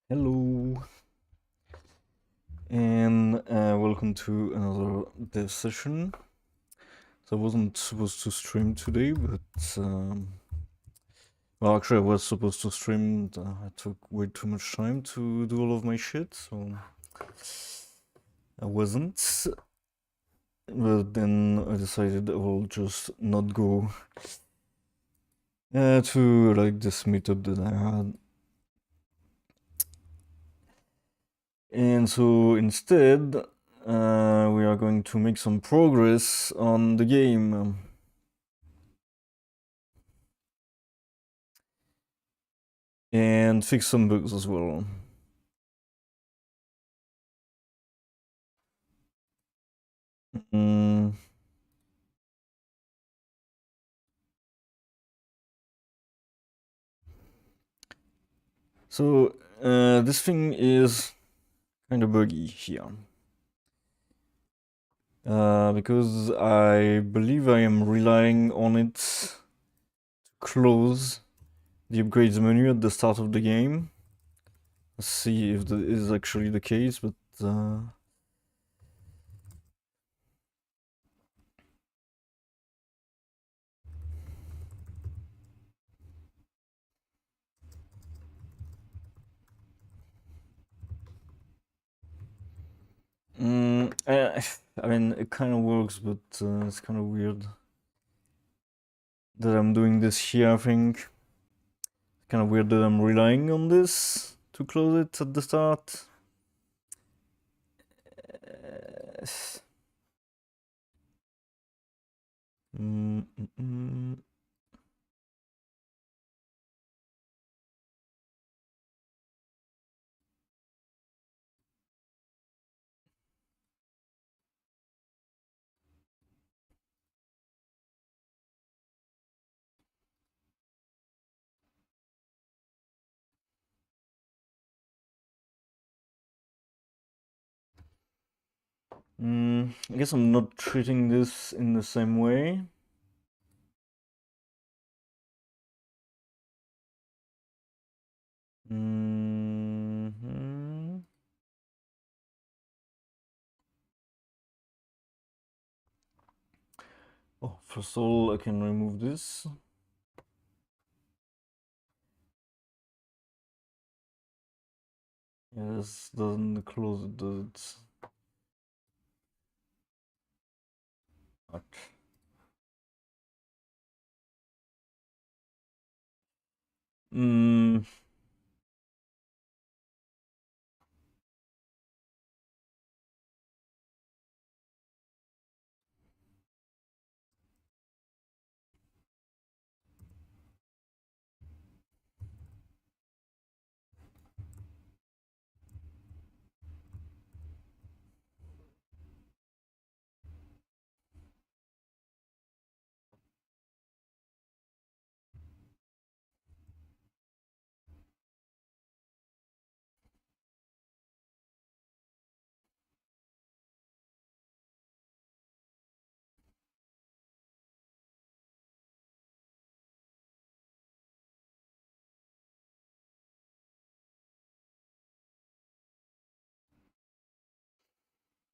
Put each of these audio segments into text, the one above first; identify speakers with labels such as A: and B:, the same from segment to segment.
A: Hello, and welcome to another dev session. So I wasn't supposed to stream today, but well, actually, I was supposed to stream. I took way too much time to do all of my shit, so I wasn't. But then I decided I will just not go to like this meetup that I had, and so instead, we are going to make some progress on the game. And fix some bugs as well. Mm. So this thing is kind of buggy here. Because I believe I am relying on it to close the upgrades menu at the start of the game. Let's see if that is actually the case, but I mean, it kind of works, but it's kind of weird that I'm doing this here, I think. It's kind of weird that I'm relying on this to close it at the start. Mm, mm, mm. I guess I'm not treating this in the same way. Mhm. Oh, first of all, I can remove this. Yeah, this doesn't close it, does it? What? Mm,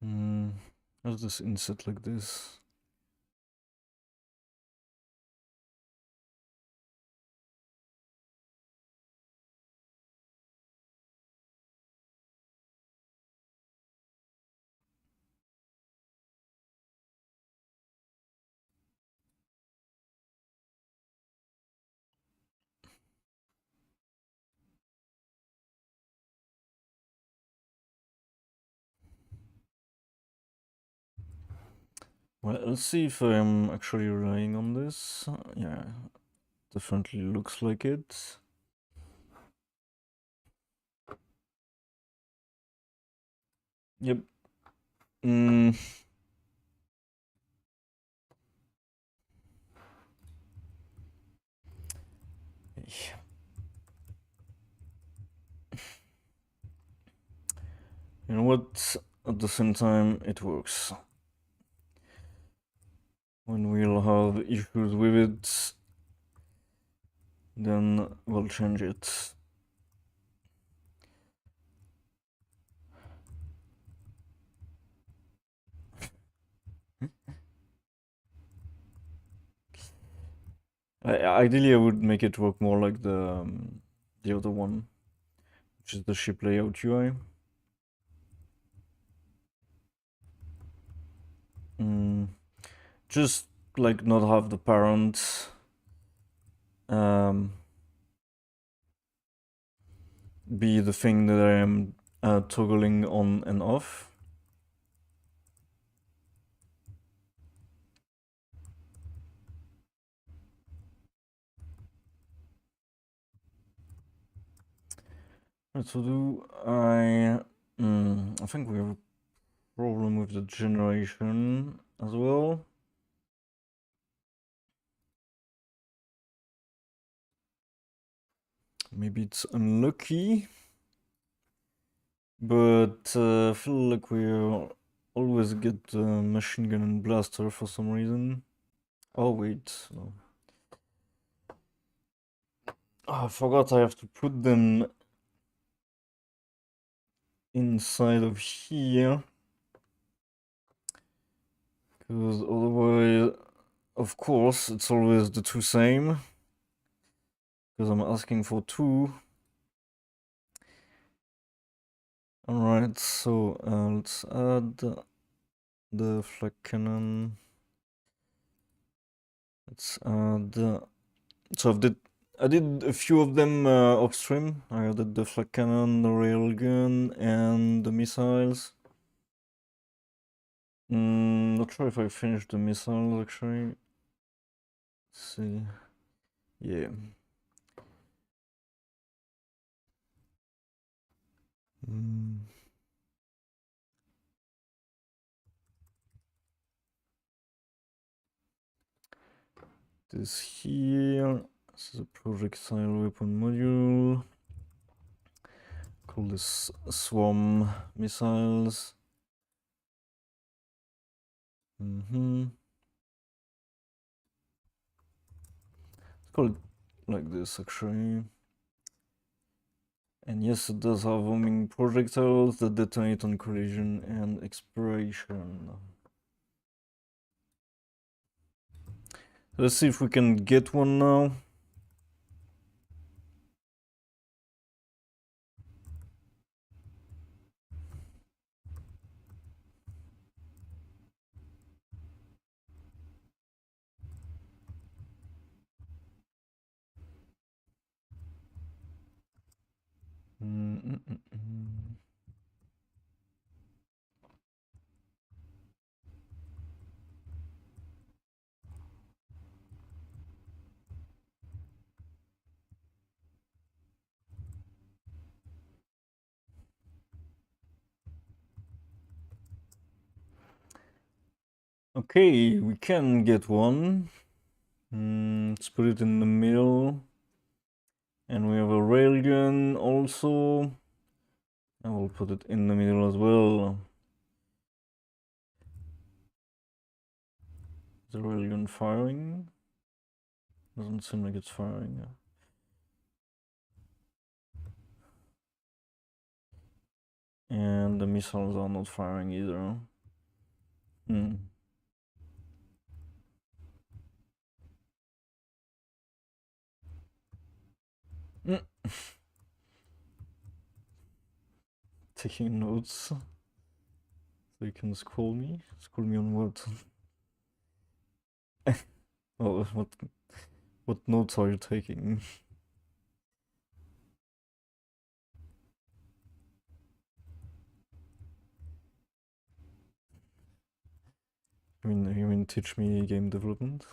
A: mm, how's this inset like this? Well, let's see if I'm actually relying on this. Yeah, definitely looks like it. Yep. Mm. You know what? At the same time, it works. When we'll have issues with it, then we'll change it. Ideally, I would make it work more like the other one, which is the ship layout UI. Just like not have the parent be the thing that I am toggling on and off. Right, so do I think we have a problem with the generation as well. Maybe it's unlucky, but I feel like we always get machine gun and blaster for some reason. Oh wait, no. Oh, I forgot I have to put them inside of here, because otherwise, of course, it's always the two same, because I'm asking for two. Alright, so let's add the flak cannon. Let's add. So I did a few of them upstream. I added the flak cannon, the railgun, and the missiles. Not sure if I finished the missiles actually. Let's see. Yeah. This here. This is a projectile weapon module. Call this swarm missiles. Let's call it like this actually. And yes, it does have homing projectiles that detonate on collision and exploration. Let's see if we can get one now. Okay, we can get one. Let's put it in the middle. And we have a railgun also. I will put it in the middle as well. Is the railgun firing? Doesn't seem like it's firing. And the missiles are not firing either. Taking notes. So you can school me? School me on what? Oh, what notes are you taking? You mean teach me game development?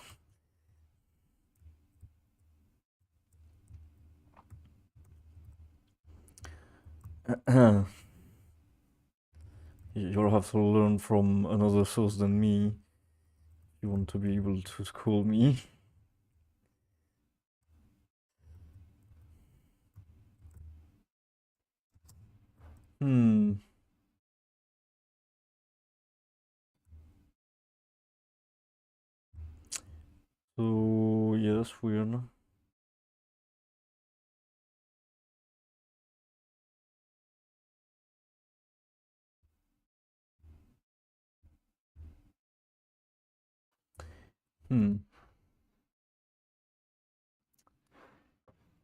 A: You'll have to learn from another source than me if you want to be able to school me. So, yeah, that's weird.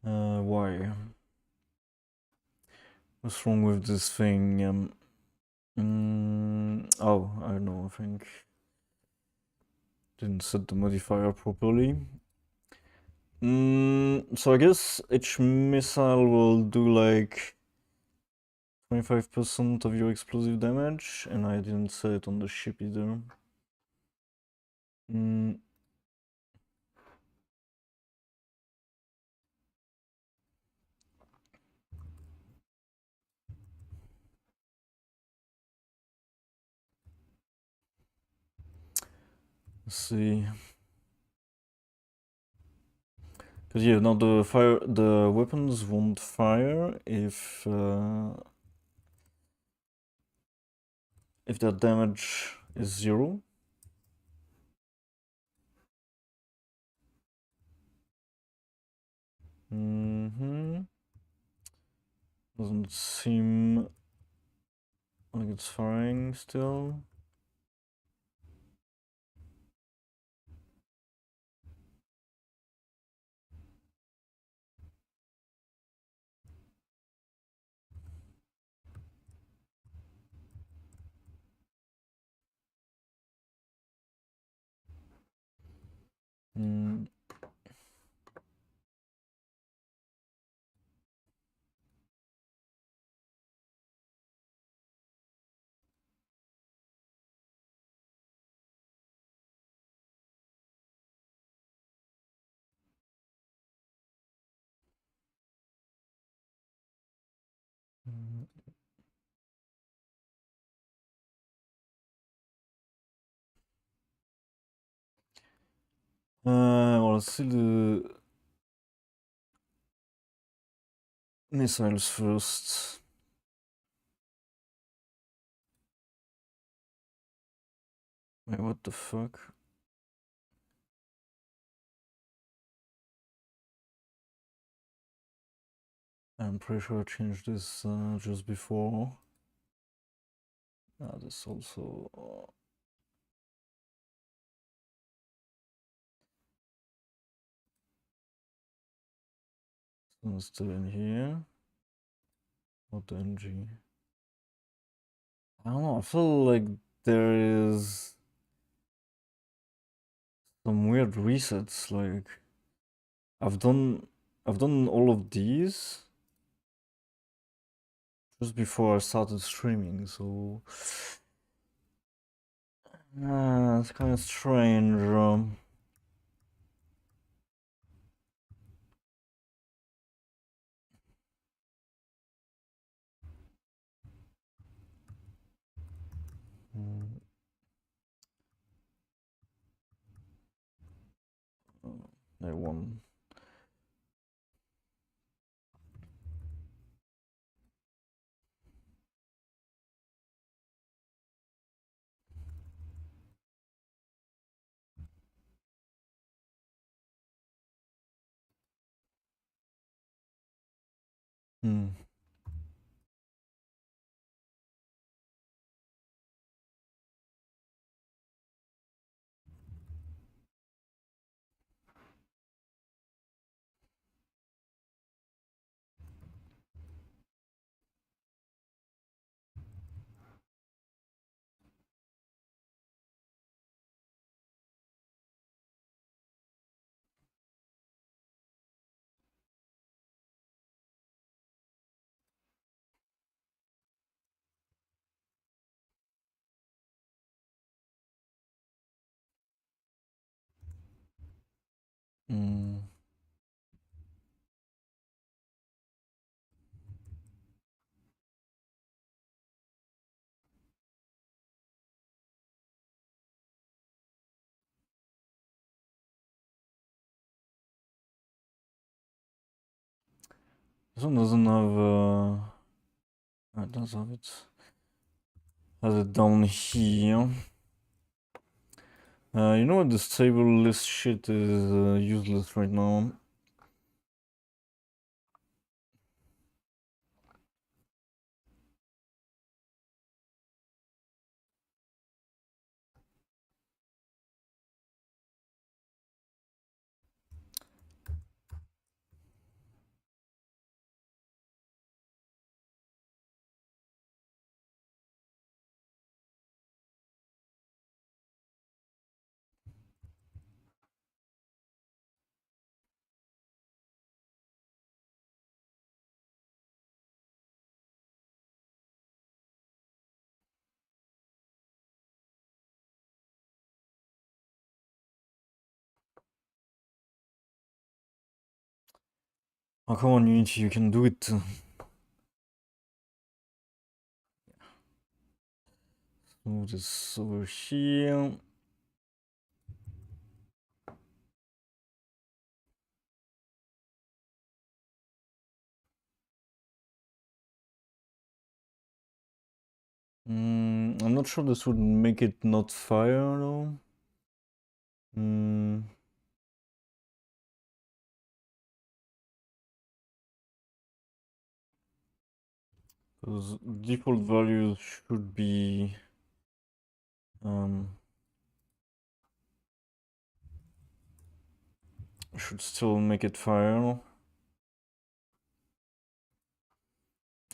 A: Why? What's wrong with this thing? Oh, I don't know, I think didn't set the modifier properly. So I guess each missile will do like 25% of your explosive damage, and I didn't set it on the ship either. Mm. Let's see. Cause yeah, now the weapons won't fire if their damage is 0. Doesn't seem like it's firing still. Mm. Well, let's see the missiles first. Wait, what the fuck? I'm pretty sure I changed this just before. This also. Still in here. What the NG? I don't know. I feel like there is some weird resets. Like I've done all of these just before I started streaming, so it's kind of strange. I won. Hmm. Hmm. This one doesn't have. It does have it. Has it down here. You know what? This table list shit is useless right now. Oh, come on, Unity, you can do it. Move this over here. I'm not sure this would make it not fire though. Because default values should be should still make it fire.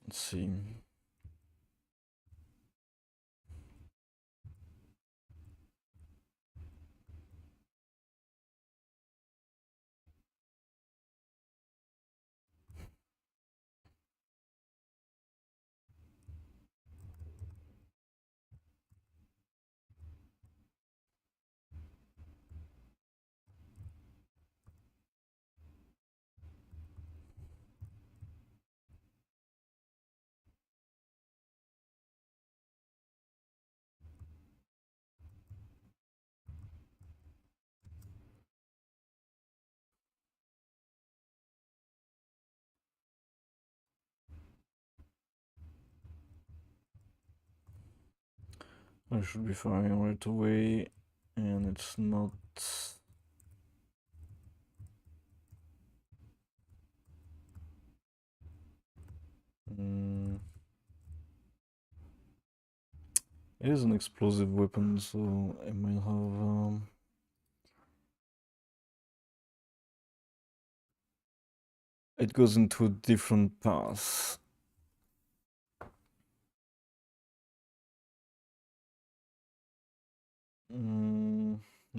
A: Let's see. I should be firing right away, and it's not. It is an explosive weapon, so it might have. It goes into a different path.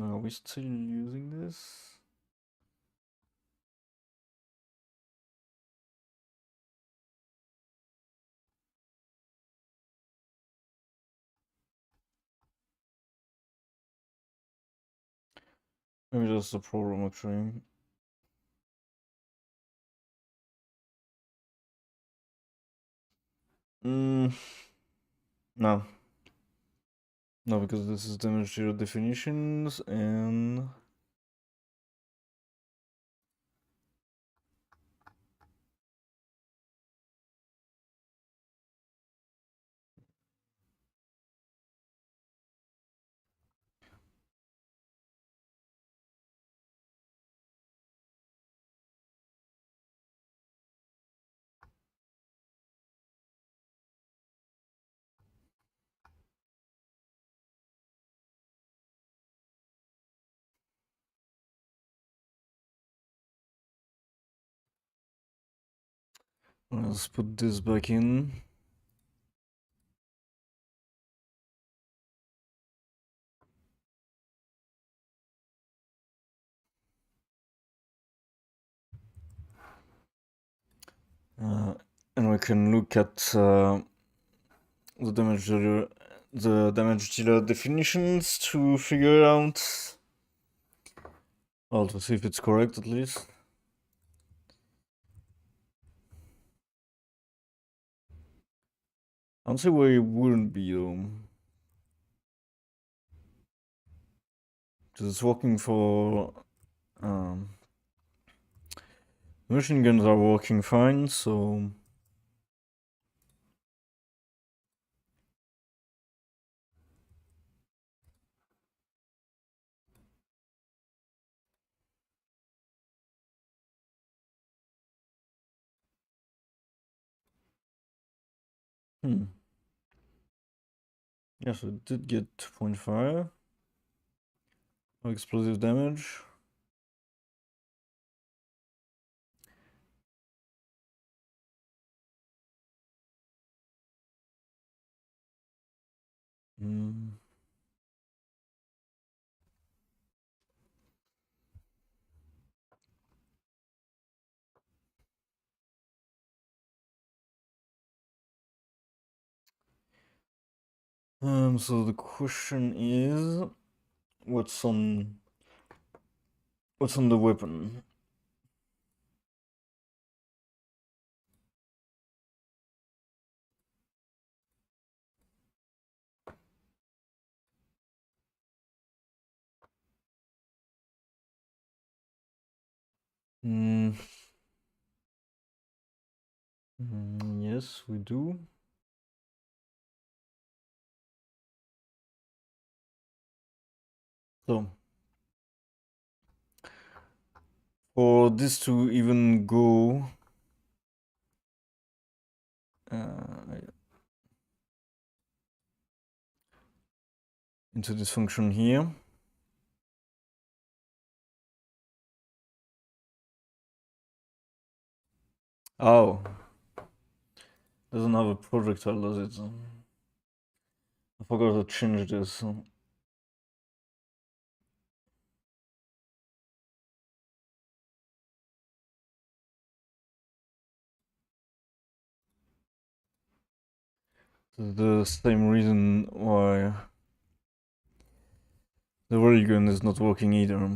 A: Are we still using this? Maybe that's the problem actually. No. No, because this is damage zero definitions and let's put this back in. And we can look at the damage dealer definitions to figure out, well, to see if it's correct at least. I don't see why it wouldn't be though. Because it's working for machine guns are working fine, so yeah, so it did get 0.5 explosive damage. So the question is, what's on the weapon? Mm. Yes, we do. So, for this to even go, into this function here, oh, doesn't have a projectile, does it? I forgot to change this. The same reason why the railgun is not working either.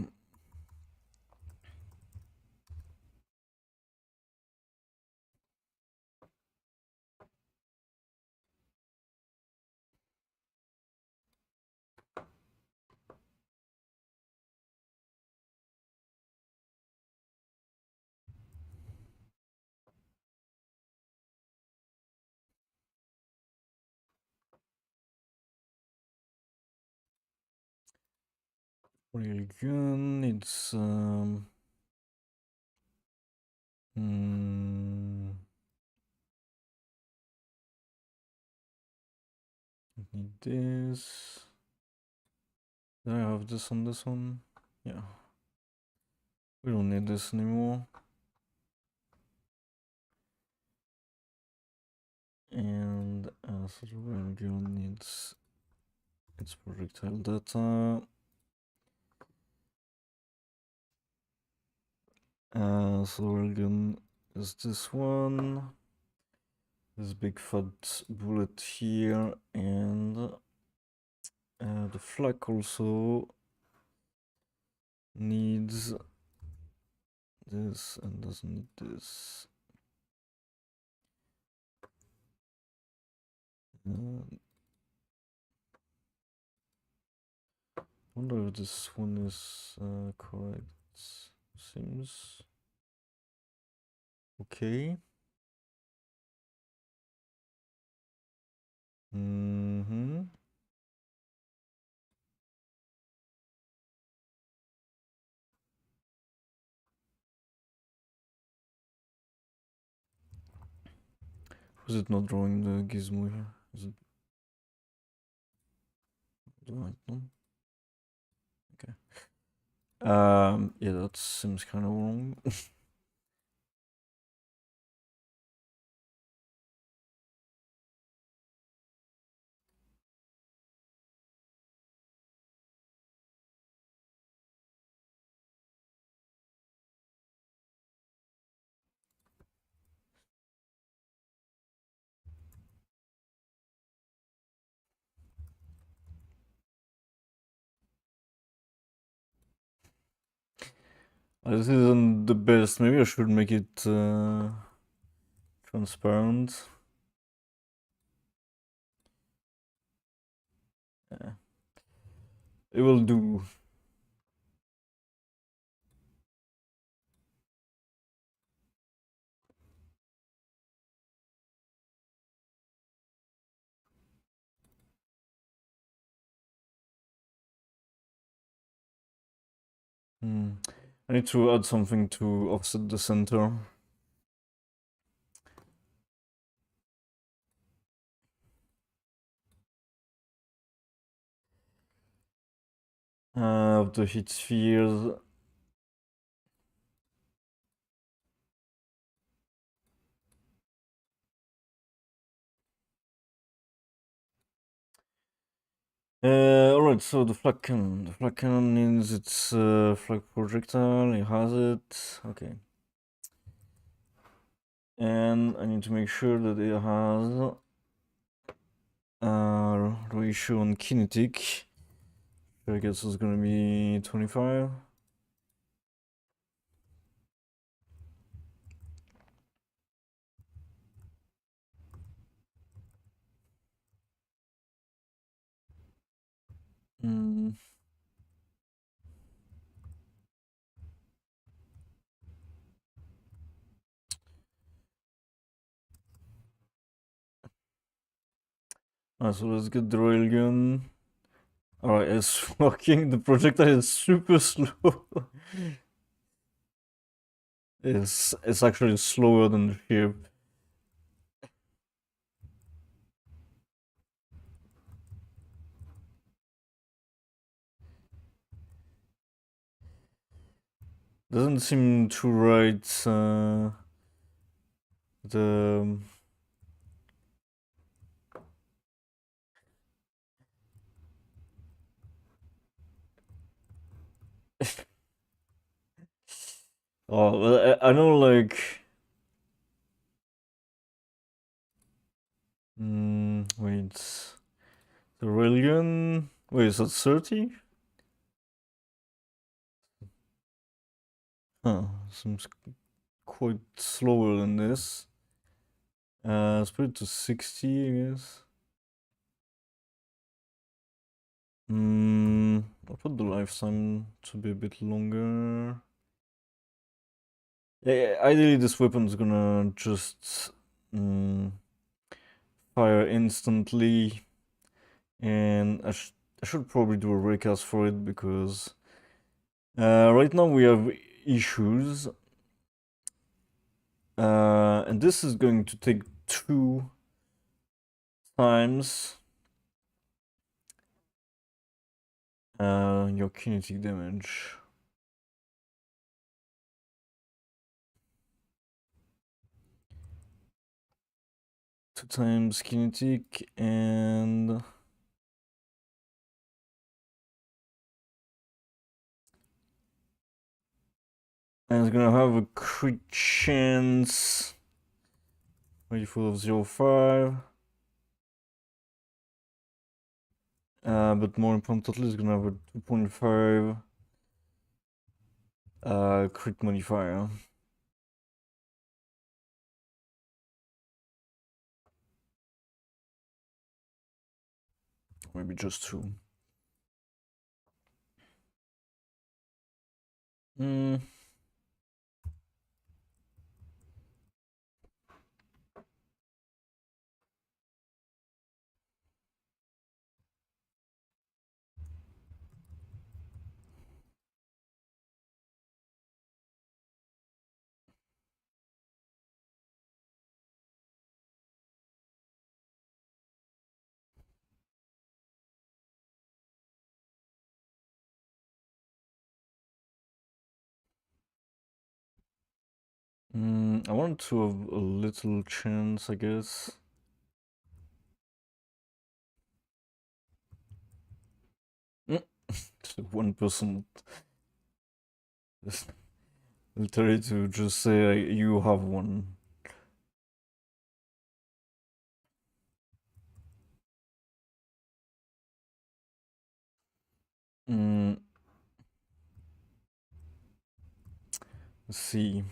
A: Railgun, it's need this. Do I have this on this one? Yeah. We don't need this anymore. And so the railgun needs its projectile data. So the railgun is this one. This big fat bullet here, and the flak also needs this and doesn't need this. I wonder if this one is correct. Seems okay. Mm-hmm. Is it not drawing the gizmo here? Is it the right one? Okay. Yeah, that seems kind of wrong. This isn't the best. Maybe I should make it transparent. Yeah. It will do. I need to add something to offset the center. Of the heat spheres. Alright, so the flak cannon. The flak cannon needs its flak projectile. It has it. Okay. And I need to make sure that it has ratio on kinetic. I guess it's gonna be 25. Alright, so let's get the railgun. Alright, it's working. The projectile is super slow. It's actually slower than the ship. Doesn't seem to right. The oh, well, I know, like. Wait. The railgun. Wait, is that 30? Huh, seems quite slower than this. Let's put it to 60, I guess. I'll put the lifetime to be a bit longer. Yeah, ideally this weapon's gonna just fire instantly, and I should probably do a recast for it because right now we have issues, and this is going to take 2 times your kinetic damage. Two times kinetic, and it's gonna have a crit chance. Rifle of 0.5. But more importantly, it's gonna have a 2.5 crit modifier. Maybe just 2. I want to have a little chance, I guess. 1%. Literally to just say you have one. Let's see.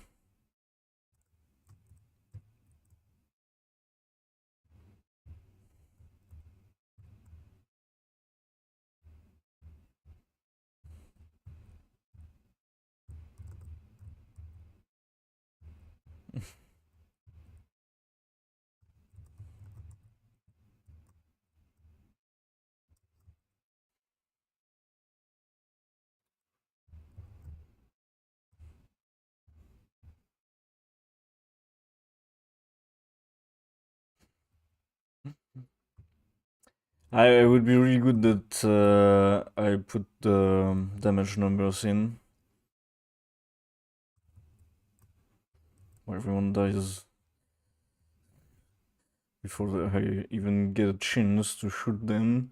A: It would be really good that I put the damage numbers in. Where everyone dies before I even get a chance to shoot them.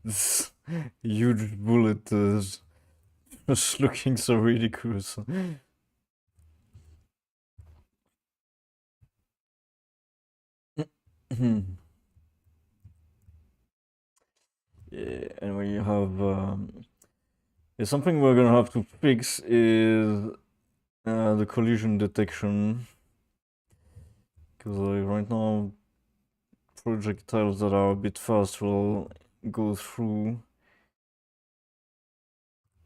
A: This huge bullet is just looking so ridiculous. Yeah, and we have something we're gonna have to fix is the collision detection, Because like right now, projectiles that are a bit fast will go through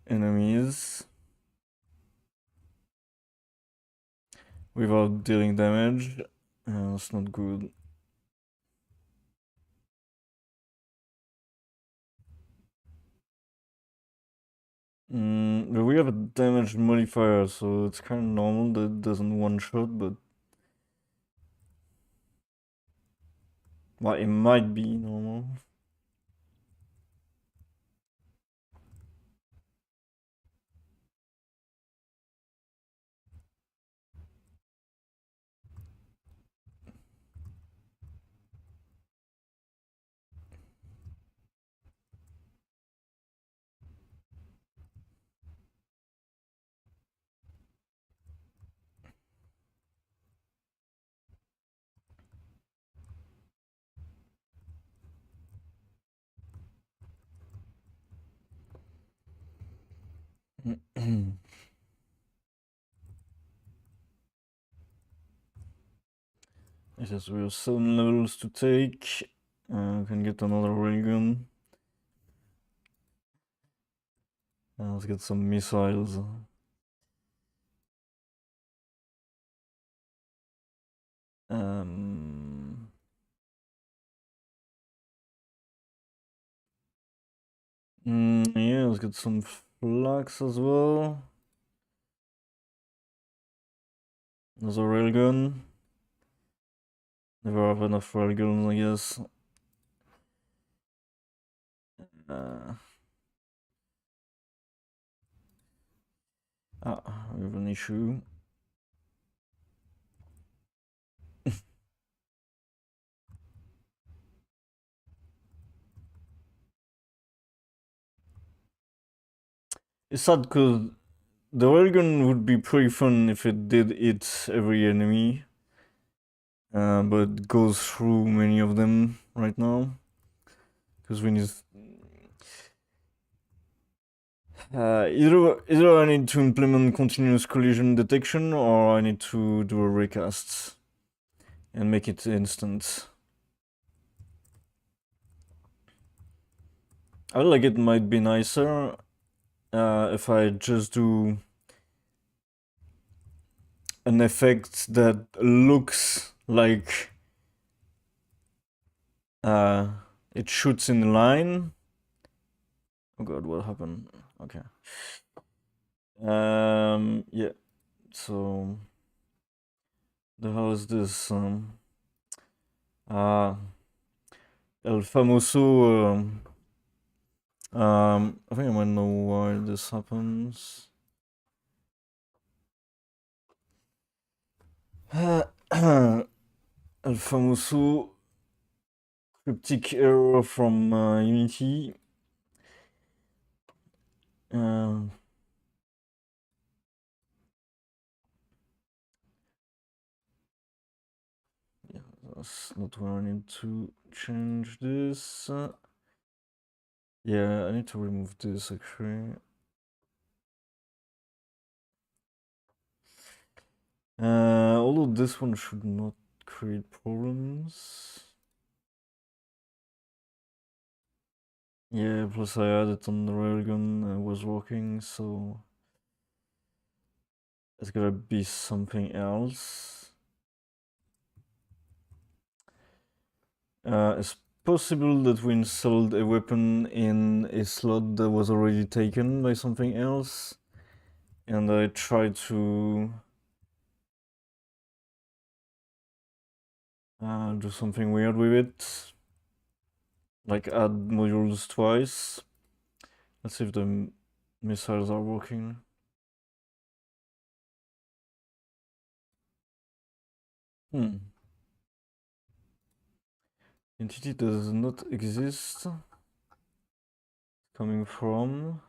A: enemies without dealing damage. That's not good. But we have a damage modifier, so it's kind of normal that it doesn't one-shot, but well, it might be normal. Yes, we have 7 levels to take. Can get another railgun. Let's get some missiles. Um, yeah, let's get some flags as well. Another railgun. Never have enough railguns, I guess. We have an issue. It's sad because the railgun would be pretty fun if it did hit every enemy. But it goes through many of them right now. Because we need... either I need to implement continuous collision detection or I need to do a recast and make it instant. I feel like it might be nicer if I just do an effect that looks like it shoots in line. Oh god, what happened? Okay. Yeah. So the hell is this? El famoso. I think I might know why this happens. El famoso cryptic error from Unity. Yeah, that's not where I need to change this. Yeah, I need to remove this actually. Although this one should not create problems. Yeah, plus I had it on the railgun, it was working, so it's gotta be something else. It's possible that we installed a weapon in a slot that was already taken by something else, and I tried to do something weird with it, like add modules twice. Let's see if the missiles are working. Entity does not exist. Coming from...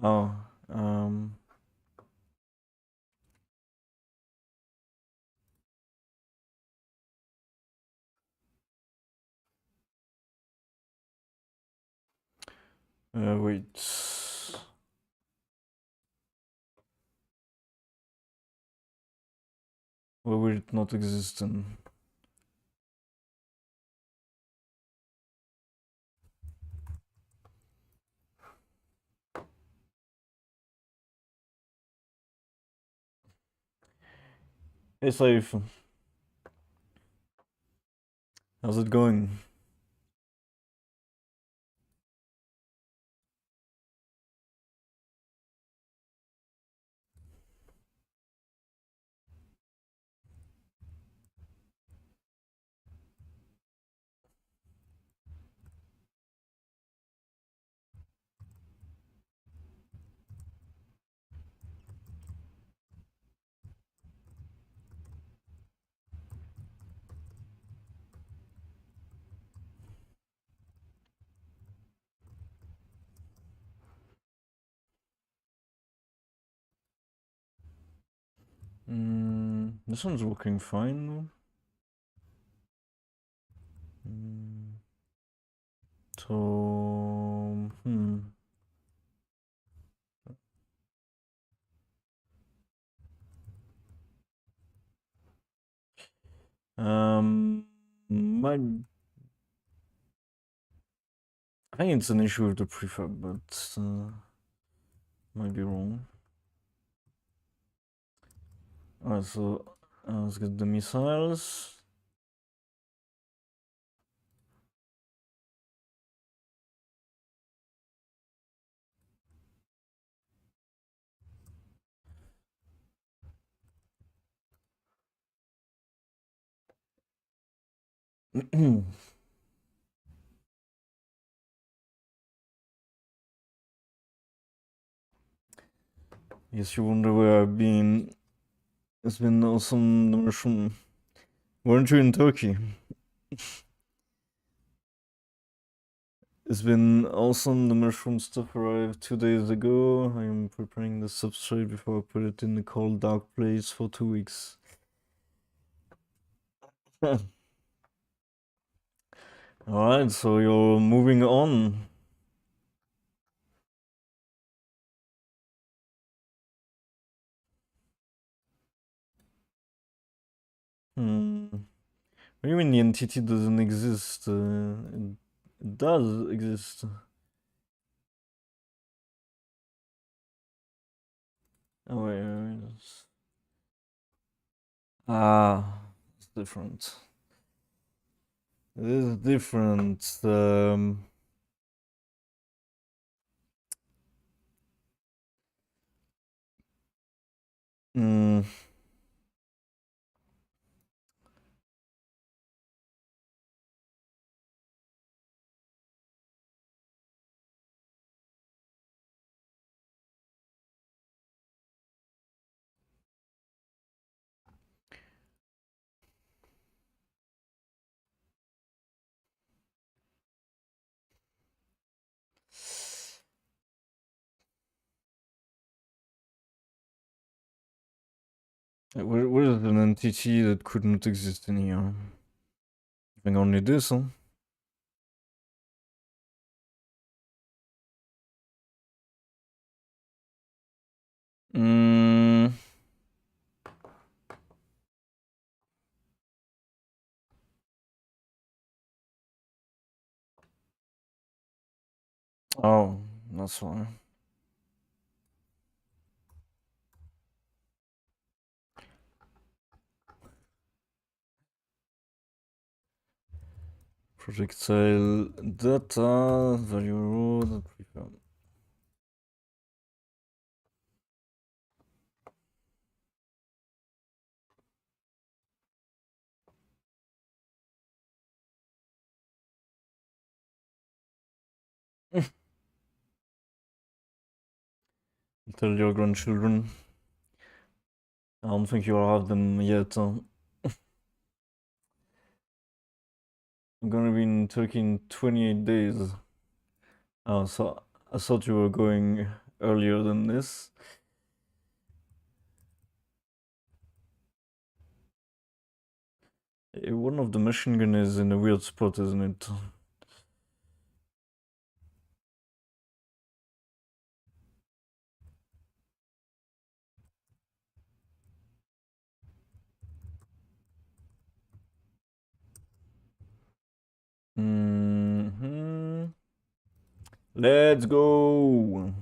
A: Oh, wait. Where will it not exist then? Hey Saif, how's it going? This one's working fine though. So, might I think it's an issue with the prefab, but might be wrong. Alright, so let's get the missiles. Guess you wonder where I've been. It's been awesome immersion. Weren't you in Turkey? It's been awesome. The mushroom stuff arrived 2 days ago. I'm preparing the substrate before I put it in the cold, dark place for 2 weeks. Alright, so you're moving on. What do you mean the entity doesn't exist? It does exist. Oh, wait. Ah, it's different. It is different. Mm, where is an entity that couldn't exist in here? I think only this, huh? Mm. Oh, that's why. Projectile data, value road, prefab. Tell your grandchildren. I don't think you'll have them yet. I'm gonna be in Turkey in 28 days. Oh, so I thought you were going earlier than this. One of the machine gun is in a weird spot, isn't it? Let's go.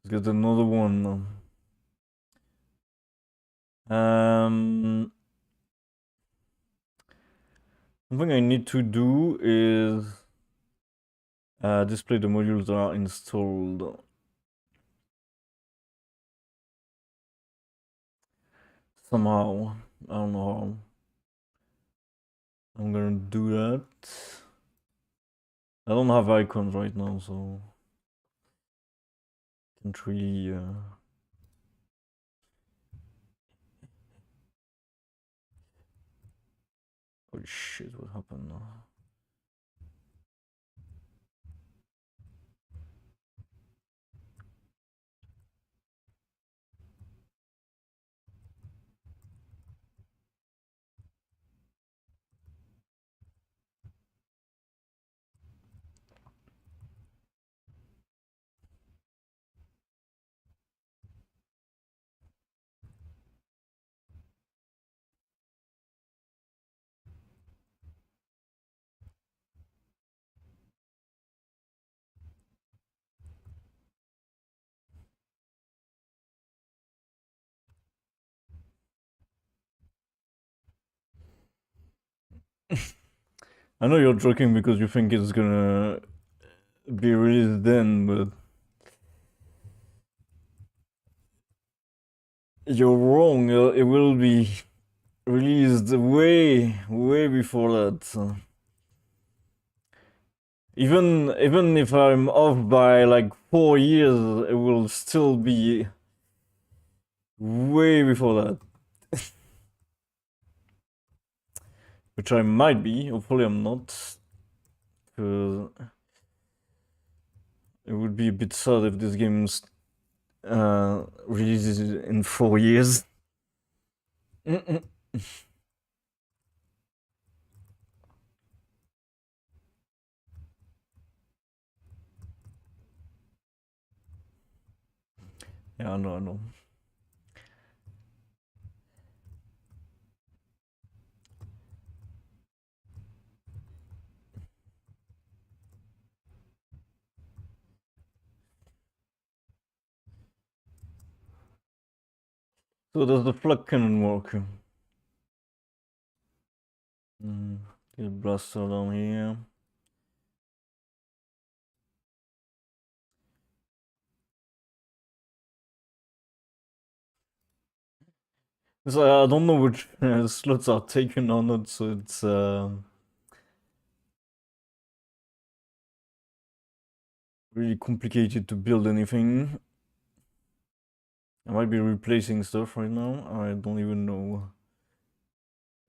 A: Let's get another one. Something I need to do is display the modules that are installed. Somehow. I don't know how. I'm gonna do that. I don't have icons right now, so can't really. Holy shit! What happened now? I know you're joking because you think it's gonna be released then, but you're wrong. It will be released way before that. Even if I'm off by like 4 years, it will still be way before that. Which I might be. Hopefully, I'm not. Because it would be a bit sad if this game releases in 4 years. Yeah, I know, I know. So does the flak cannon work? Get a blaster down here. So I don't know which slots are taken or not, so it's really complicated to build anything. I might be replacing stuff right now. I don't even know.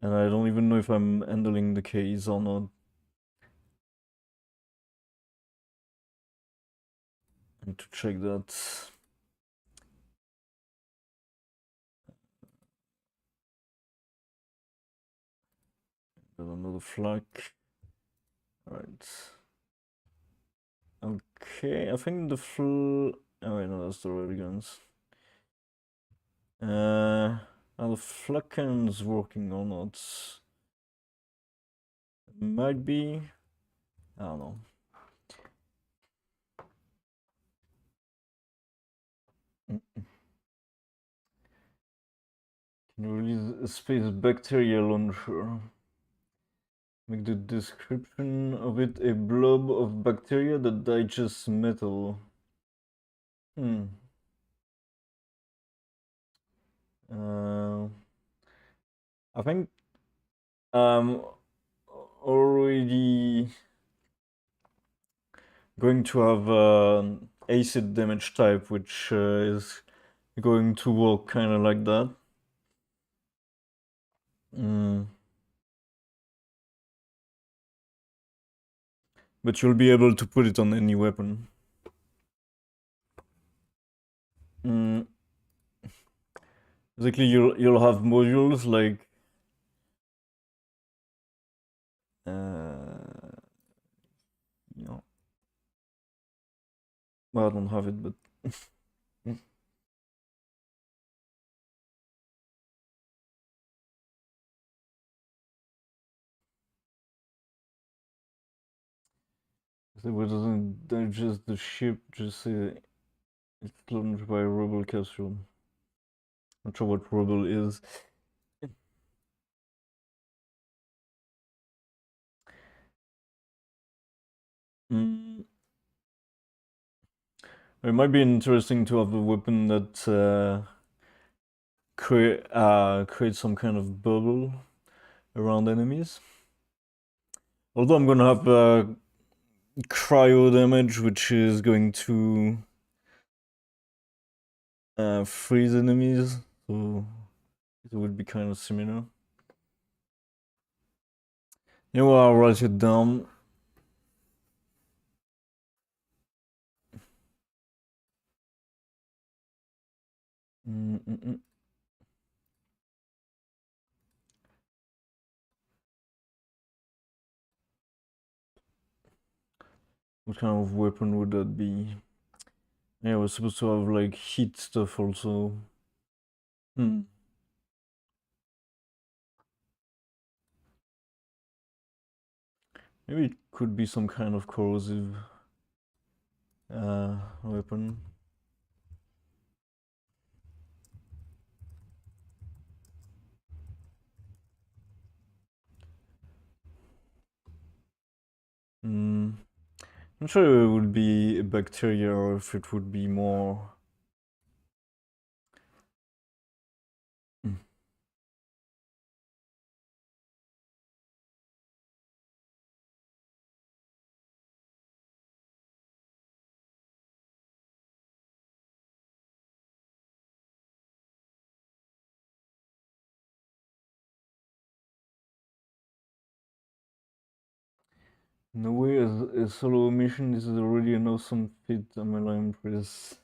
A: And I don't even know if I'm handling the case or not. I need to check that. Got another flak. Alright. Okay, I think the oh wait, no, that's the red guns. Are the flak cannons working or not? Might be. I don't know. Can you release a space bacteria launcher? Make the description of it a blob of bacteria that digests metal. Hmm. I think I'm already going to have acid damage type, which is going to work kind of like that. But you'll be able to put it on any weapon. Basically, you'll have modules like Yeah. Well, I don't have it, but they're just the ship, just it's launched by a rebel capsule. Not sure what rebel is. Mm. It might be interesting to have a weapon that creates some kind of bubble around enemies. Although I'm gonna have cryo damage, which is going to freeze enemies, so it would be kind of similar. You know, I'll write it down. Mm-mm-mm. What kind of weapon would that be? Yeah, we're supposed to have like heat stuff also. Hmm. Maybe it could be some kind of corrosive weapon. Hmm. I'm sure it would be a bacteria or if it would be more. Hmm. No way, as a solo mission, this is already an awesome fit. I'm impressed.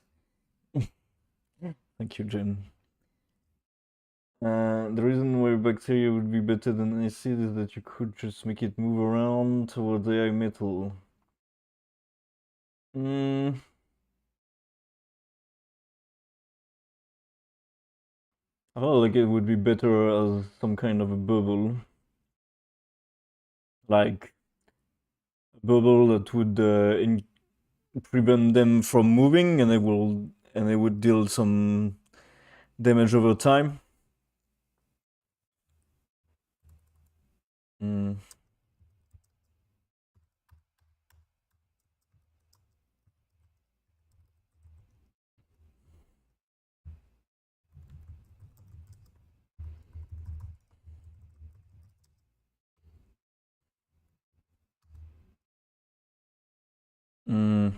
A: Thank you, Jen. The reason why bacteria would be better than acid is that you could just make it move around towards AI metal. Hmm. I felt like it would be better as some kind of a bubble. Like a bubble that would prevent them from moving and they would deal some damage over time. Mm. Mm.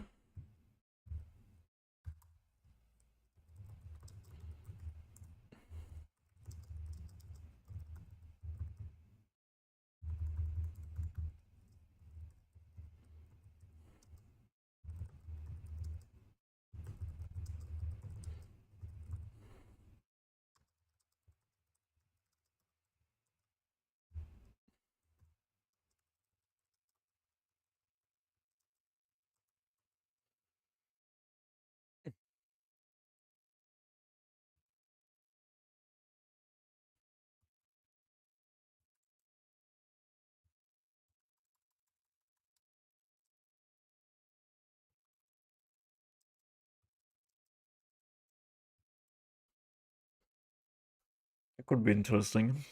A: It could be interesting.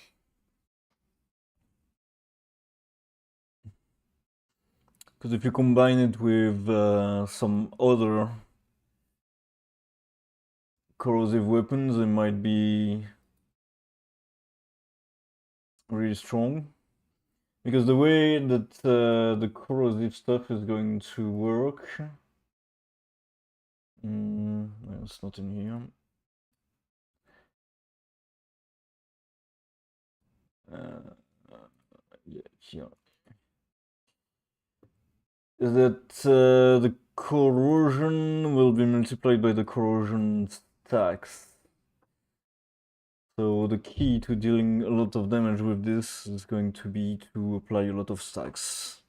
A: Because if you combine it with some other corrosive weapons, it might be really strong. Because the way that the corrosive stuff is going to work, it's not in here. Yeah, here. Is that the corrosion will be multiplied by the corrosion tax. So the key to dealing a lot of damage with this is going to be to apply a lot of stacks.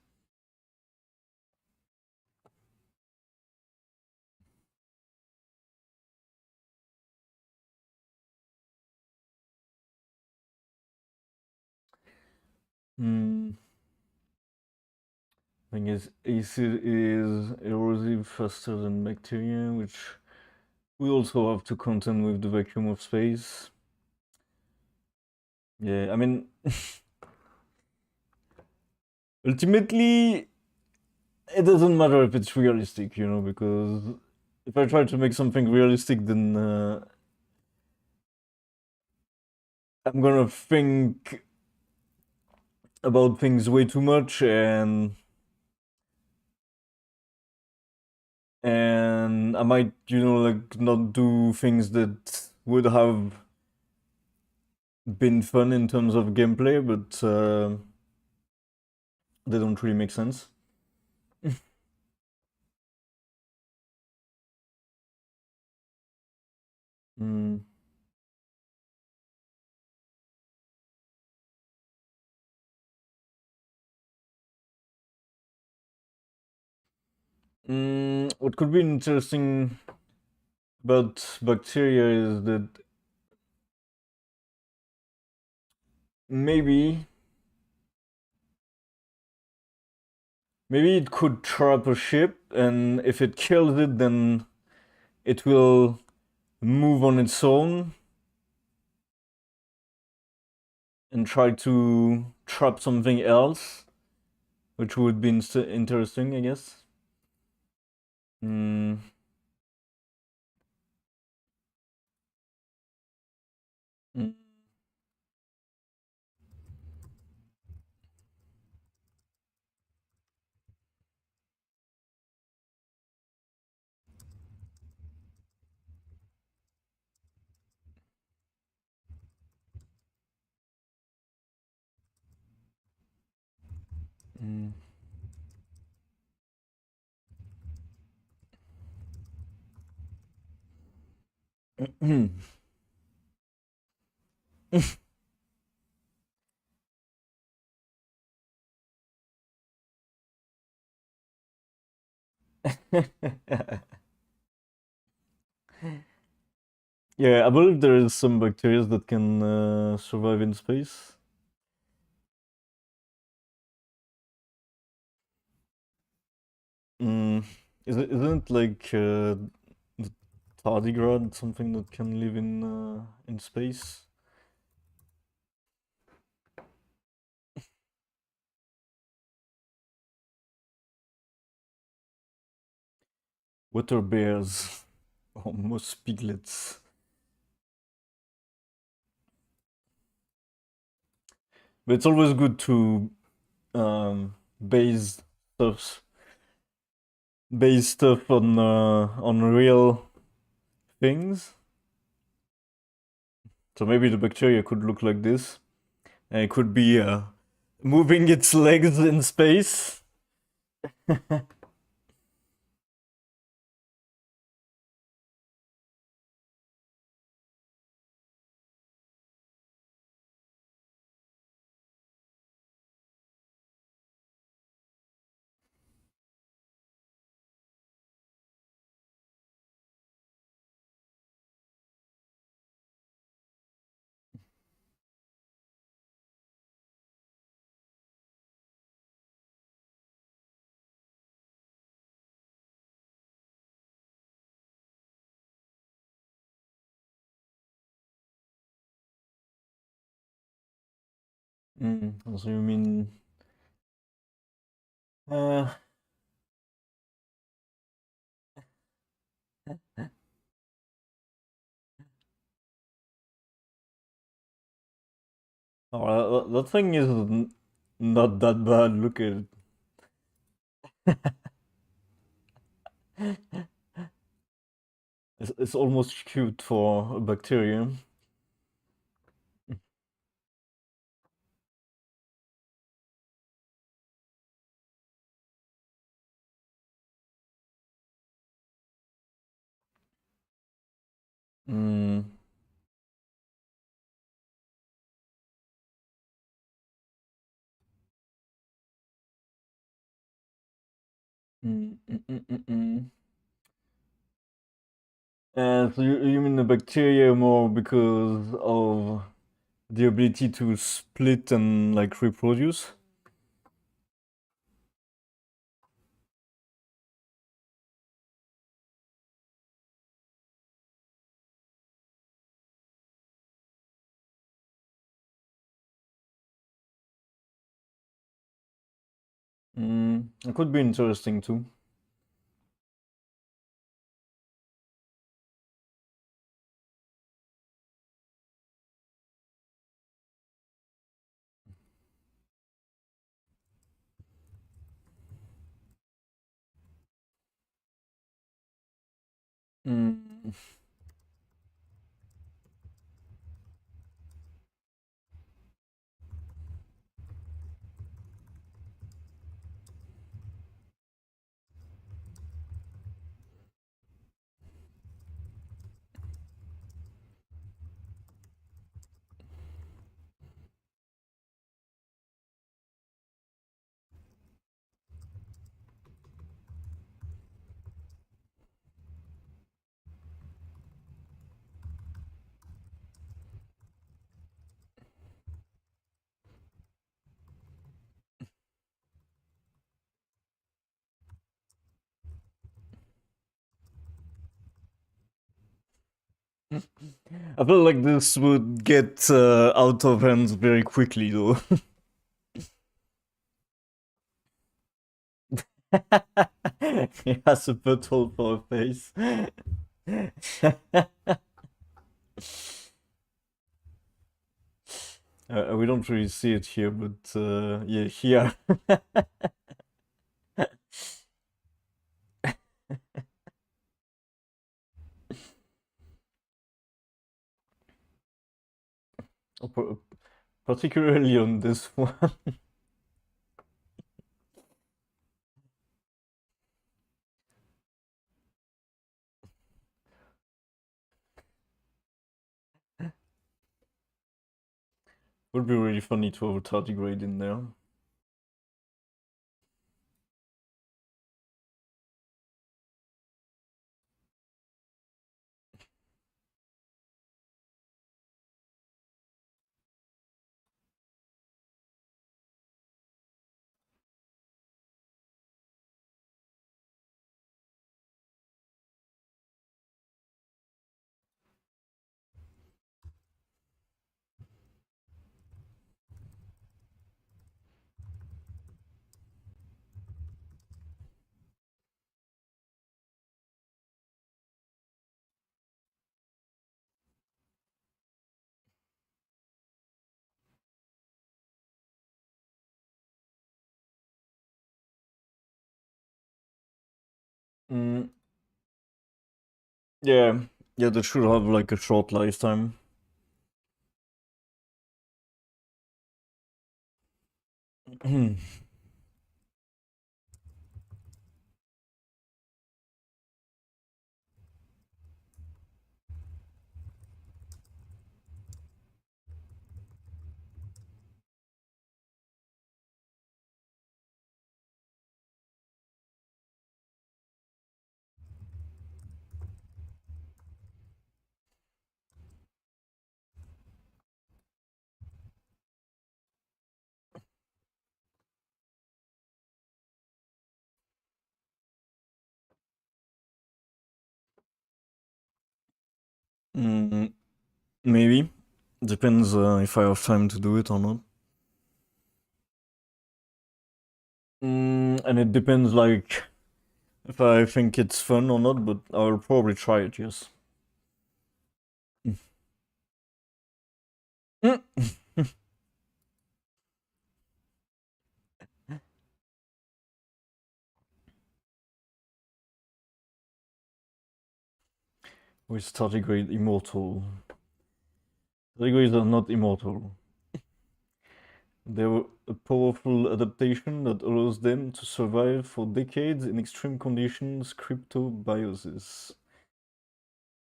A: Thing is, acid is erosive faster than bacteria, which we also have to contend with the vacuum of space. Yeah, I mean, ultimately, it doesn't matter if it's realistic, you know, because if I try to make something realistic, then I'm gonna think about things way too much, and I might, you know, like not do things that would have been fun in terms of gameplay, but they don't really make sense. Mm. What could be interesting about bacteria is that maybe maybe it could trap a ship, and if it kills it, then it will move on its own and try to trap something else, which would be interesting, I guess. Mm, mm, mm. Yeah, I believe there is some bacteria that can survive in space. Mm, isn't it like the tardigrade something that can live in space? Water bears or moss piglets. But it's always good to um, base stuff base stuff on real things. So maybe the bacteria could look like this, and it could be moving its legs in space. So you mean uh, oh, that thing is not that bad. Look at it. It's almost cute for a bacterium. Mm. Mm, mm, mm, mm, mm. So you mean the bacteria more because of the ability to split and like reproduce? It could be interesting too. Mm. I feel like this would get out of hands very quickly, though. He has a butthole for a face. We don't really see it here, but yeah, here. Particularly on this one. Would be really funny to have a tardigrade in there. Mm, yeah, yeah, they should have like a short lifetime. Mm, maybe. Depends if I have time to do it or not. And it depends, like, if I think it's fun or not, but I'll probably try it, yes. Mm. With tardigrade immortal. Tardigrades are not immortal. They're a powerful adaptation that allows them to survive for decades in extreme conditions, cryptobiosis.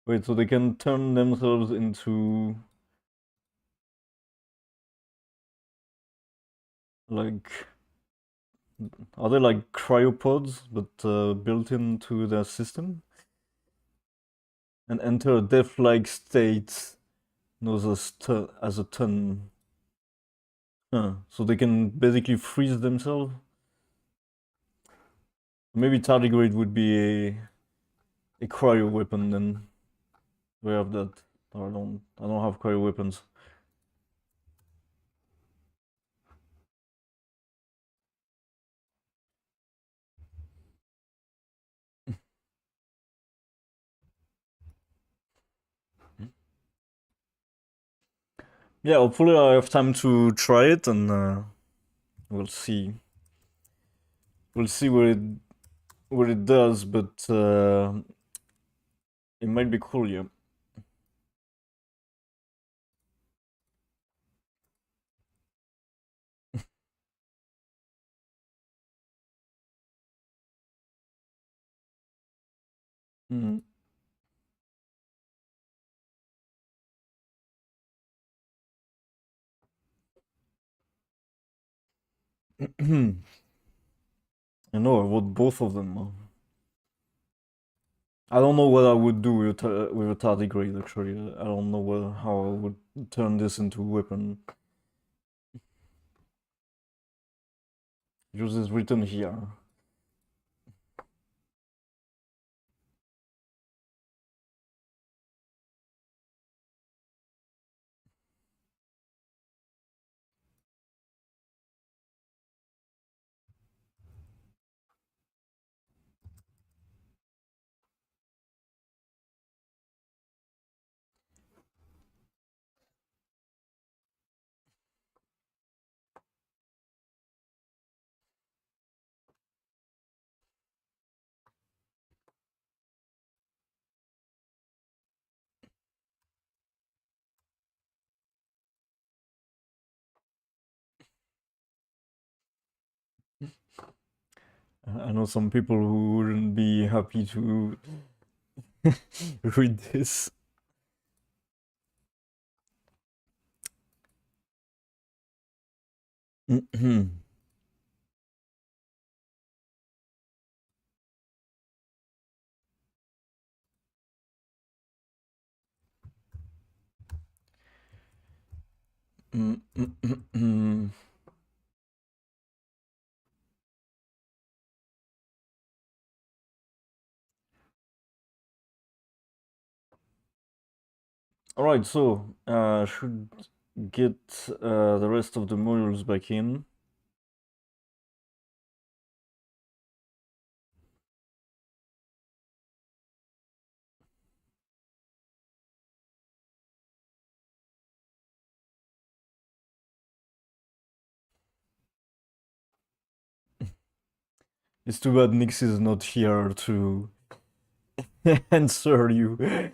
A: Wait, so they can turn themselves into like Are they like cryopods, but built into their system? And enter a death-like state known as a ton. Huh. So they can basically freeze themselves? Maybe tardigrade would be a cryo weapon then. We have that. Or I don't have cryo weapons. Yeah, hopefully I have time to try it and we'll see. We'll see what it does, but it might be cool, yeah. Mm. I know I want both of them. I don't know what I would do with a tardigrade actually. I don't know how I would turn this into a weapon. Use is written here. I know some people who wouldn't be happy to read this. Alright, so should get the rest of the modules back in. It's too bad Nix is not here to answer you.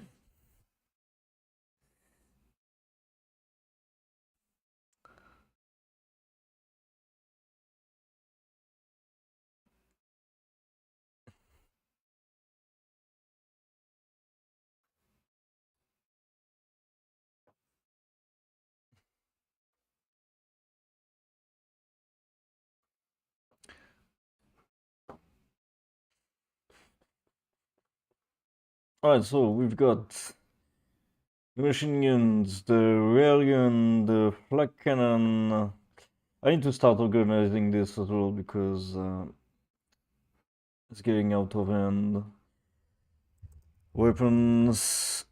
A: Alright, so we've got the machine guns, the rail gun, the flak cannon. I need to start organizing this as well because it's getting out of hand. Weapons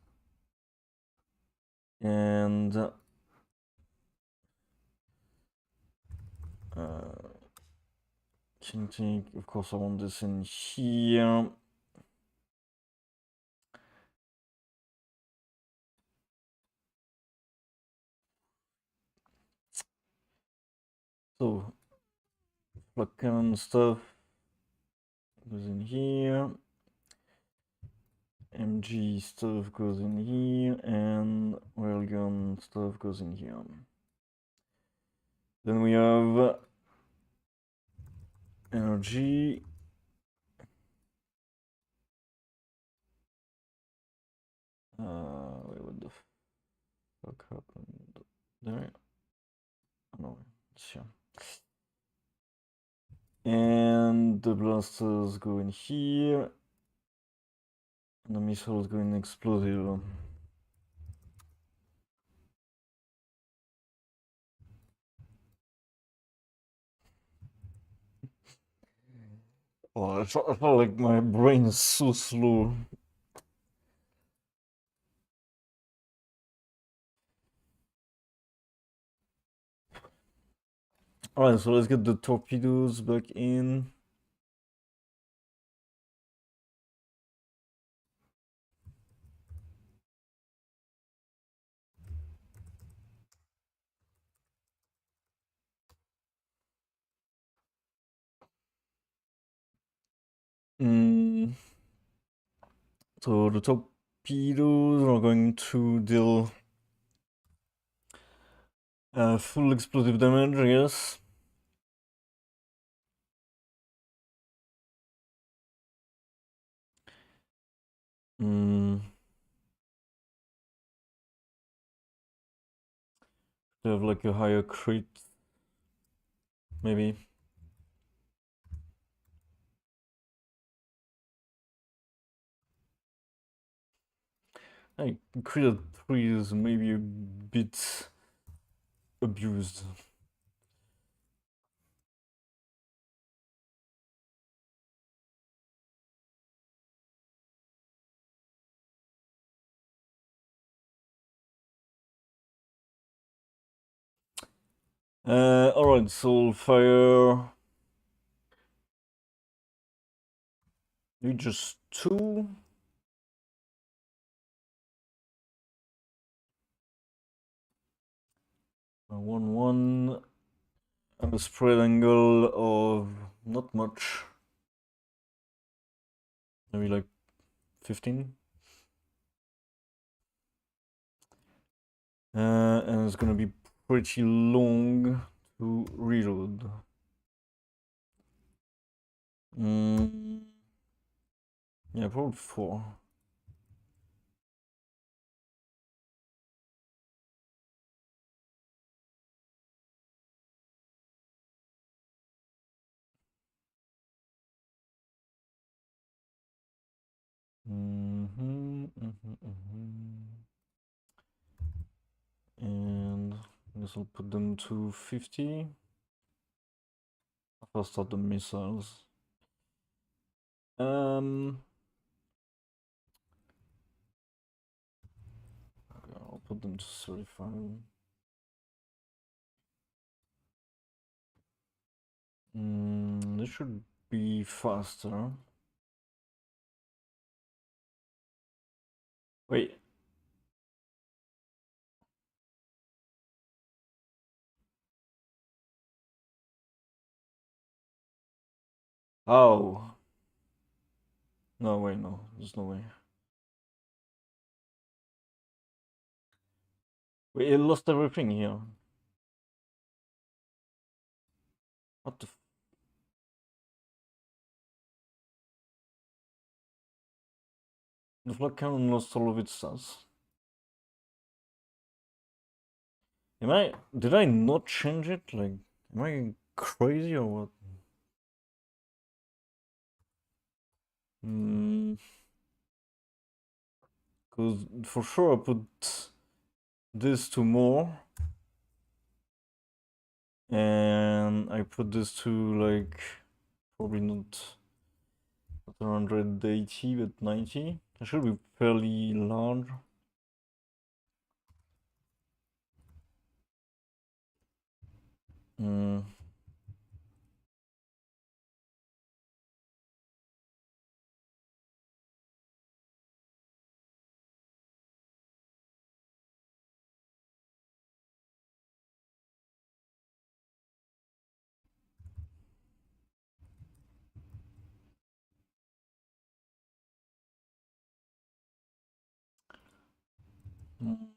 A: and Kintic, of course I want this in here. So flak cannon stuff goes in here. MG stuff goes in here, and railgun stuff goes in here. Then we have energy. Wait, what the fuck happened there? Oh, no, it's here. And the blasters go in here. And the missiles go in explosive. Oh, I felt like my brain is so slow. Alright, so let's get the torpedoes back in. So the torpedoes are going to deal full explosive damage, I guess. They have like a higher crit, maybe. I crit at 3 is maybe a bit abused. Alright, so fire. You just 2. A 1-1. And a spread angle of not much. Maybe like 15. And it's gonna be pretty long to reload. Yeah, probably 4. And I guess I'll put them to 50. I'll start the missiles. I'll put them to 35. This should be faster. Wait. Oh. No, wait, no. There's no way. Wait, it lost everything here. What the The flak cannon lost all of its stats. Did I not change it? Like, am I crazy or what? Because for sure I put this to more. And I put this to like, probably not 180, but 90. It should be fairly large.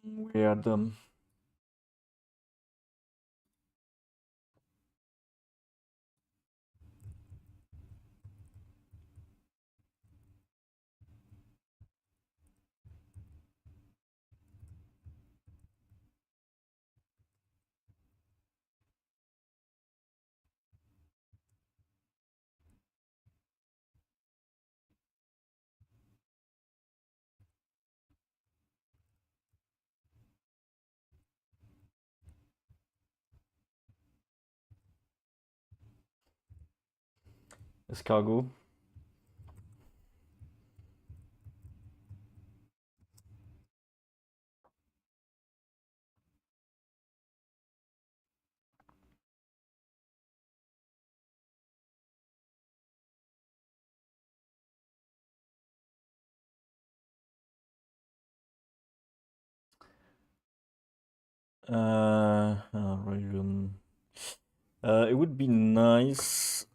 A: We had them. Escargot. Raven. It would be nice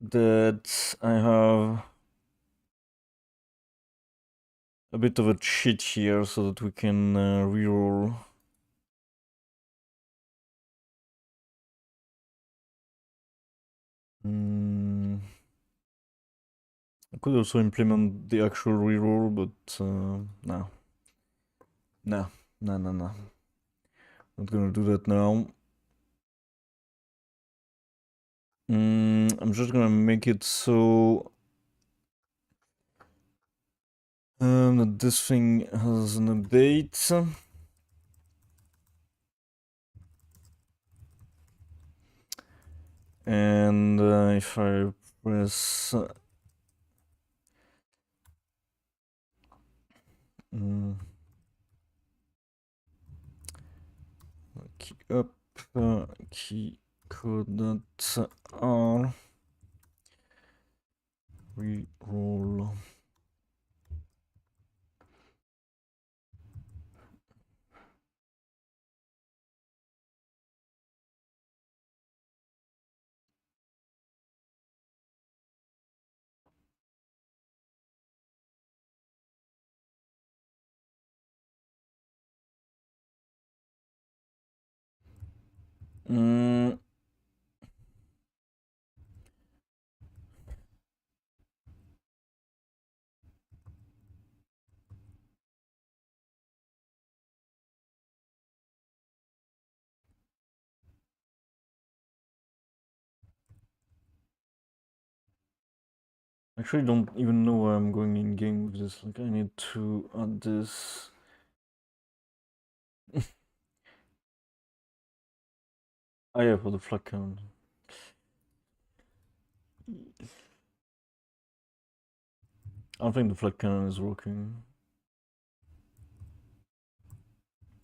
A: that I have a bit of a cheat here so that we can reroll. I could also implement the actual reroll, but no. No, no, no, no. Not gonna do that now. I'm just gonna make it so that this thing has an update. And if I press key up, key code.r, reroll. Actually, don't even know where I'm going in game with this. Like, I need to add this. Oh yeah, for the flag cannon. I don't think the flag cannon is working.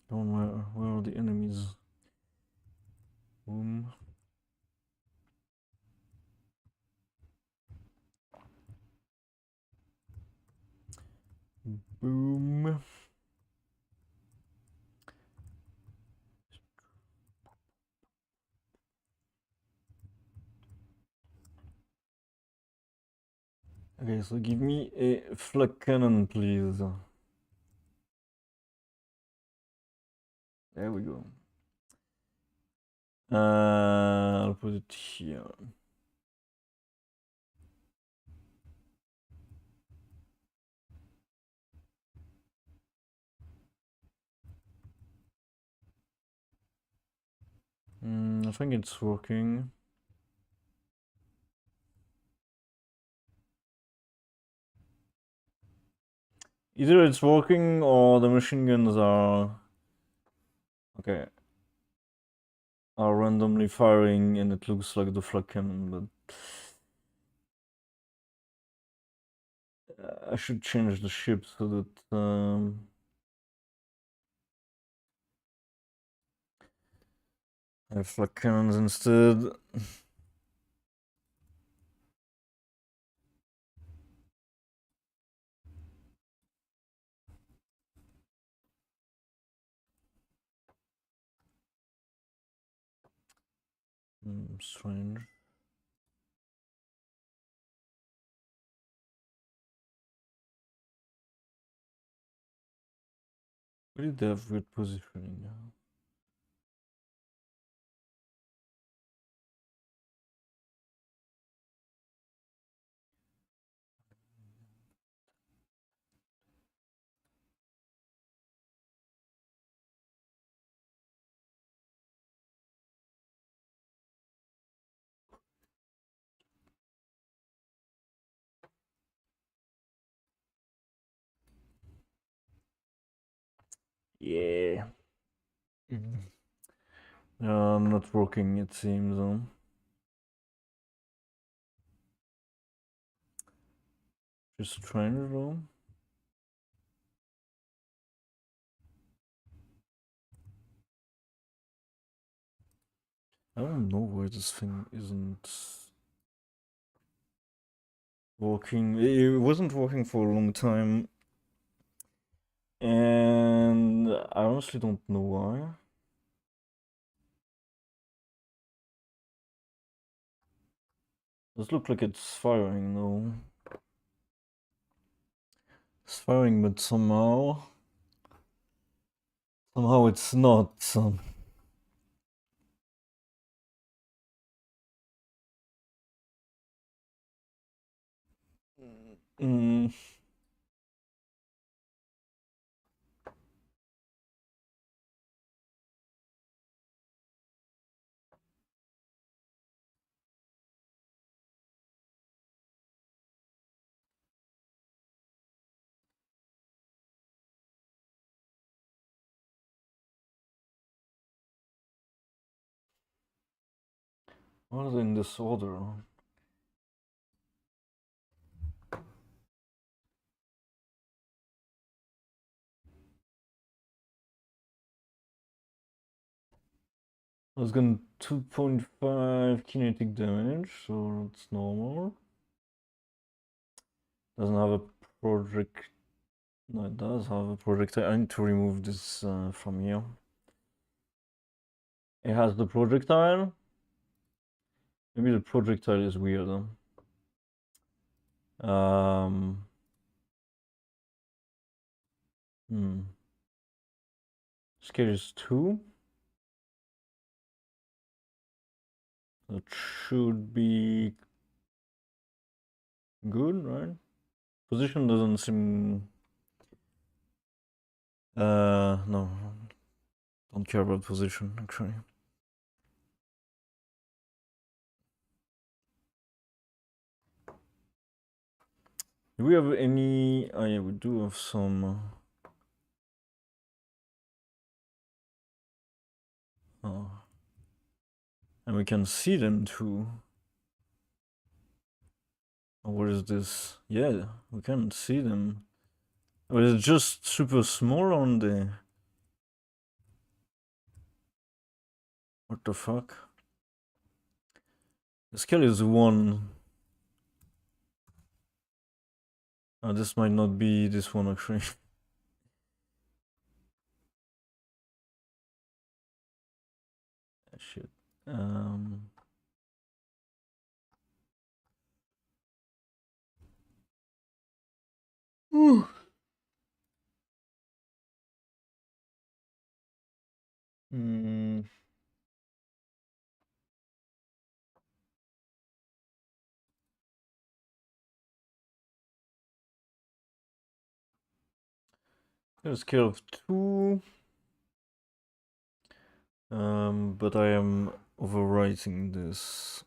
A: Where are the enemies? Boom. Boom. Okay, so give me a flag cannon, please. There we go. I'll put it here. I think it's working. Either it's working or the machine guns are okay. Are randomly firing and it looks like the flag cannon, but I should change the ship so that I have flag cannons instead. Strange. Why did they have weird positioning? Yeah. Not working, it seems. Just strange though. I don't know why this thing isn't working. It wasn't working for a long time. And I honestly don't know why. Does look like it's firing though. It's firing, but somehow it's not. Mm. What is in this order? I was getting 2.5 kinetic damage, so that's normal. Doesn't have a project. No, it does have a projectile. I need to remove this from here. It has the projectile. Maybe the projectile is weird. Hmm. Scale is 2. That should be good, right? Position doesn't seem. No. Don't care about position, actually. Do we have any? Oh yeah, we do have some. Oh. And we can see them too. Oh, what is this? Yeah, we can see them. Or is it just super small on the... What the fuck? The scale is 1. Oh, this might not be this one actually. Shit. Hmm. A scale of 2. But I am overwriting this.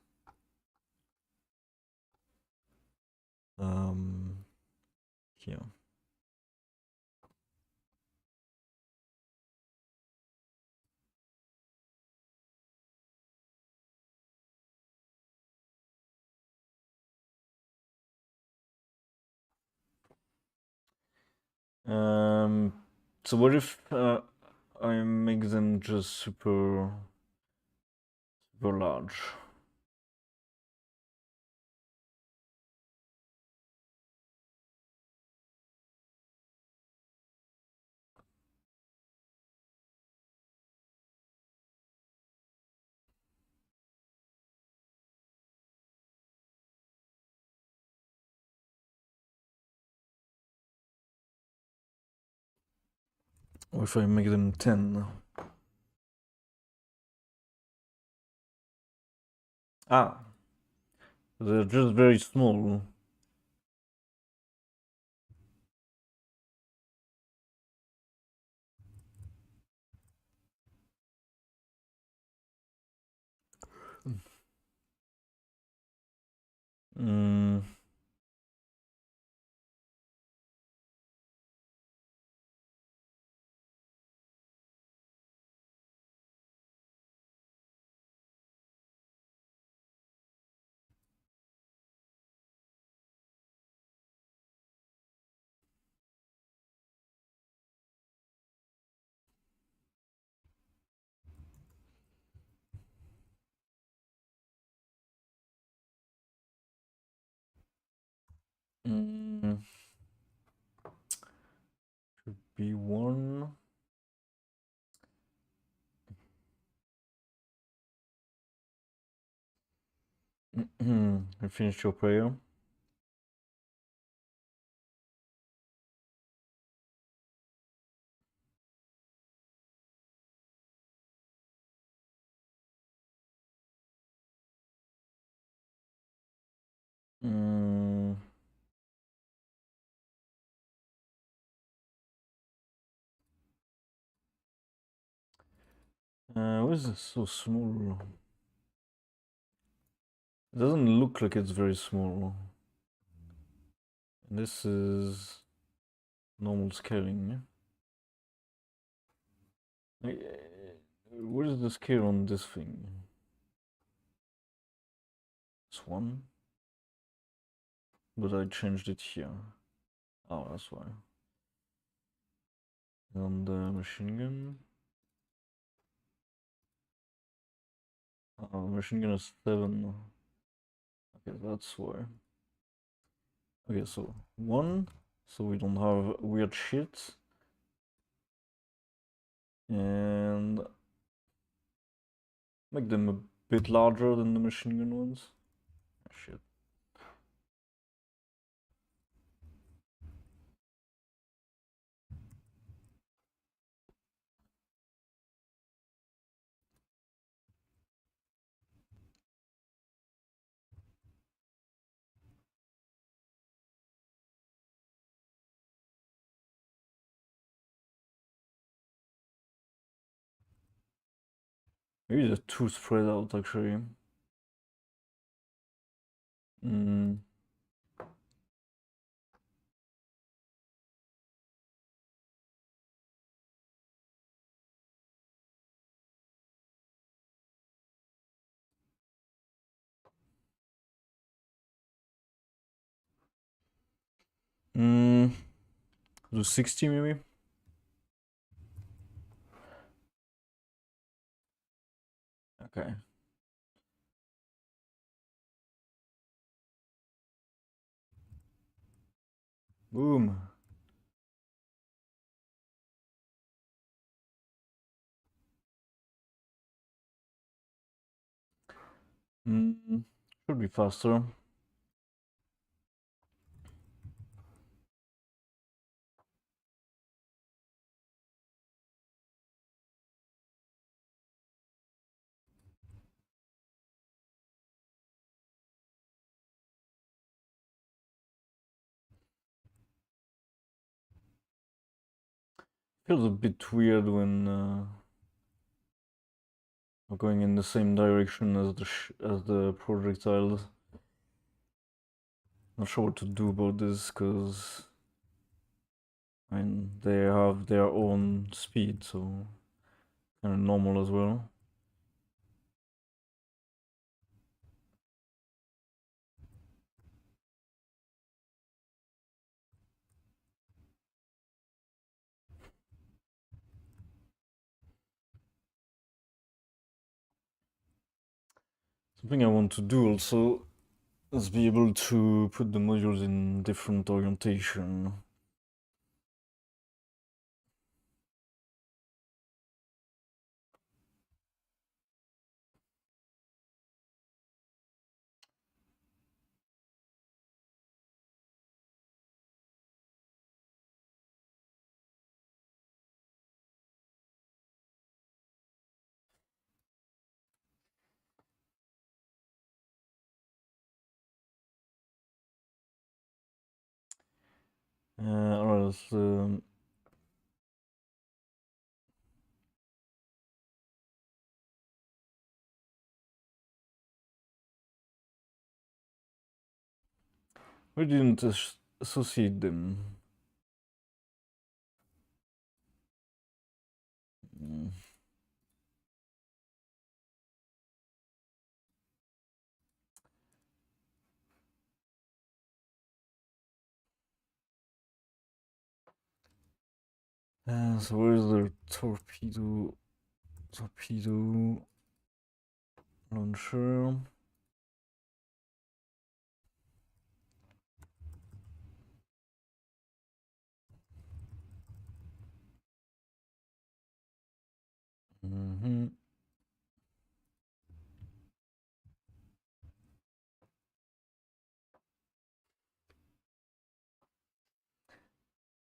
A: Here. So what if I make them just super large? Or if I make them 10? Ah, they're just very small. Mm. Should be one. You finished your prayer? Mm, why is this so small? It doesn't look like it's very small. This is normal scaling. What is the scale on this thing? It's one, but I changed it here. Oh, that's why. And the machine gun. Oh, machine gun is 7. Okay, that's why. Okay, so 1, so we don't have weird shit. And make them a bit larger than the machine gun ones. Oh, shit. Maybe they're too spread out actually. Mm. Mm. Do 60 maybe? Okay. Boom. Should be faster. Feels a bit weird when we're going in the same direction as the projectiles. Not sure what to do about this because I mean they have their own speed, so kind of normal as well. Something I want to do also is be able to put the modules in different orientation. Alright, we didn't associate them. Mm. So where's the torpedo launcher? Mm-hmm.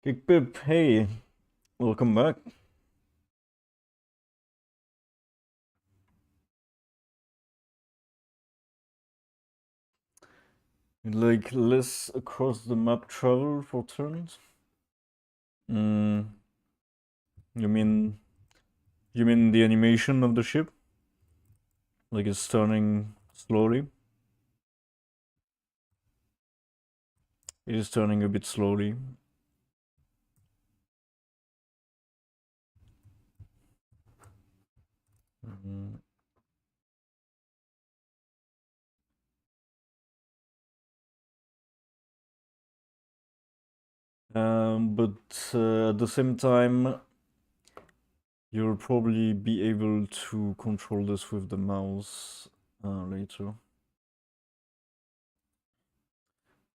A: Kick Pip, hey, welcome back. Like less across the map travel for turns? Mm, you mean the animation of the ship? Like it's turning slowly? It is turning a bit slowly. Mm. But at the same time, you'll probably be able to control this with the mouse later.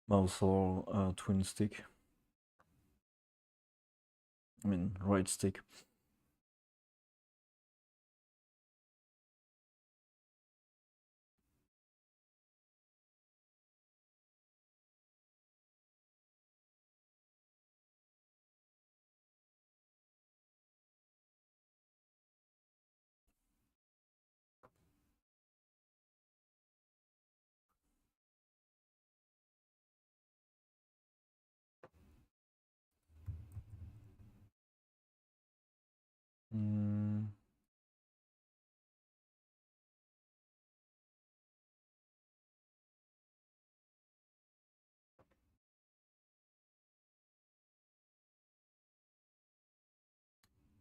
A: Mouse or twin stick. I mean, right stick. Mm.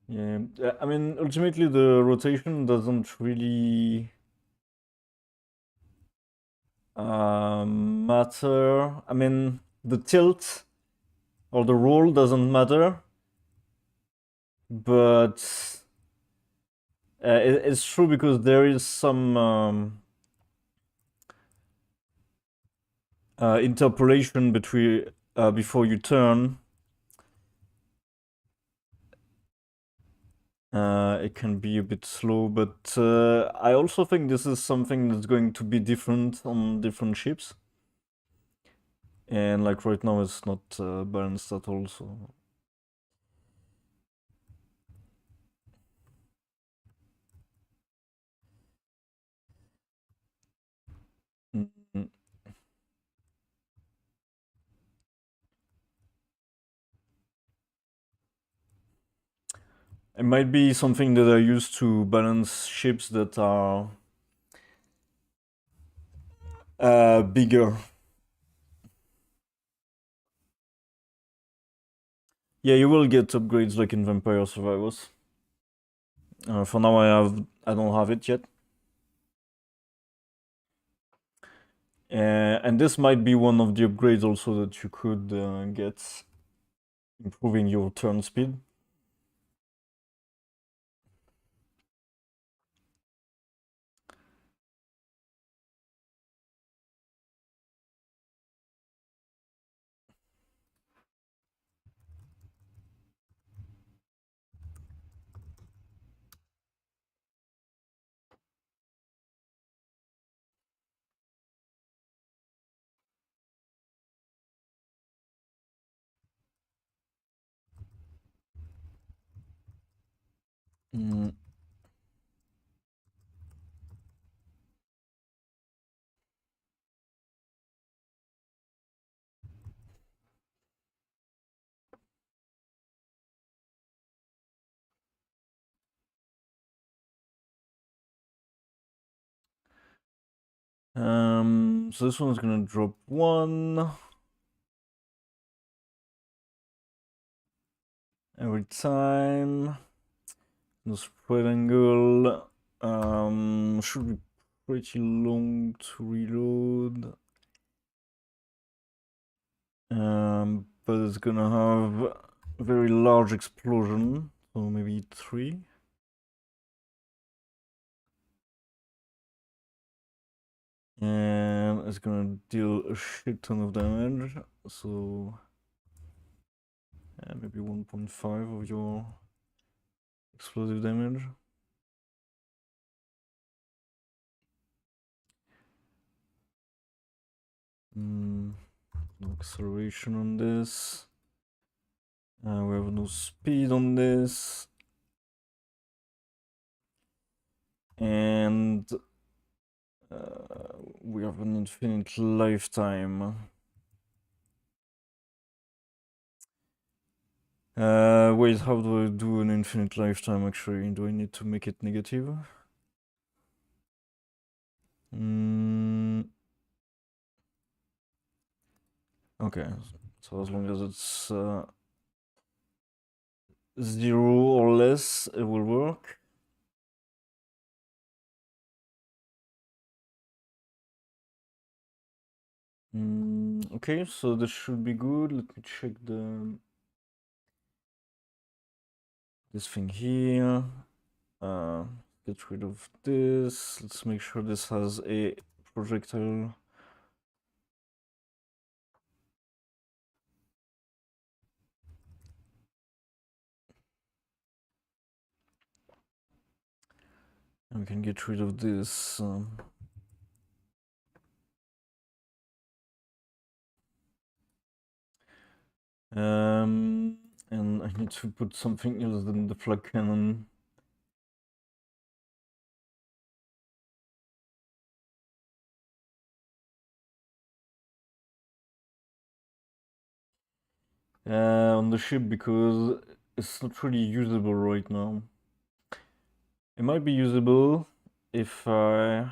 A: Yeah, I mean, ultimately the rotation doesn't really matter. I mean, the tilt or the roll doesn't matter, but it's true because there is some interpolation between before you turn. It can be a bit slow, but I also think this is something that's going to be different on different ships. And like right now, it's not balanced at all. So mm, it might be something that I use to balance ships that are bigger. Yeah, you will get upgrades like in Vampire Survivors. For now, I don't have it yet. And this might be one of the upgrades also that you could get, improving your turn speed. Mm. So this one's gonna drop one every time. The spread angle should be pretty long to reload. But it's gonna have a very large explosion, so maybe 3. And it's gonna deal a shit ton of damage, so maybe 1.5 of your explosive damage. No acceleration on this. We have no speed on this. And we have an infinite lifetime. Wait, how do I do an infinite lifetime actually? Do I need to make it negative? Okay, so as long as it's 0 or less, it will work. Okay, so this should be good. Let me check this thing here. Get rid of this. Let's make sure this has a projectile. And we can get rid of this. And I need to put something else than the flag cannon. On the ship because it's not really usable right now. It might be usable if I...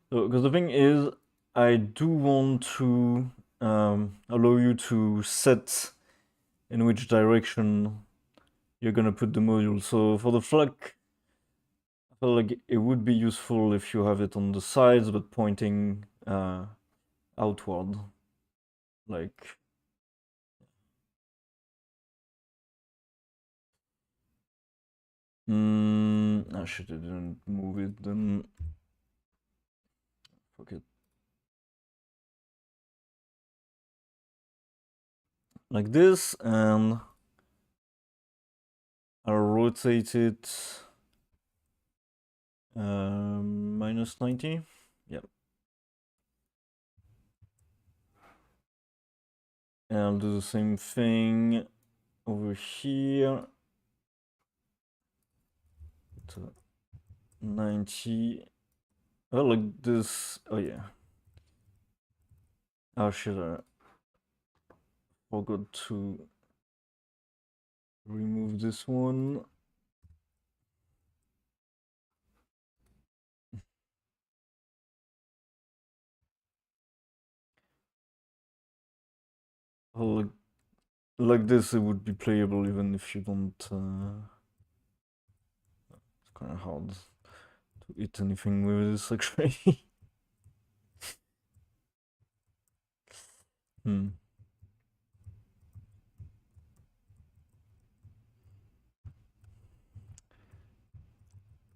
A: Because the thing is, I do want to allow you to set in which direction you're gonna put the module. So for the flag, I feel like it would be useful if you have it on the sides but pointing outward. Like... I should have didn't move it then. Fuck it. Like this, and I'll rotate it minus 90. Yep. And I'll do the same thing over here. To 90. Oh, like this. Oh, yeah. Oh, shit. I forgot to remove this one. Oh, like this, it would be playable even if you don't. It's kind of hard to hit anything with this, actually.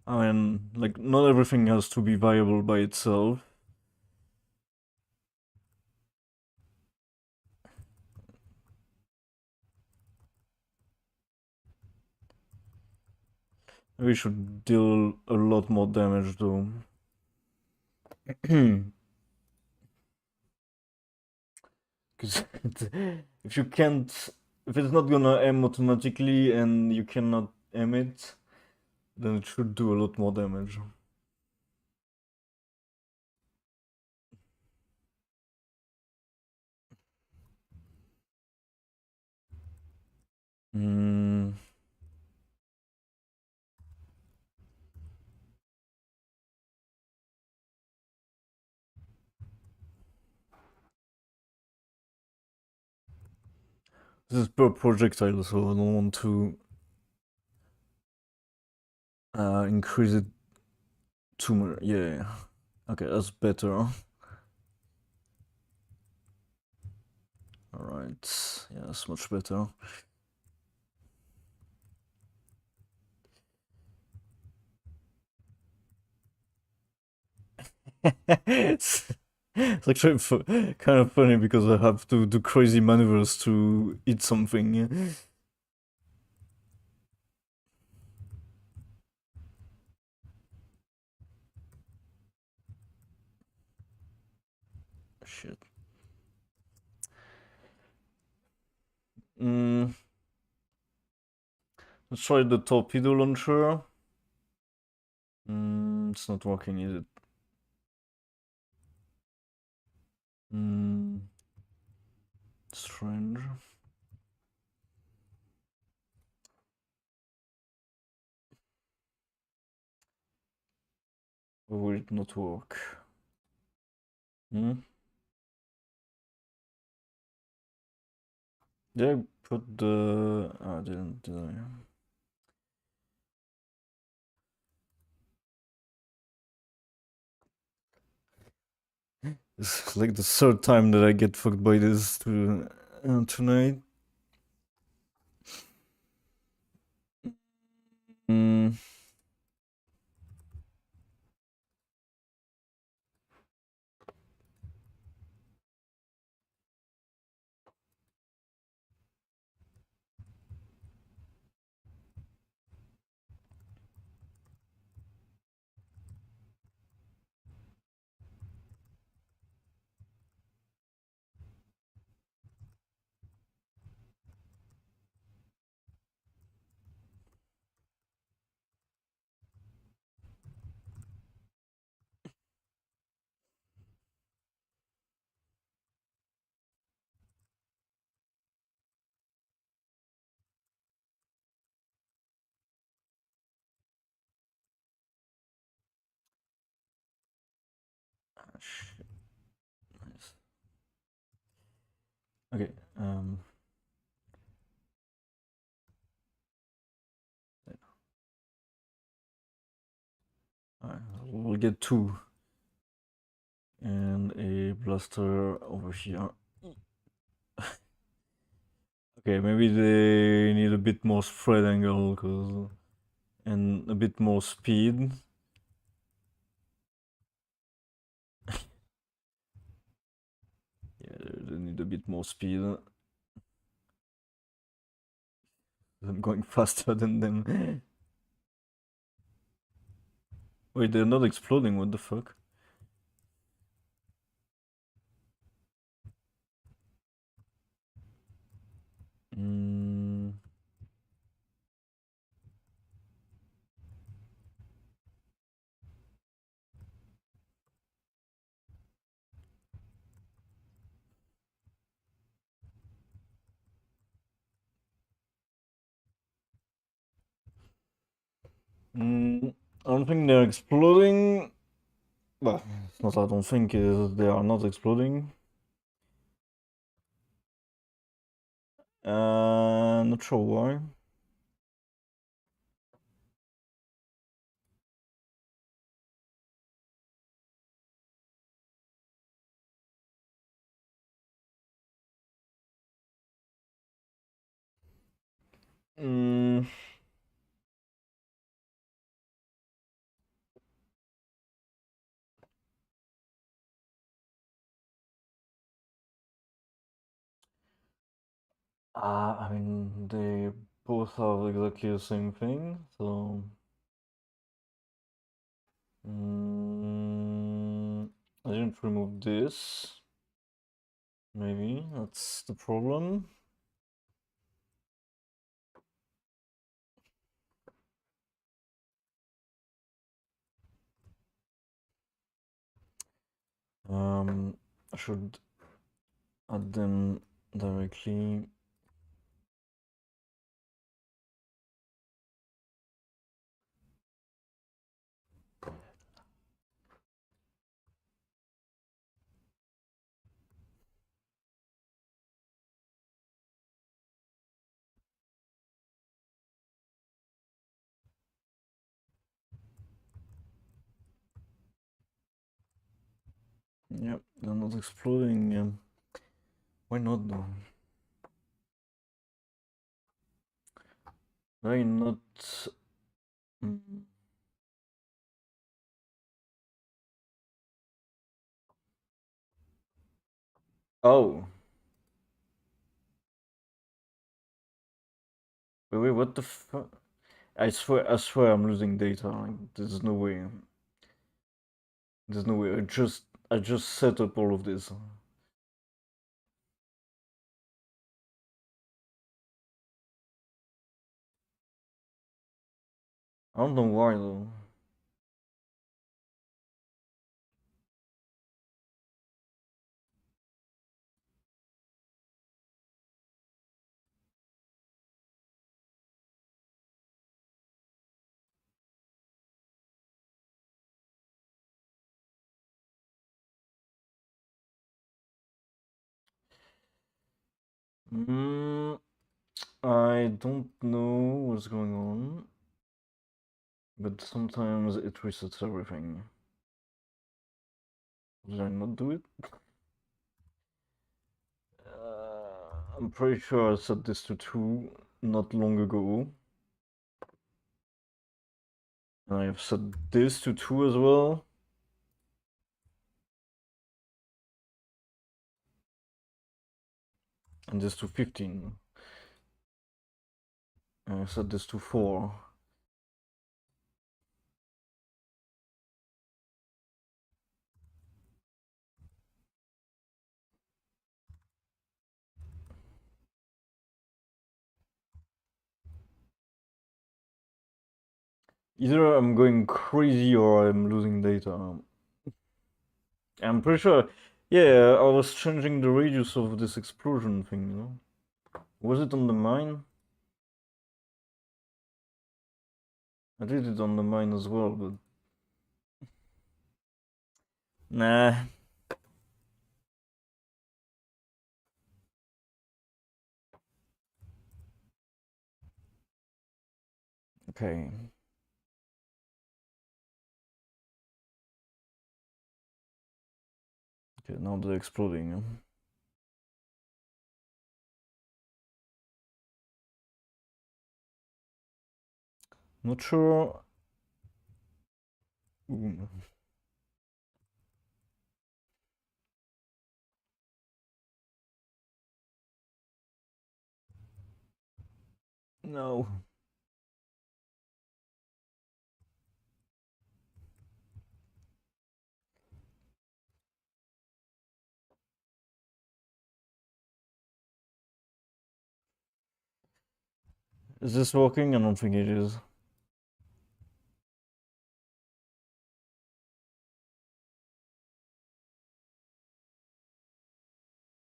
A: I mean, like, not everything has to be viable by itself. We should deal a lot more damage though. Because if you can't, if it's not gonna aim automatically and you cannot aim it, then it should do a lot more damage. This is per projectile, so I don't want to increase it too much. Yeah. Okay, that's better. Alright, yeah, that's much better. it's actually kind of funny because I have to do crazy maneuvers to eat something. Shit. Mm, let's try the torpedo launcher. It's not working, is it? Strange. Or will it not work? Hmm? Did I put the... I didn't, did I? It's like the third time that I get fucked by this tonight. Mm. Shit. Nice. Okay, we'll get two. And a blaster over here. Okay, maybe they need a bit more spread angle and a bit more speed. Yeah, they need a bit more speed. I'm going faster than them. Wait, they're not exploding, what the fuck? Mm. I don't think they're exploding. Well, it's not I don't think, they are not exploding. Not sure why. Mm. I mean, they both have exactly the same thing, so... I didn't remove this. Maybe that's the problem. I should add them directly. Yep, they're not exploding. Why not though? Why not? Mm. Oh. Wait, what the fuck? I swear I'm losing data. Like, there's no way. There's no way. I just set up all of this. I don't know why though. I don't know what's going on, but sometimes it resets everything. Did I not do it? I'm pretty sure I set this to 2 not long ago. And I have set this to 2 as well. And this to 15. And I set this to 4. Either I'm going crazy or I'm losing data. I'm pretty sure. Yeah, I was changing the radius of this explosion thing, you know? Was it on the mine? I did it on the mine as well, but. Nah. Okay. Okay, now they're exploding. Not sure. Ooh. No. Is this working? I don't think it is.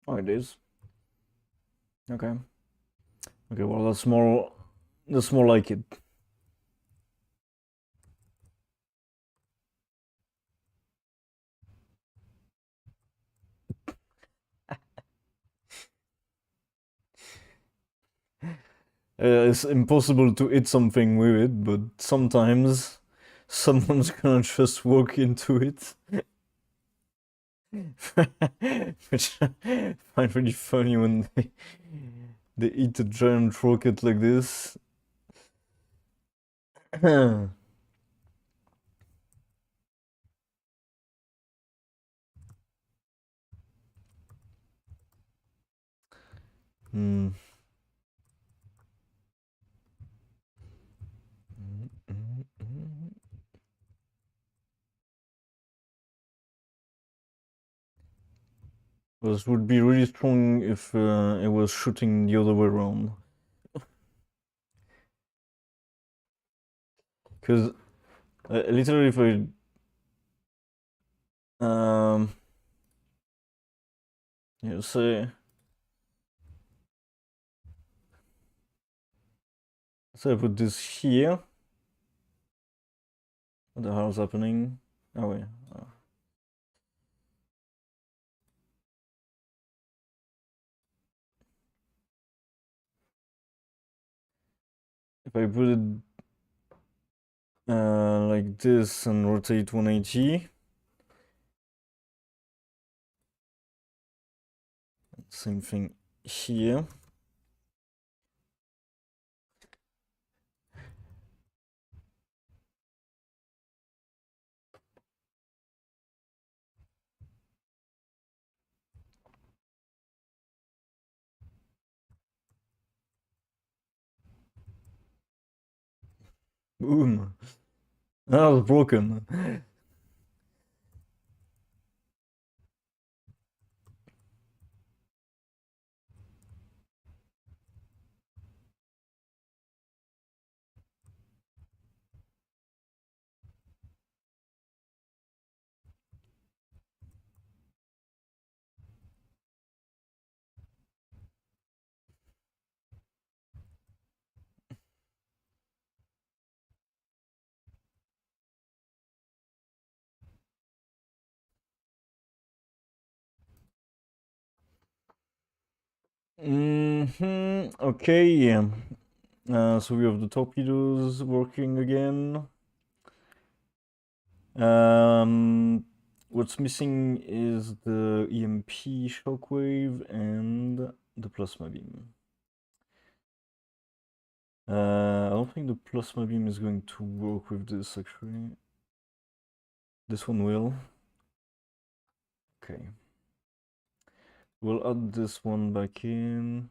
A: Oh, it is. Okay. Okay, well that's more like it. It's impossible to hit something with it, but sometimes someone's gonna just walk into it. Which I find really funny when they eat a giant rocket like this. Hmm. This would be really strong if it was shooting the other way around. Because literally, if yeah, say I put this here. What the hell is happening? Oh wait. If I put it like this and rotate 180. Same thing here. Boom. That was broken. Okay, yeah. So we have the torpedoes working again. What's missing is the EMP shockwave and the plasma beam. I don't think the plasma beam is going to work with this actually. This one will. Okay. We'll add this one back in.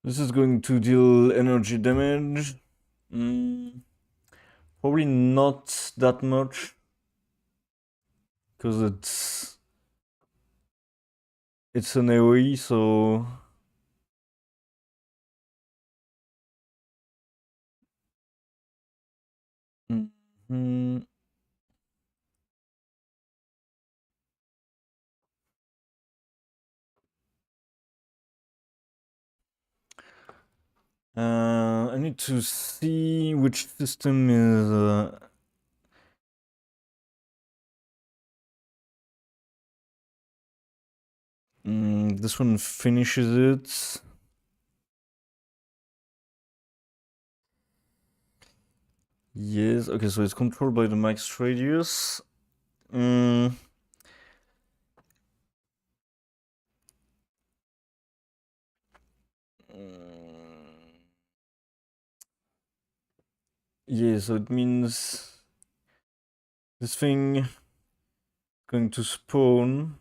A: This is going to deal energy damage. Probably not that much. Because it's an AoE, so... Mm-hmm. I need to see which system is... this one finishes it. Yes, okay, so it's controlled by the max radius. Yeah, so it means this thing going to spawn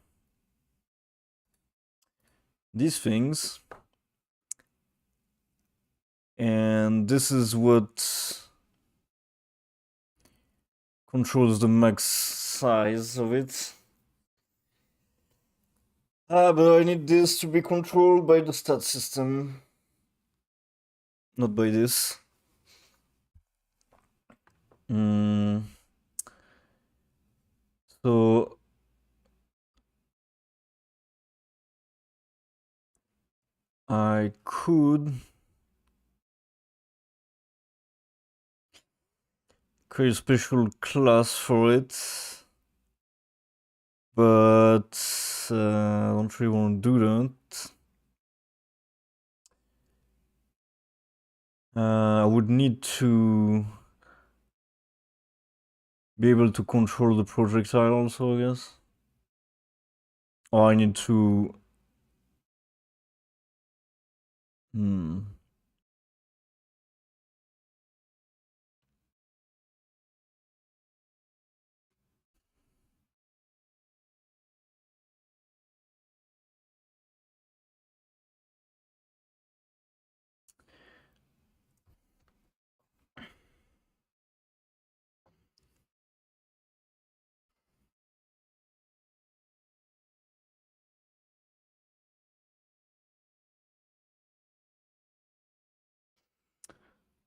A: these things, and this is what controls the max size of it. But I need this to be controlled by the stat system, not by this. So I could create a special class for it, but I don't really want to do that. I would need to be able to control the projectile also, I guess. Or I need to...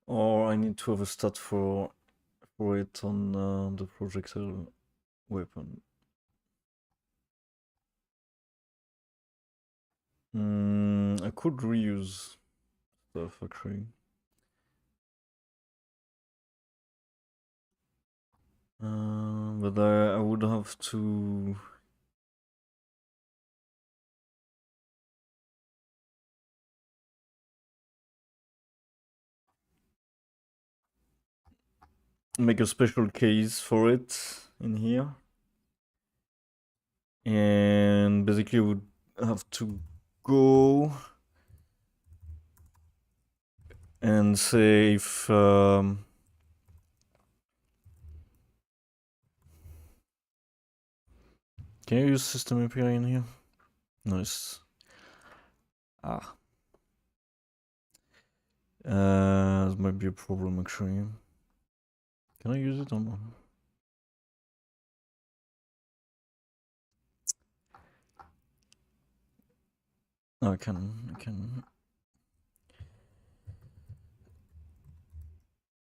A: Or I need to have a stat for it on the projectile weapon. I could reuse stuff actually. But I would have to... make a special case for it in here. And basically would have to go and say if can you use system API in here? Nice. This might be a problem actually. Can I use it or not? I can.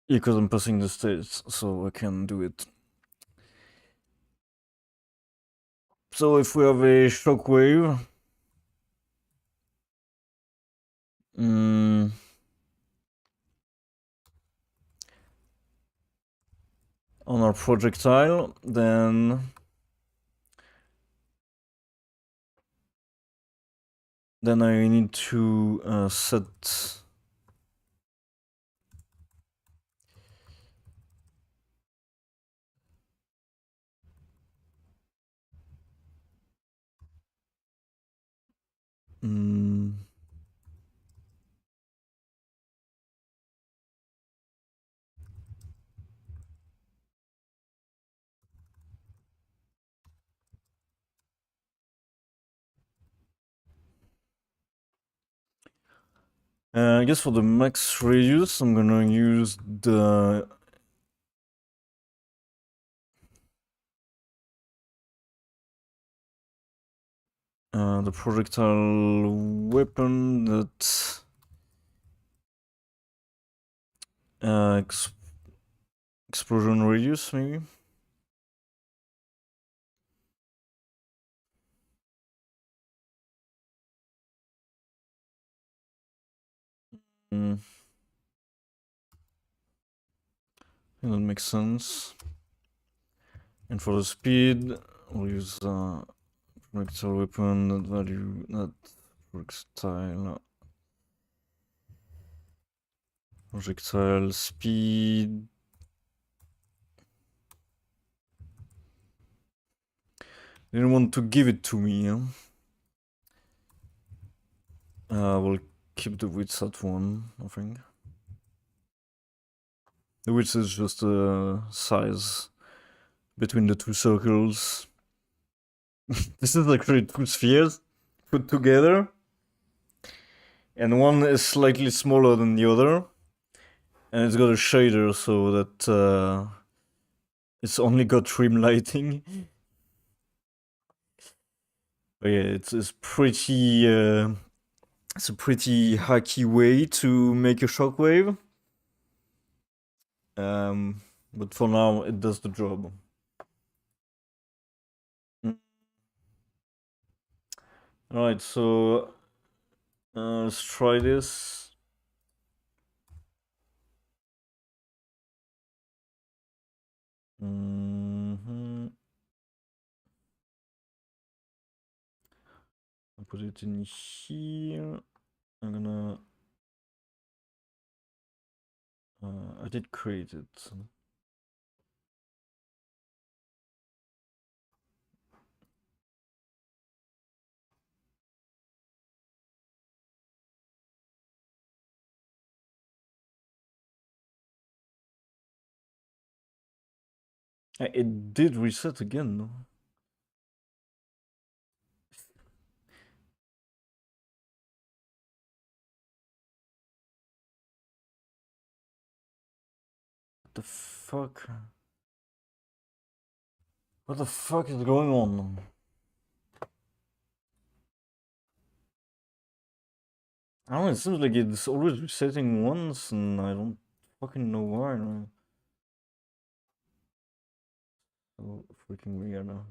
A: Yeah, because I'm passing the stage, so I can do it. So if we have a shockwave, on our projectile, then I need to set I guess for the max radius, I'm gonna use the projectile weapon that explosion radius, maybe. I think that makes sense. And for the speed, we'll use projectile weapon, that value, not projectile speed. They didn't want to give it to me, huh? We'll keep the width at 1, I think. The width is just a size between the two circles. This is actually 2 spheres put together, and one is slightly smaller than the other, and it's got a shader so that it's only got trim lighting. But yeah, it's pretty. It's a pretty hacky way to make a shockwave. But for now, it does the job. Alright, so let's try this. I'll put it in here. I'm gonna. I did create it. It did reset again, though. What the fuck? What the fuck is going on? I don't know, it seems like it's always resetting once, and I don't fucking know why. So freaking weird now.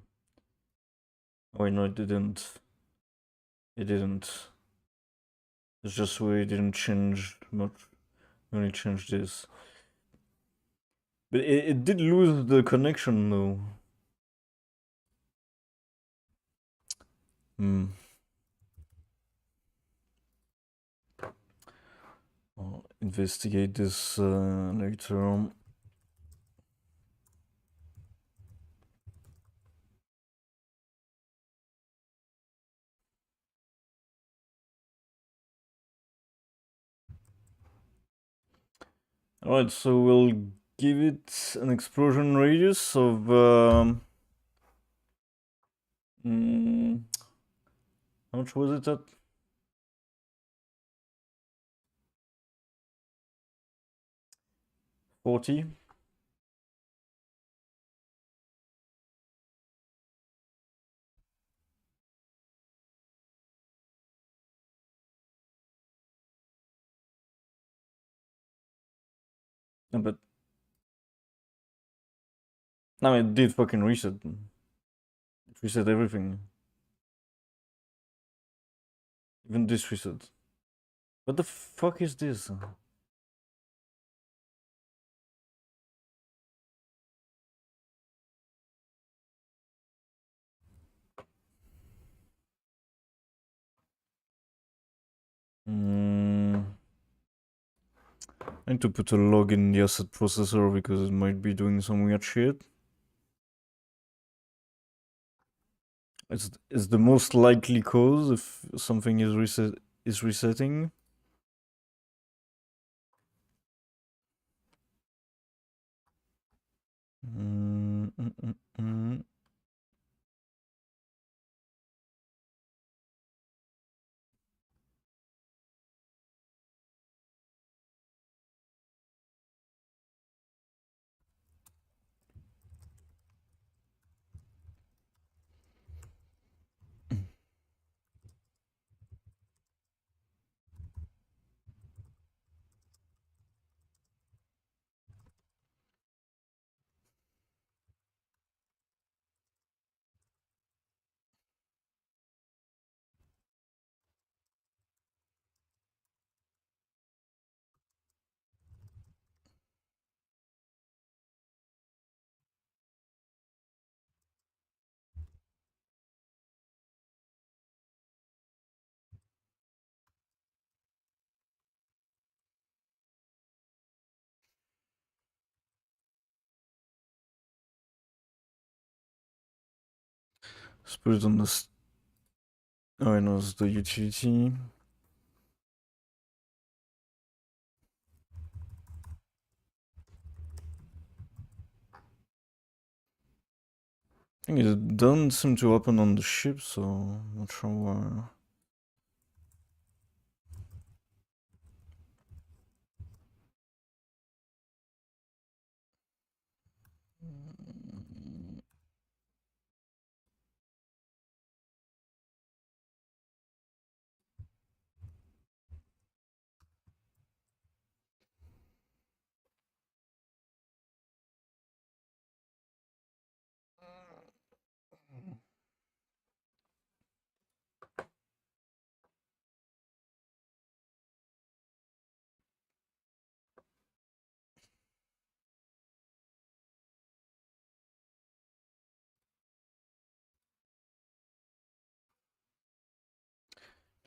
A: Oh, wait, no, it didn't. It didn't. It's just we didn't change much. We only changed this. But it did lose the connection, though. I'll investigate this later on. Alright, so we'll give it an explosion radius of how much was it at? 40. No, but no, it did fucking reset. It reset everything. Even this reset. What the fuck is this? Mm, I need to put a log in the asset processor because it might be doing some weird shit. It's the most likely cause if something is resetting. Mm, mm, mm, mm. Let's put it on the. Oh, I know it's the utility. I think it doesn't seem to happen on the ship, so I'm not sure why.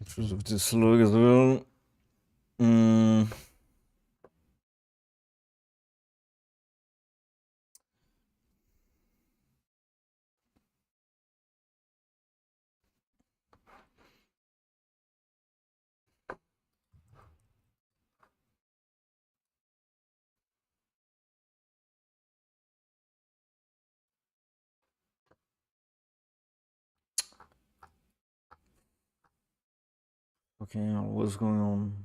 A: Because of this log as well. Okay, what's going on?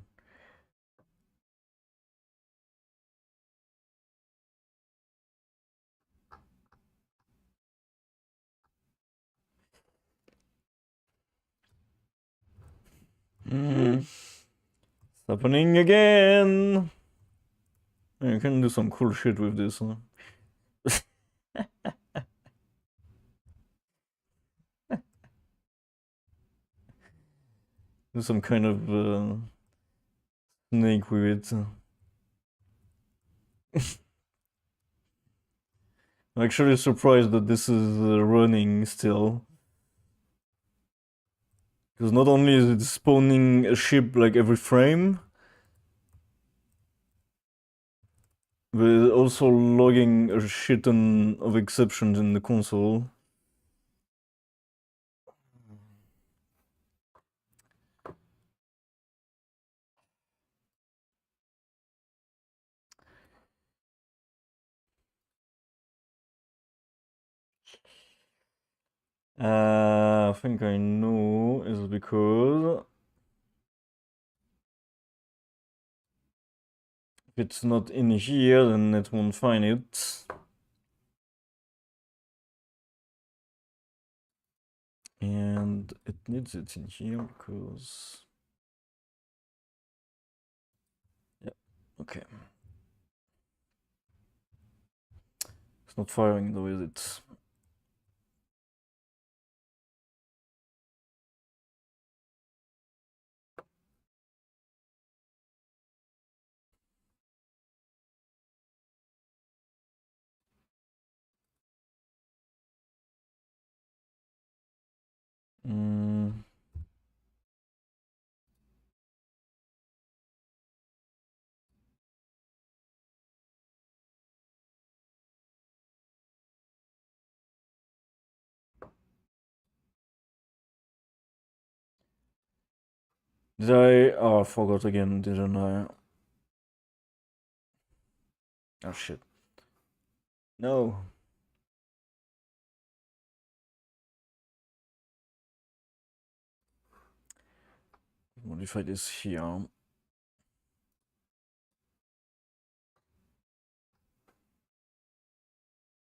A: It's happening again. You can do some cool shit with this, huh? Do some kind of snake with it. I'm actually surprised that this is running still. Because not only is it spawning a ship like every frame, but it's also logging a shit ton of exceptions in the console. I think I know is because if it's not in here, then it won't find it. And it needs it in here because... Yeah, okay. It's not firing though, is it? Mm. Did I? Oh, I forgot again, didn't I? Oh shit. No. Modify this here.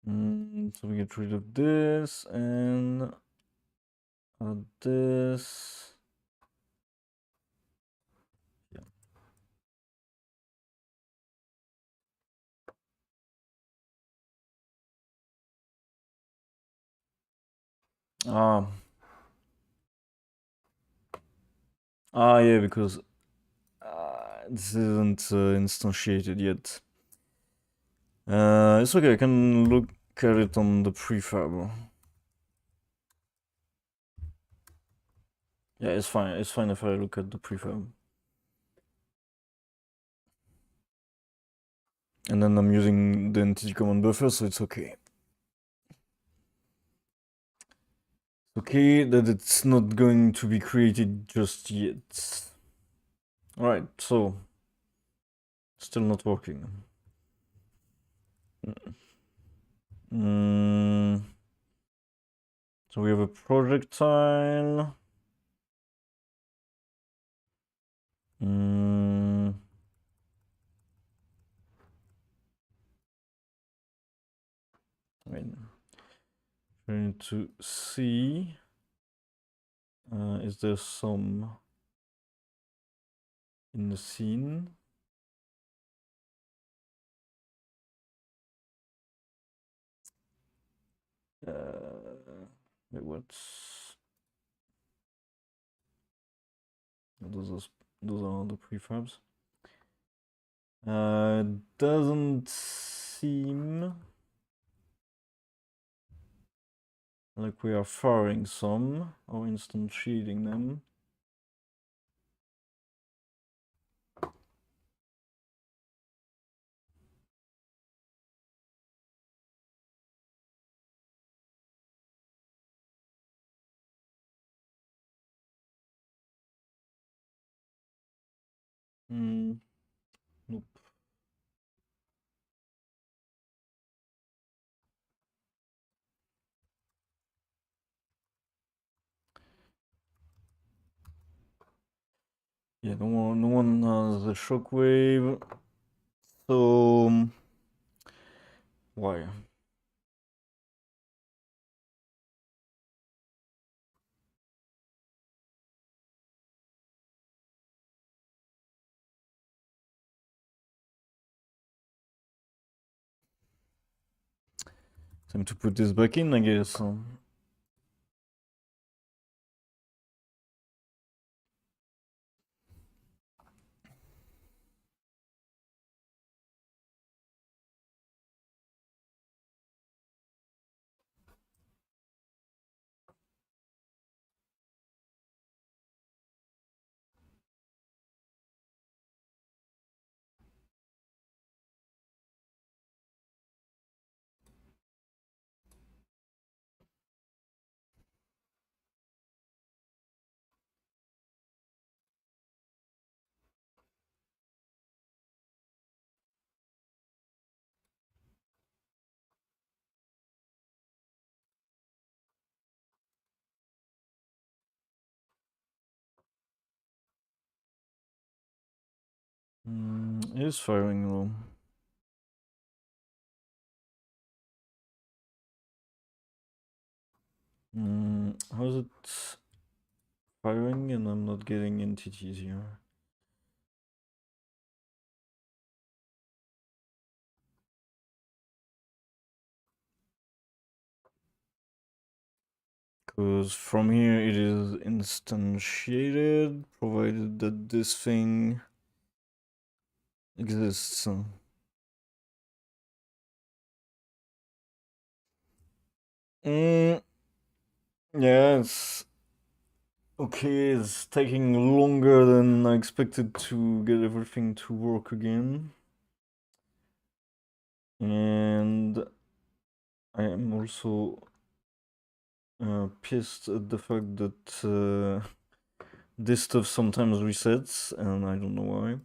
A: So we get rid of this and add this. Yeah. Yeah, because this isn't instantiated yet. It's okay, I can look at it on the prefab. Yeah, it's fine. It's fine if I look at the prefab. And then I'm using the entity command buffer, so it's okay. Okay, that it's not going to be created just yet. Alright, so still not working. So we have a projectile. I mean, trying to see, is there some in the scene? Wait, what's those are the prefabs. Doesn't seem like we are firing some or instantiating them. Nope. Yeah, no one has a shockwave. So why? Time to put this back in, I guess. It is firing though. How's it firing and I'm not getting entities here? Because from here it is instantiated, provided that this thing exists. Mm, yeah, it's okay. It's taking longer than I expected to get everything to work again. And I am also pissed at the fact that this stuff sometimes resets, and I don't know why.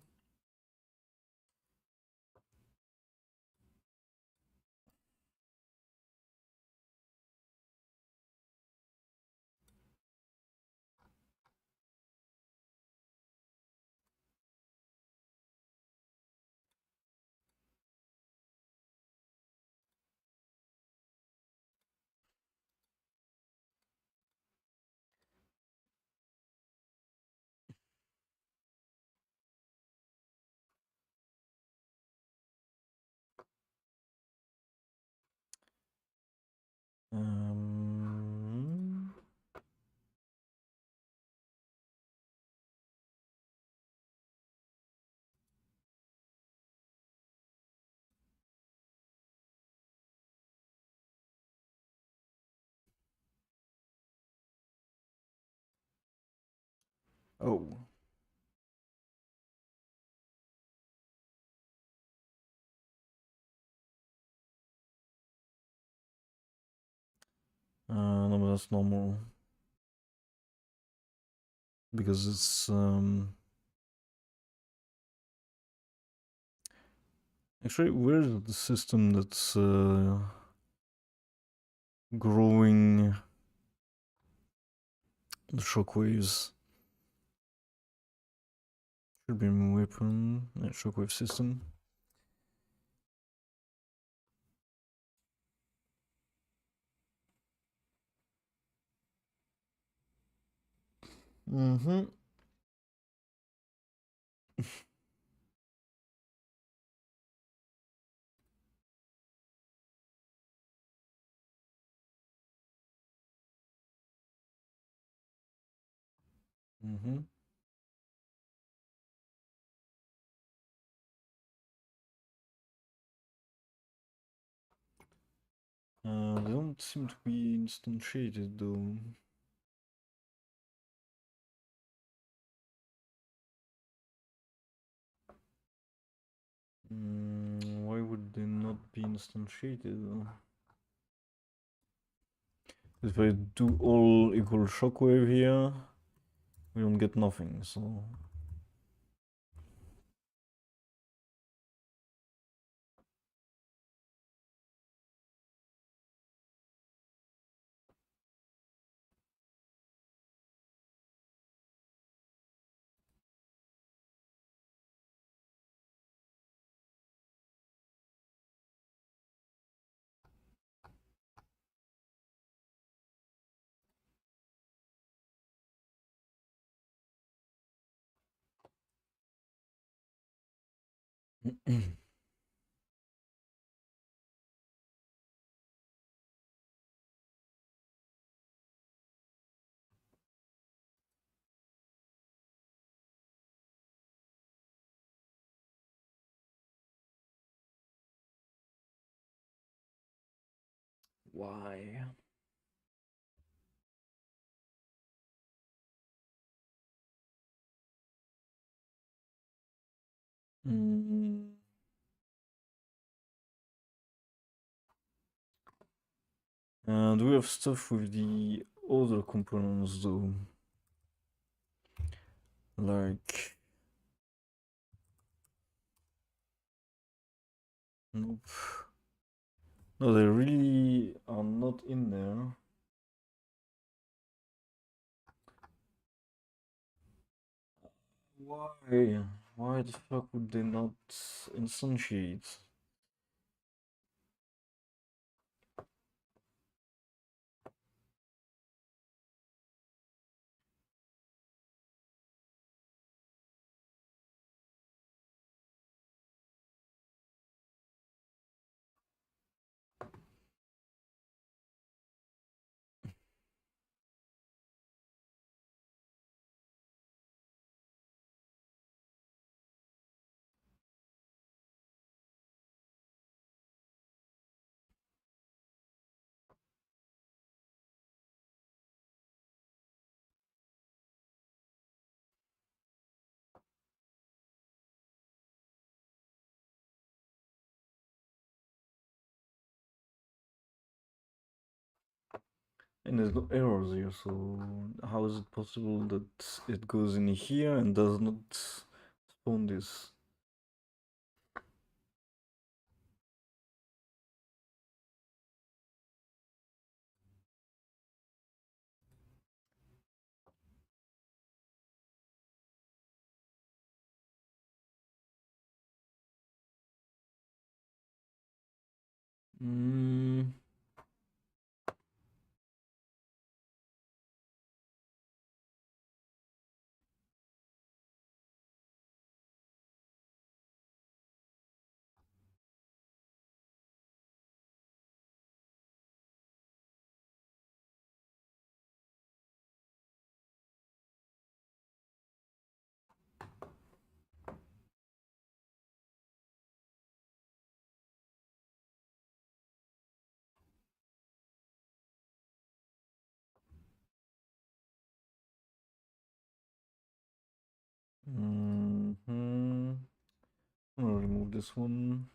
A: Um, oh. No, but that's normal. Because it's actually, where's the system that's growing the shockwaves? Should be a weapon, shockwave system. Mm-hmm. Mm-hmm. They don't seem to be instantiated though. Why would they not be instantiated though? If I do all equal shockwave here, we don't get nothing, so... Why? Mm. And we have stuff with the other components though. Like... Nope. No, they really are not in there. Why? Why the fuck would they not instantiate? And there's no errors here, so how is it possible that it goes in here and does not spawn this? Mm. Mm-hmm. I'm gonna remove this one.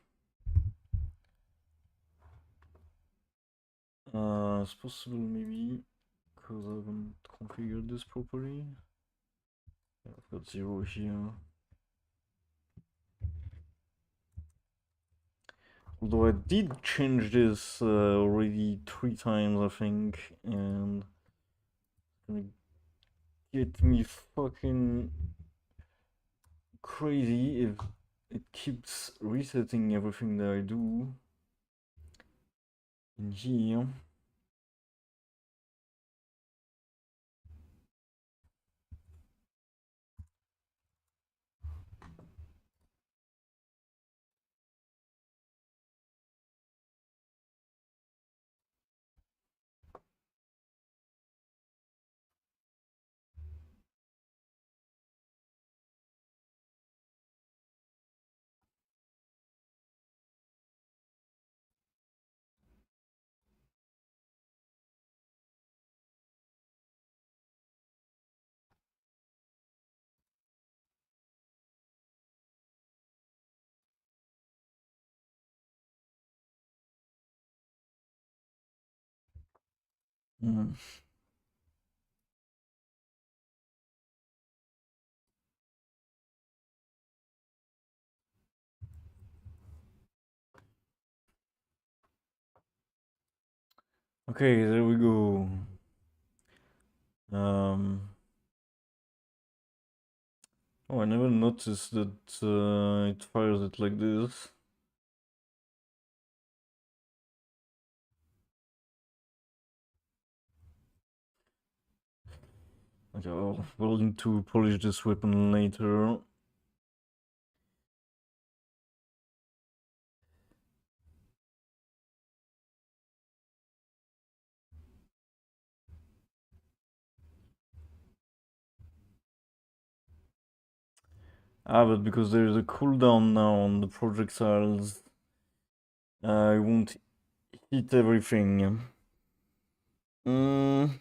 A: It's possible maybe because I haven't configured this properly. Yeah, I've got 0 here. Although I did change this already 3 times, I think, and it's gonna get me fucking crazy if it keeps resetting everything that I do in here. Mm. Okay, there we go. Oh, I never noticed that it fires it like this. Okay, we'll need to polish this weapon later. Ah, but because there's a cooldown now on the projectiles, I won't hit everything. Mm.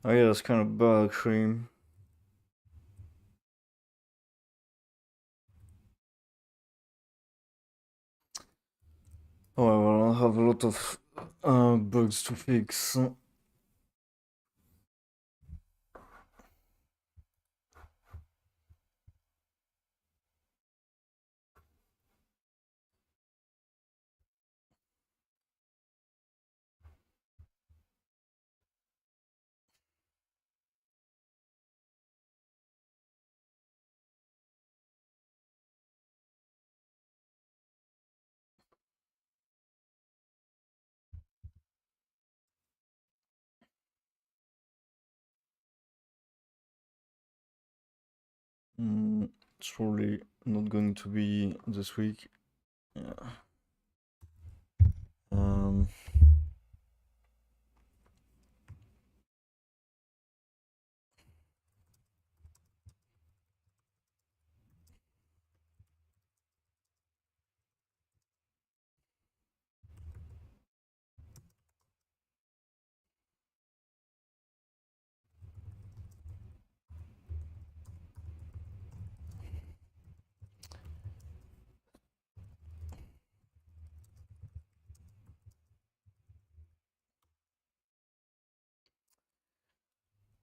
A: Oh yeah, that's kind of bad actually. Oh well, I'll have a lot of bugs to fix. It's probably not going to be this week. Yeah. Um.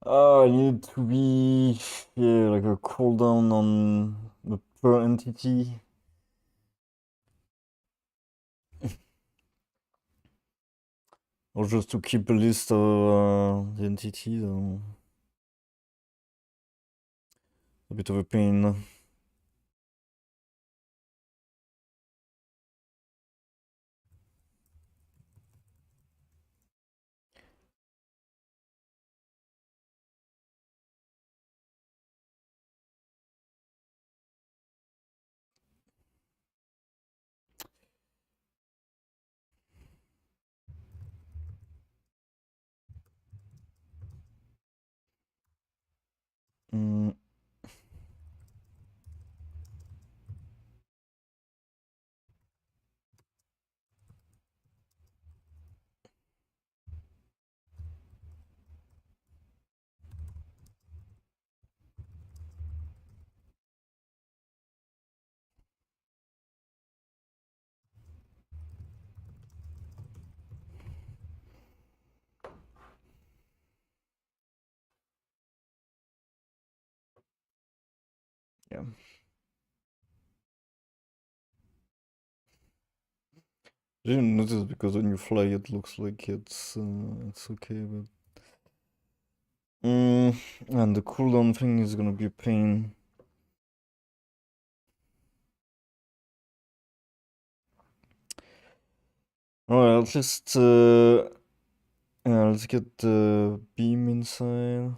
A: I need to be, yeah, like a cooldown on the per entity. Or just to keep a list of the entities. A bit of a pain. Mm, yeah. I didn't notice because when you fly, it looks like it's okay, but and the cooldown thing is gonna be a pain. Alright, yeah, let's get the beam inside.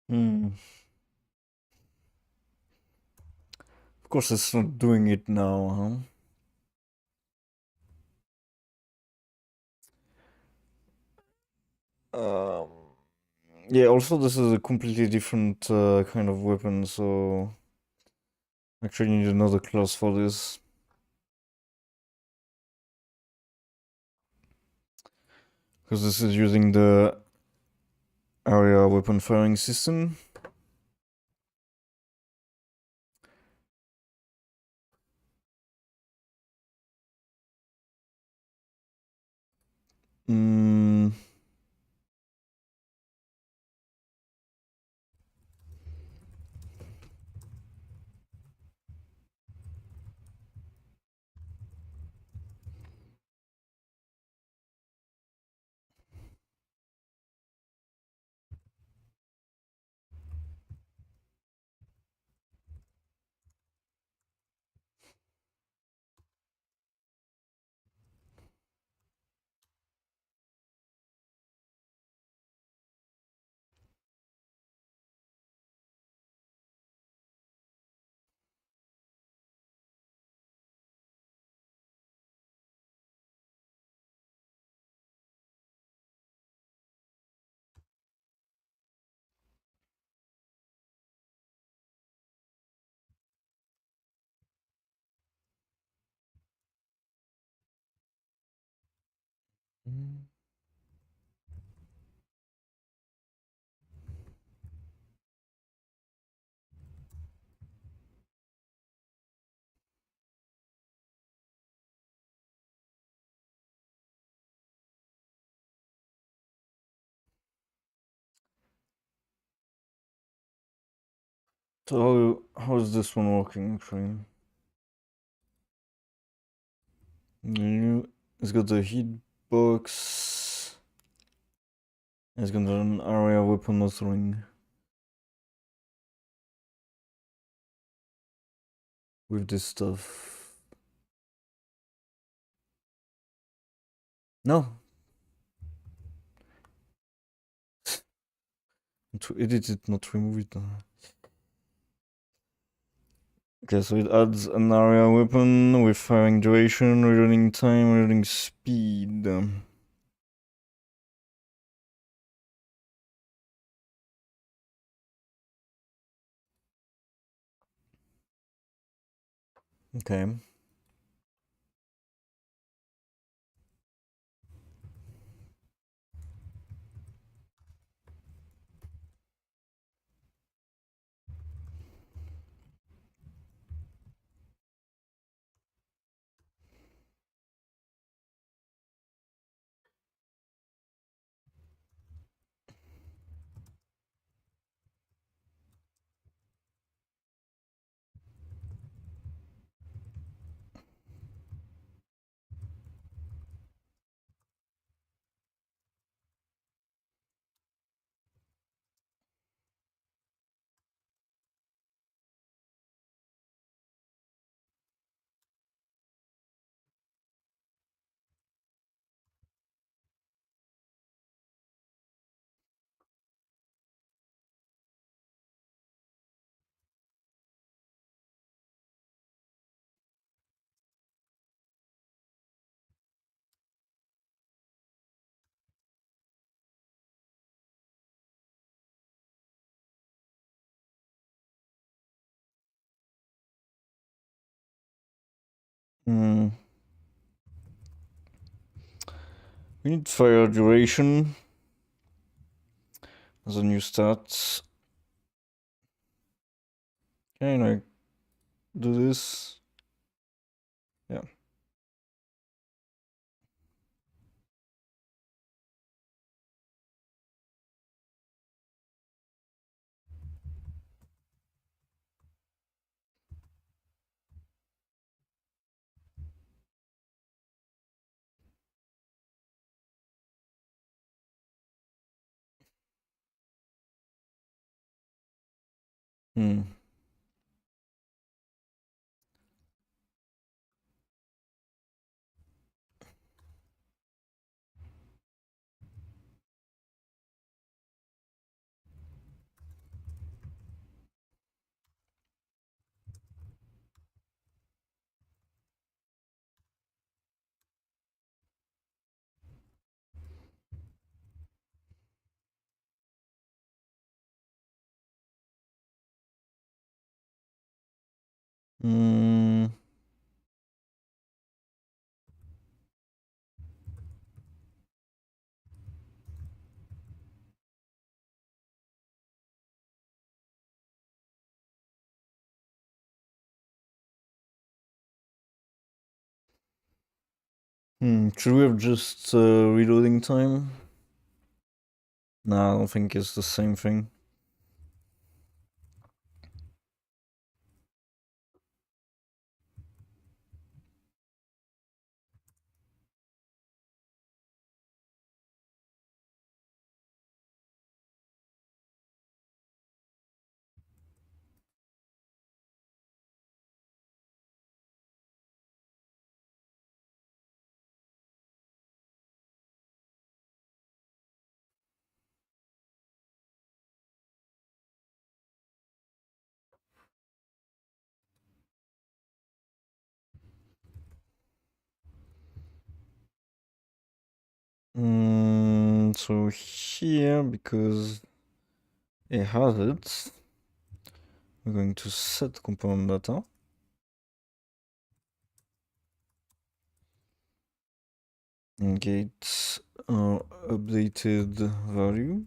A: Hmm. Of course, it's not doing it now, huh? Yeah, also this is a completely different kind of weapon, so actually need another class for this. Because this is using the area weapon firing system. Mm, So how is this one working actually? It's got the hitbox. It's got an area weapon authoring with this stuff. No. To edit it, not remove it. Okay, so it adds an area weapon with firing duration, reloading time, reloading speed. Okay. Hmm. We need fire duration as a new stat. Can I do this? Yeah. Hmm. Hmm. Should we have just reloading time? Nah, I don't think it's the same thing. So here, because it has it, we're going to set component data. And get updated value.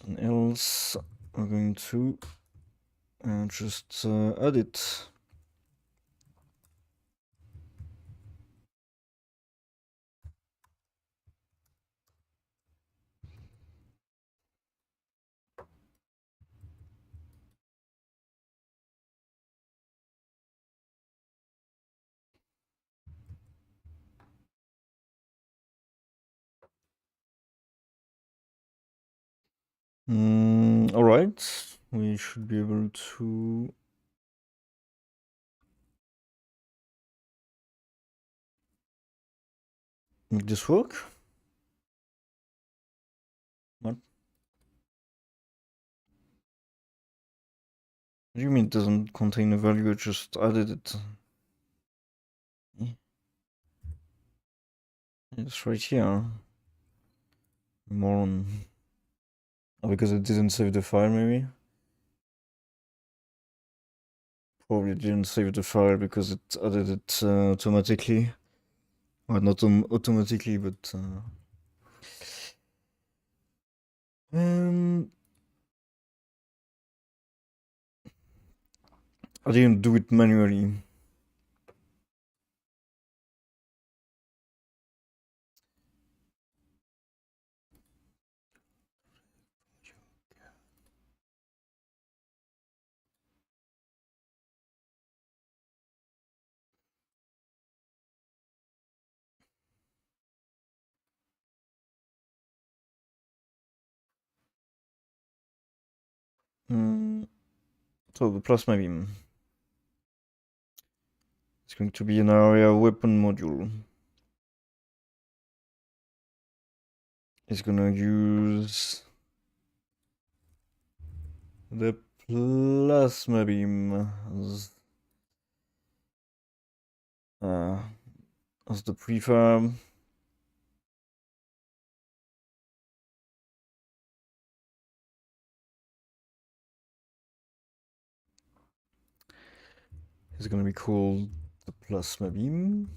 A: And else we're going to just add it. Alright, we should be able to make this work. What? What do you mean it doesn't contain a value? I just added it. It's right here. Moron. Oh, because it didn't save the file, maybe? Probably didn't save the file because it added it automatically. Well, not automatically, but... I didn't do it manually. So the plasma beam. It's going to be an area weapon module. It's gonna use the plasma beam as the prefab. It's gonna be called the plasma beam.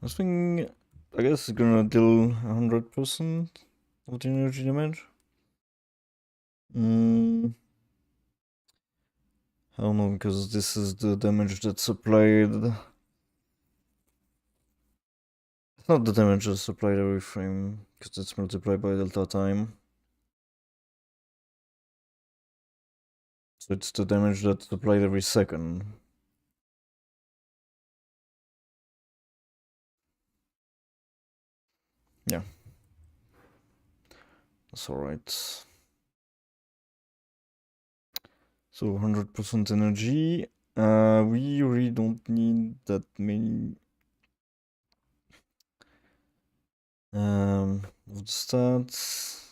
A: This thing, I guess, is gonna deal 100% of the energy damage. I don't know, because this is the damage that's applied. It's not the damage that's applied every frame, because it's multiplied by delta time. So it's the damage that's applied every second. Yeah. That's alright. So 100% energy. We really don't need that many of the stats.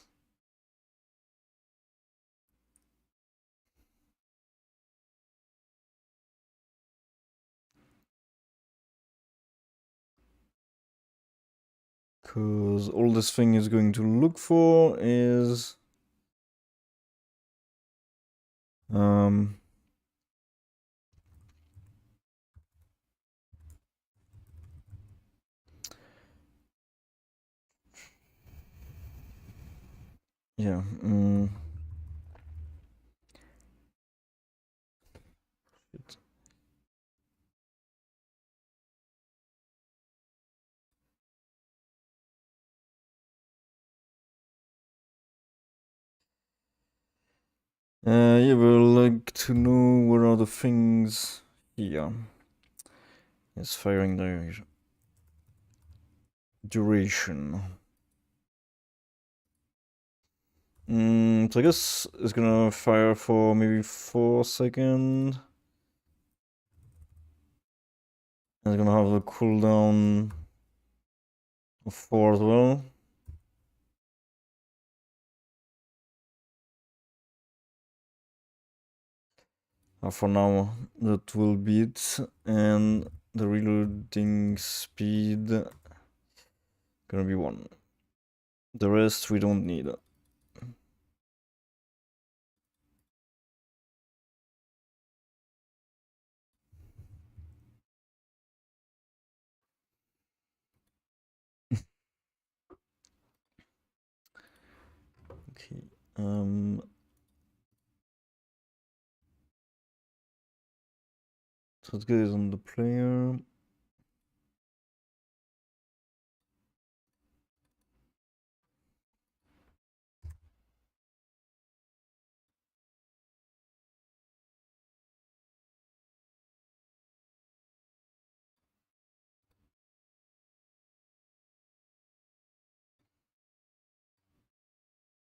A: Because all this thing is going to look for is yeah. Yeah, we'd like to know what are the things here. It's firing duration. So I guess it's gonna fire for maybe 4 seconds. And it's gonna have a cooldown of 4 as well. For now, that will be it. And the reloading speed gonna be 1. The rest we don't need. Okay. So that guy is on the player.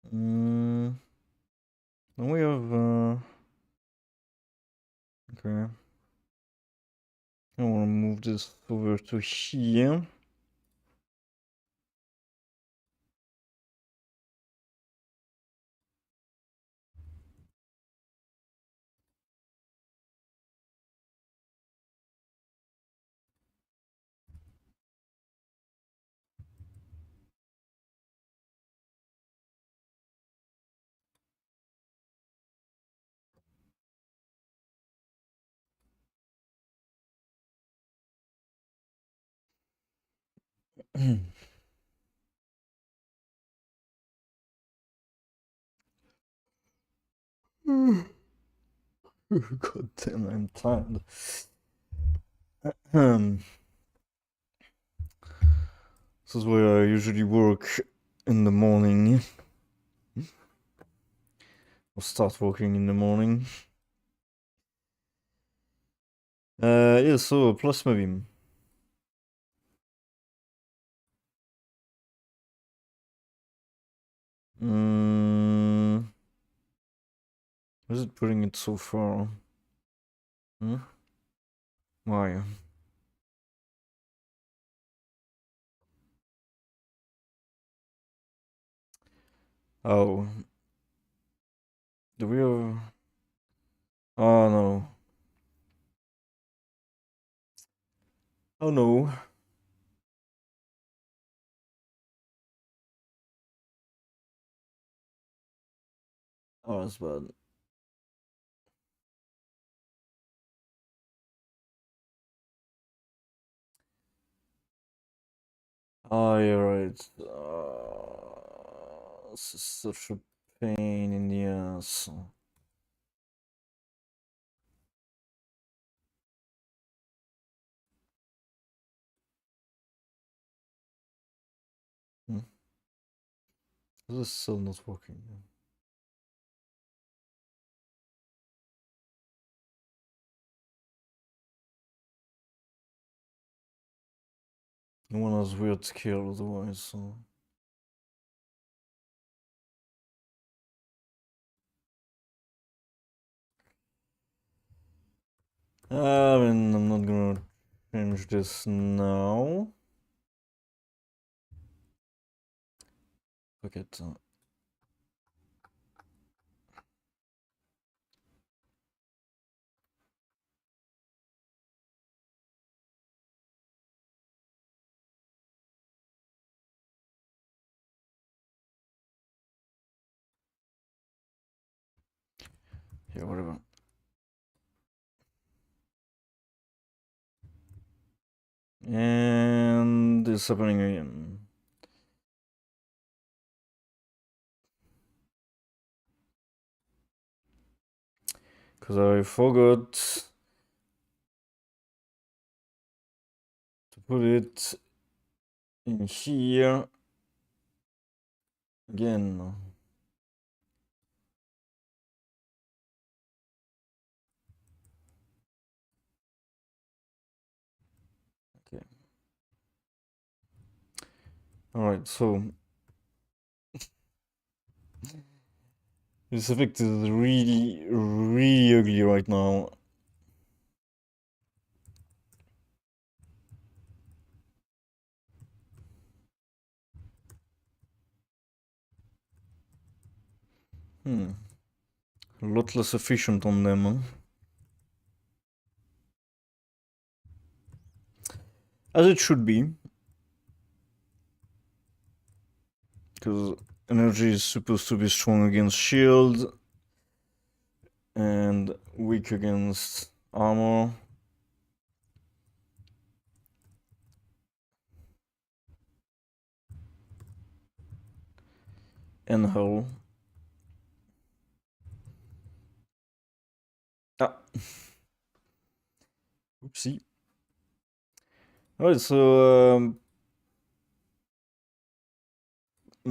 A: Then we have okay. I want to move this over to here. God damn, I'm tired. This is where I usually work in the morning. Or start working in the morning. Yeah, so plasma beam. Why is it putting it so far? Hmm? Why? Oh. Do we have... Oh no. Oh no. Oh, that's bad. Oh, you're right. This is such a pain in the ass. Hmm. This is still not working. No one has weird skill otherwise, so... I mean, I'm not gonna change this now. Fuck it. Yeah, whatever. And it's happening again. Because I forgot to put it in here again. Okay. Alright, so this effect is really, really ugly right now. A lot less efficient on them, huh? As it should be. Because energy is supposed to be strong against shield and weak against armor. And hull. Ah. Oopsie. Alright, so I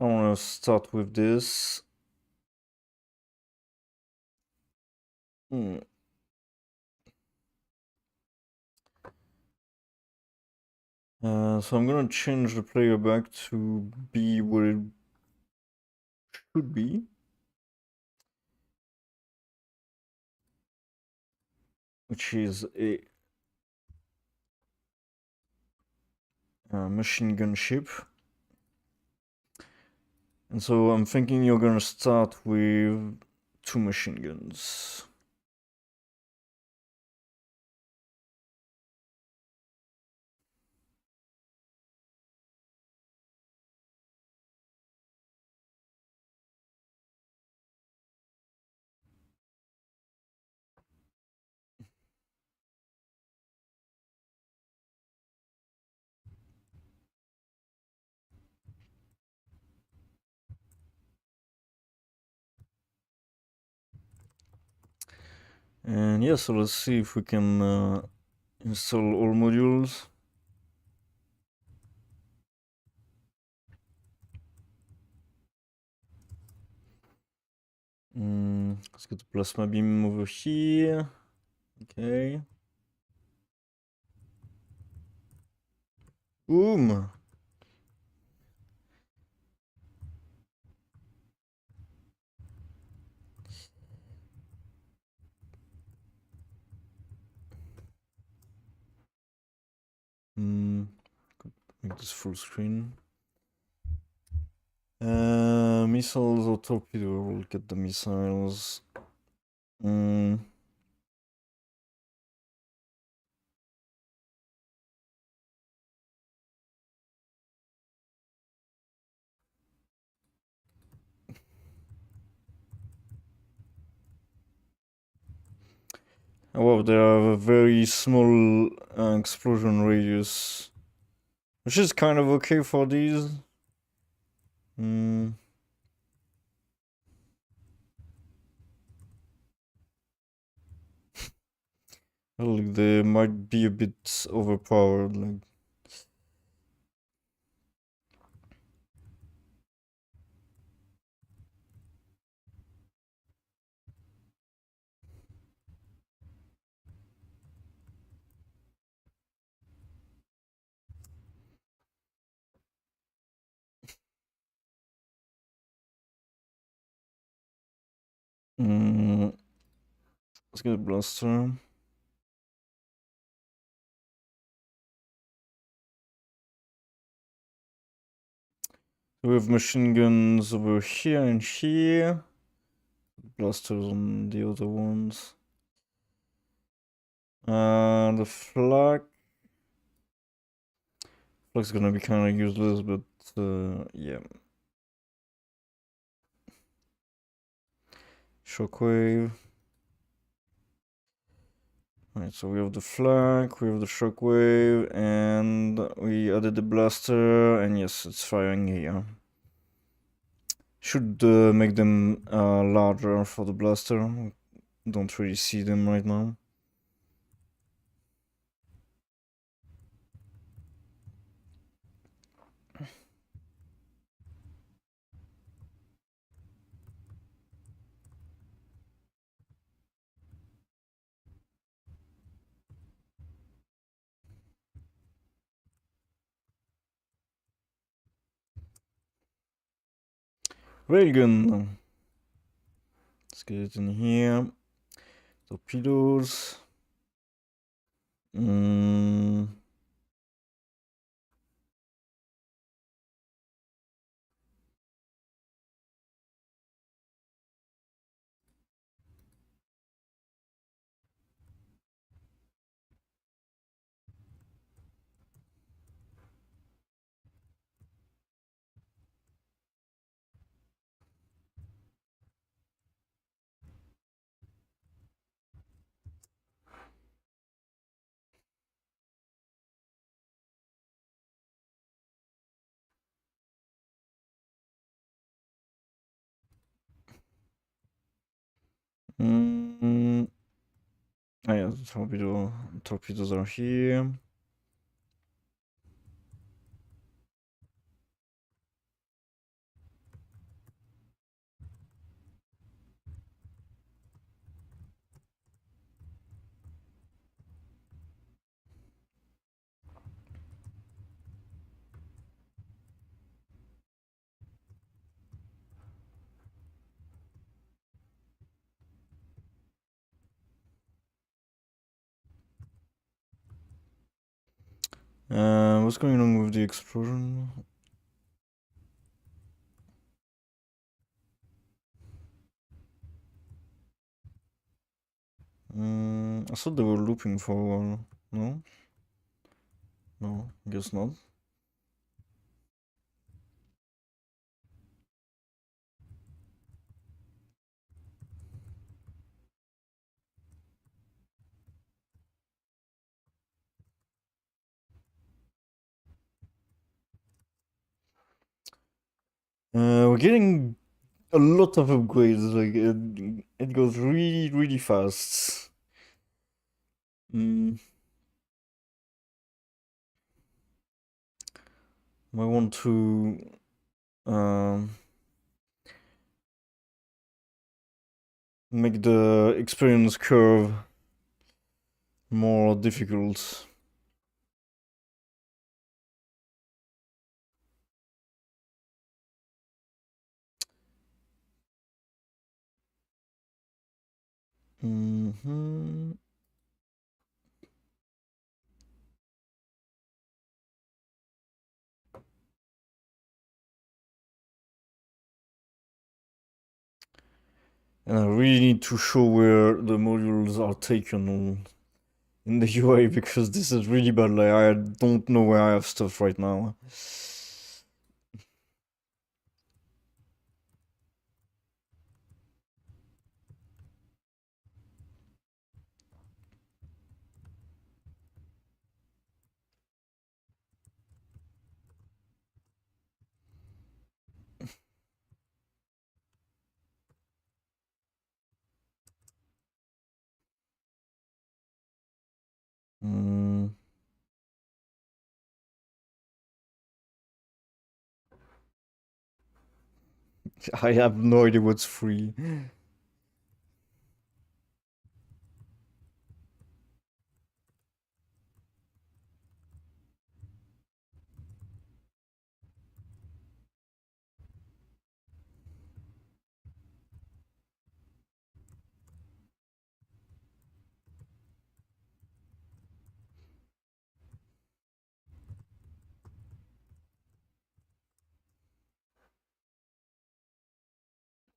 A: want to start with this. Hmm. So I'm gonna change the player back to be where it should be. Which is a machine gun ship. And so I'm thinking you're gonna start with 2 machine guns. And yeah, so let's see if we can install all modules. Let's get the plasma beam over here. Okay. Boom! Could make this full screen. Missiles or torpedo? We'll get the missiles. Wow, they have a very small explosion radius, which is kind of okay for these. Well, they might be a bit overpowered, like. Let's get a blaster. We have machine guns over here and here. Blasters on the other ones. The flak. Flak's gonna be kind of useless, but yeah. Shockwave. Alright, so we have the flak, we have the shockwave, and we added the blaster, and yes, it's firing here. Should make them larger for the blaster. Don't really see them right now. Railgun. Let's get it in here. Torpedoes. Oh yeah, the torpedoes are here. What's going on with the explosion? I thought they were looping for a while. No? No, guess not. We're getting a lot of upgrades. Like it goes really, really fast. Mm, I want to um, make the experience curve more difficult. Hmm. And I really need to show where the modules are taken in the UI because this is really bad. Like I don't know where I have stuff right now. Mm, I have no idea what's free.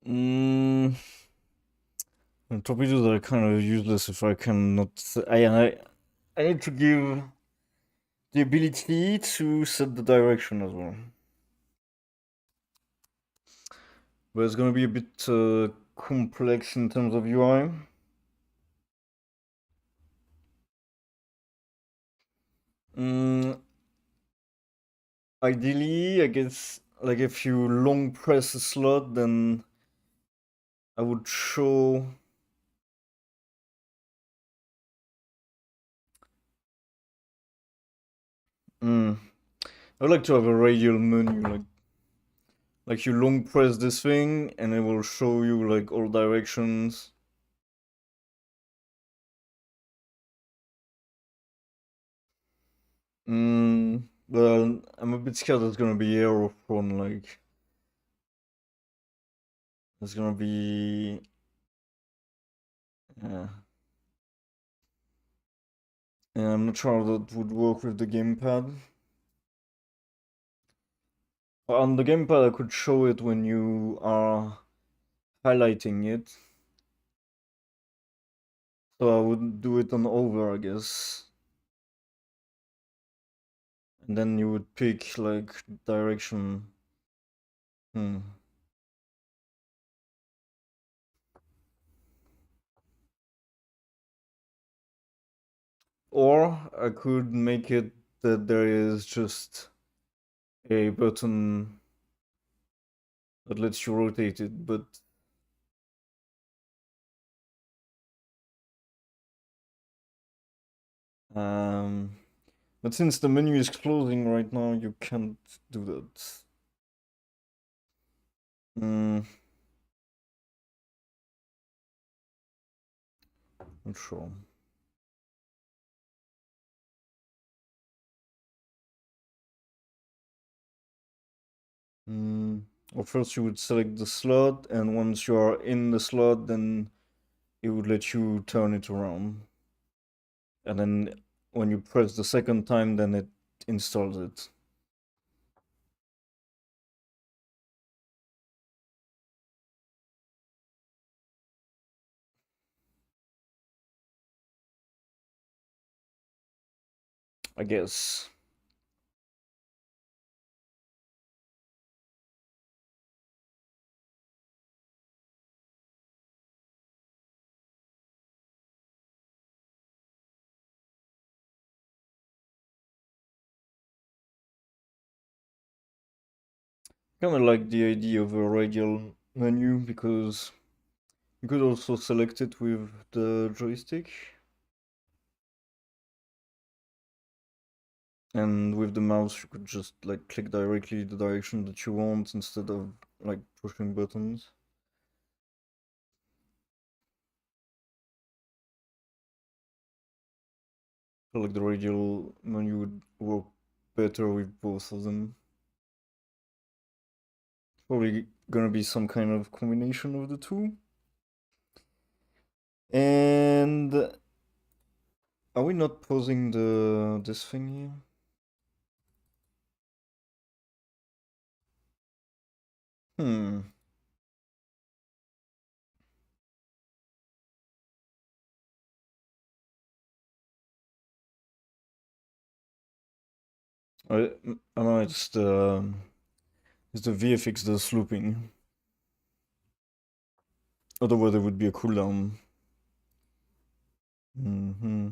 A: Mm, torpedoes are kind of useless if I cannot. I need to give the ability to set the direction as well. But it's gonna be a bit complex in terms of UI. Mm, ideally, I guess like if you long press a slot, then I would show. Mm, I'd like to have a radial menu, like you long press this thing, and it will show you like all directions. Well, I'm a bit scared it's gonna be error prone. Like it's gonna be. Yeah. Yeah, I'm not sure how that would work with the gamepad. On the gamepad, I could show it when you are highlighting it. So I would do it on over, I guess. And then you would pick like direction. Hmm. Or I could make it that there is just a button that lets you rotate it, but um, but since the menu is closing right now, you can't do that. Hmm. Not sure. Hmm. Well, first you would select the slot, and once you are in the slot, then it would let you turn it around. And then when you press the second time, then installs it. I guess. Kind of like the idea of a radial menu because you could also select it with the joystick. And with the mouse, you could just like click directly the direction that you want instead of like pushing buttons. So like the radial menu would work better with both of them. Probably gonna be some kind of combination of the two. And are we not pausing this thing here? Hmm. I know it's the VFX that's looping. Otherwise, there would be a cooldown. Mm-hmm.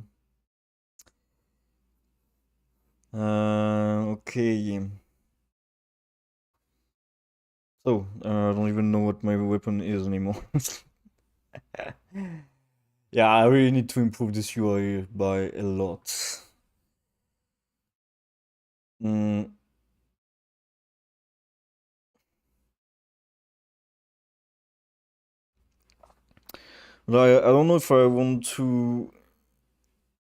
A: Okay. So, I don't even know what my weapon is anymore. Yeah, I really need to improve this UI by a lot. Mm, but I don't know if I want to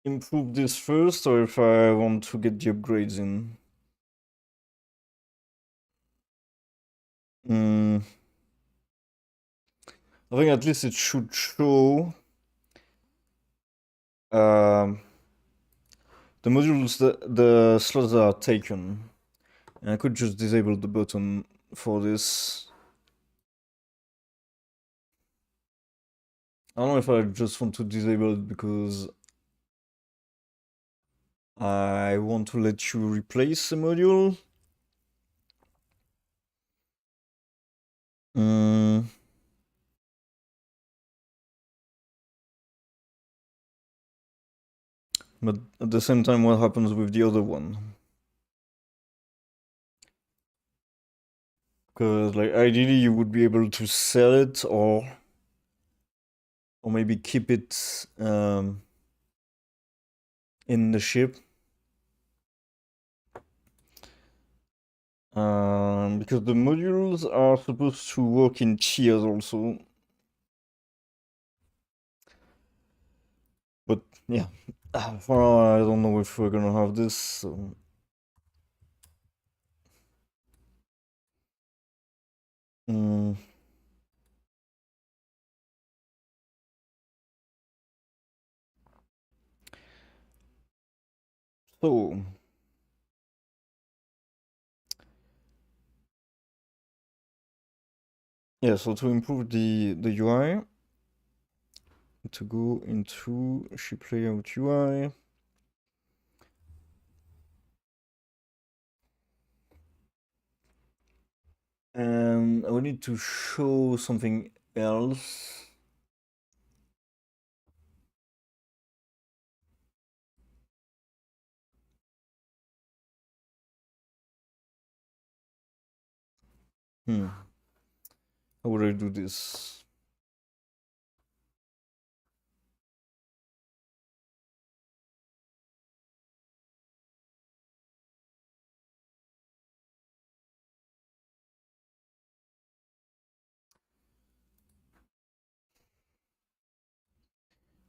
A: improve this first or if I want to get the upgrades in. Mm, I think at least it should show um, the modules, the slots that are taken. And I could just disable the button for this. I don't know if I just want to disable it because I want to let you replace a module. Mm, but at the same time, what happens with the other one? Because like ideally you would be able to sell it or maybe keep it in the ship. Because the modules are supposed to work in tiers also. But yeah, for now I don't know if we're gonna have this. So. Mm, so yeah, so to improve the UI, to go into ship layout UI. And I will need to show something else. Hmm. How would I do this?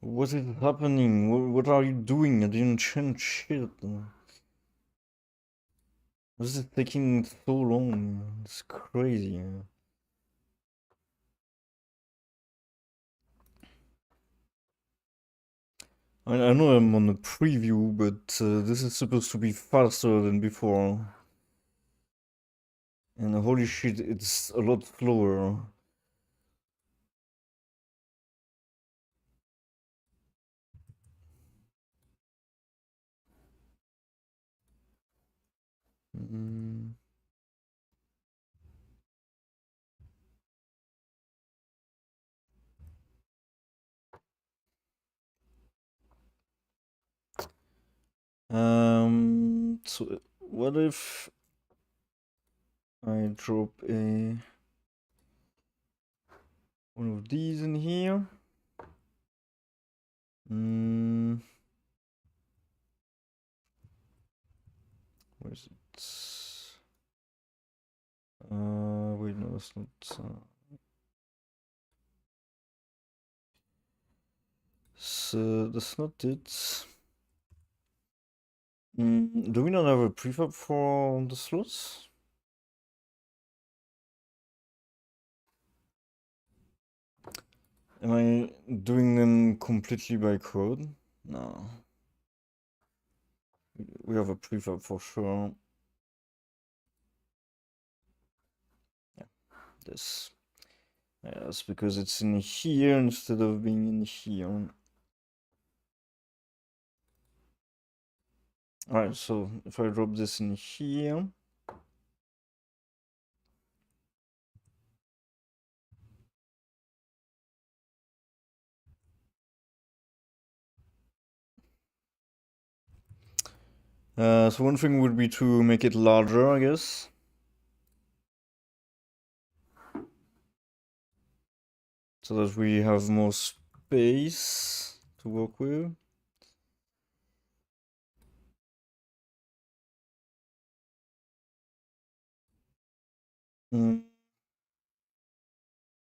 A: What is happening? What are you doing? I didn't change shit. This is taking so long. It's crazy. I know I'm on a preview, but this is supposed to be faster than before. And holy shit, it's a lot slower. Mm. So what if I drop one of these in here? Mm, where is it? Wait, no, that's not. So that's not it. Do we not have a prefab for the slots? Am I doing them completely by code? No. We have a prefab for sure. Yeah, this. Yes, because it's in here instead of being in here. Alright, so if I drop this in here. So one thing would be to make it larger, I guess. So that we have more space to work with.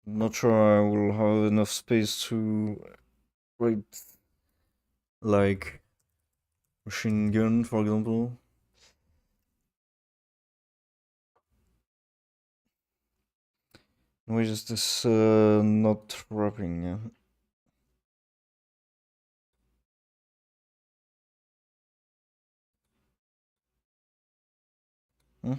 A: Not sure I will have enough space to write like machine gun, for example. Why is this not wrapping? Yeah? Hmm?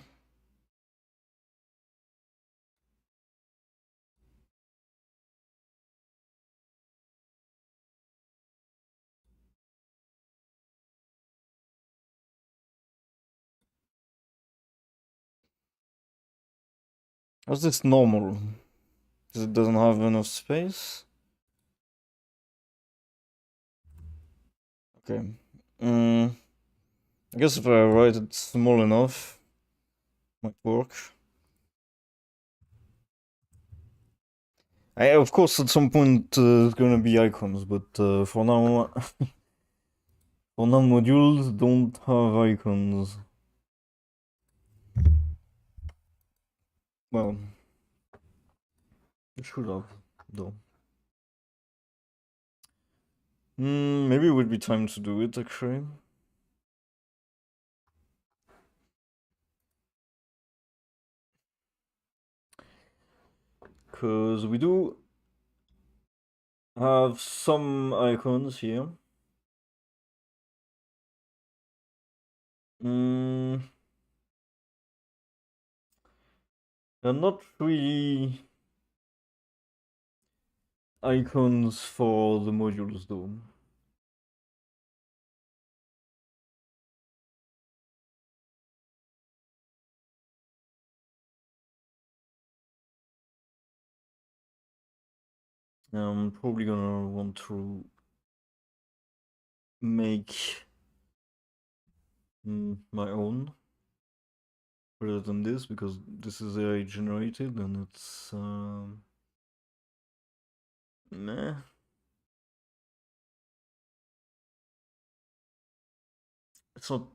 A: How's this normal? Because it doesn't have enough space? Okay. I guess if I write it small enough, might work. Of course, at some point, it's gonna be icons, but for now, for now, modules don't have icons. Well, it should have, though. Maybe it would be time to do it, actually. Because we do have some icons here. They're not really icons for the modules, though. I'm probably gonna want to make my own rather than this, because this is AI generated and it's meh. It's not.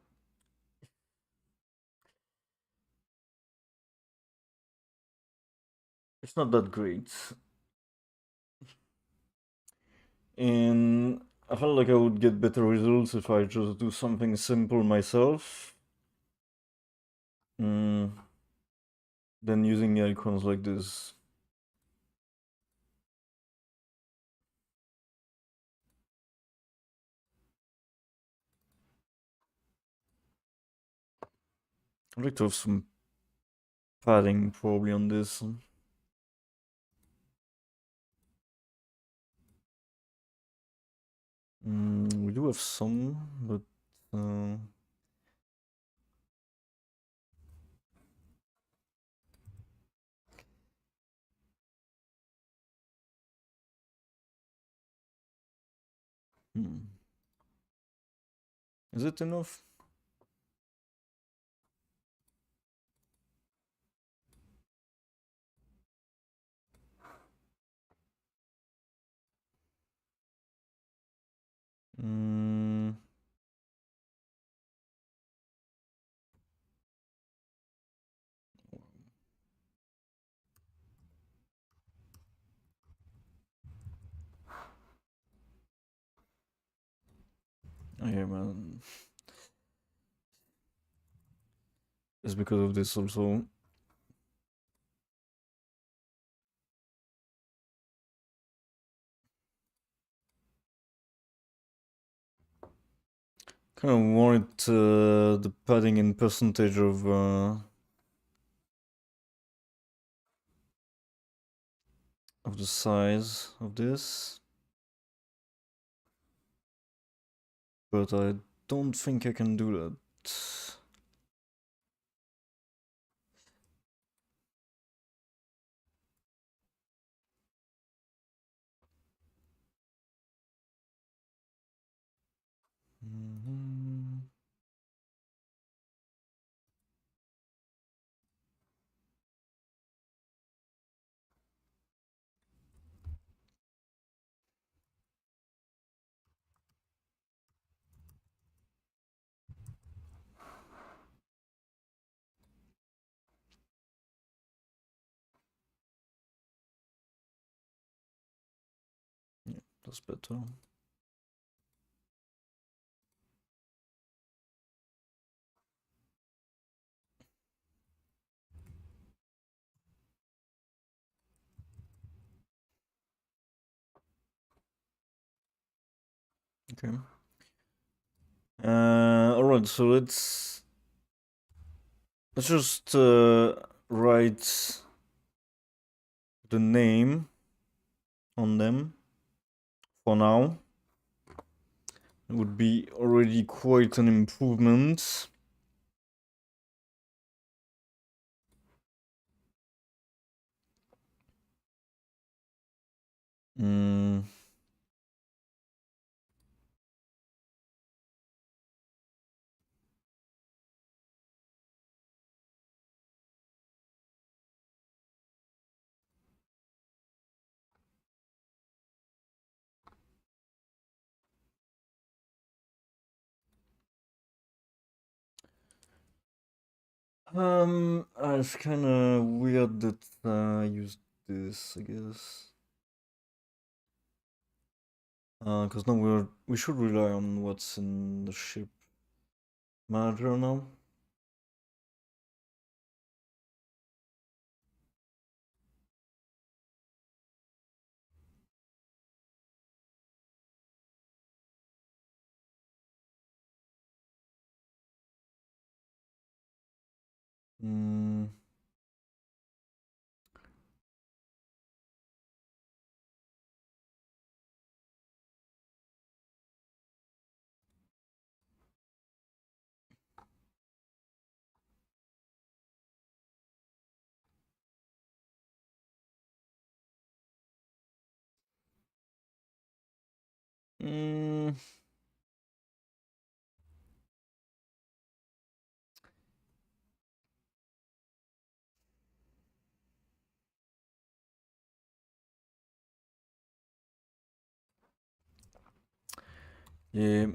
A: It's not that great. And I felt like I would get better results if I just do something simple myself. Than using icons like this. I'd like to have some padding probably on this. We do have some, but is it enough? Mm. Oh, yeah, man. It's because of this also. Kind of wanted the padding in percentage of the size of this, but I don't think I can do that. Yeah, that's better. Okay. Alright, so let's just write the name on them for now. It would be already quite an improvement. Mm. It's kind of weird that I used this, I guess. Because now we should rely on what's in the ship manager now. Mm. Mm. Yeah,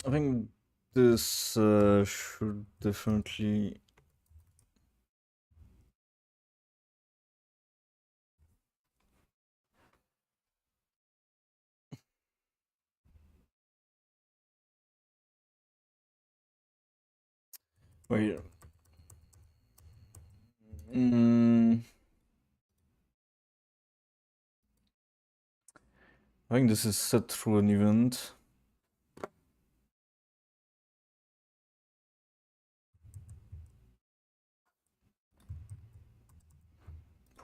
A: I think this should definitely. Wait. Mm. I think this is set through an event.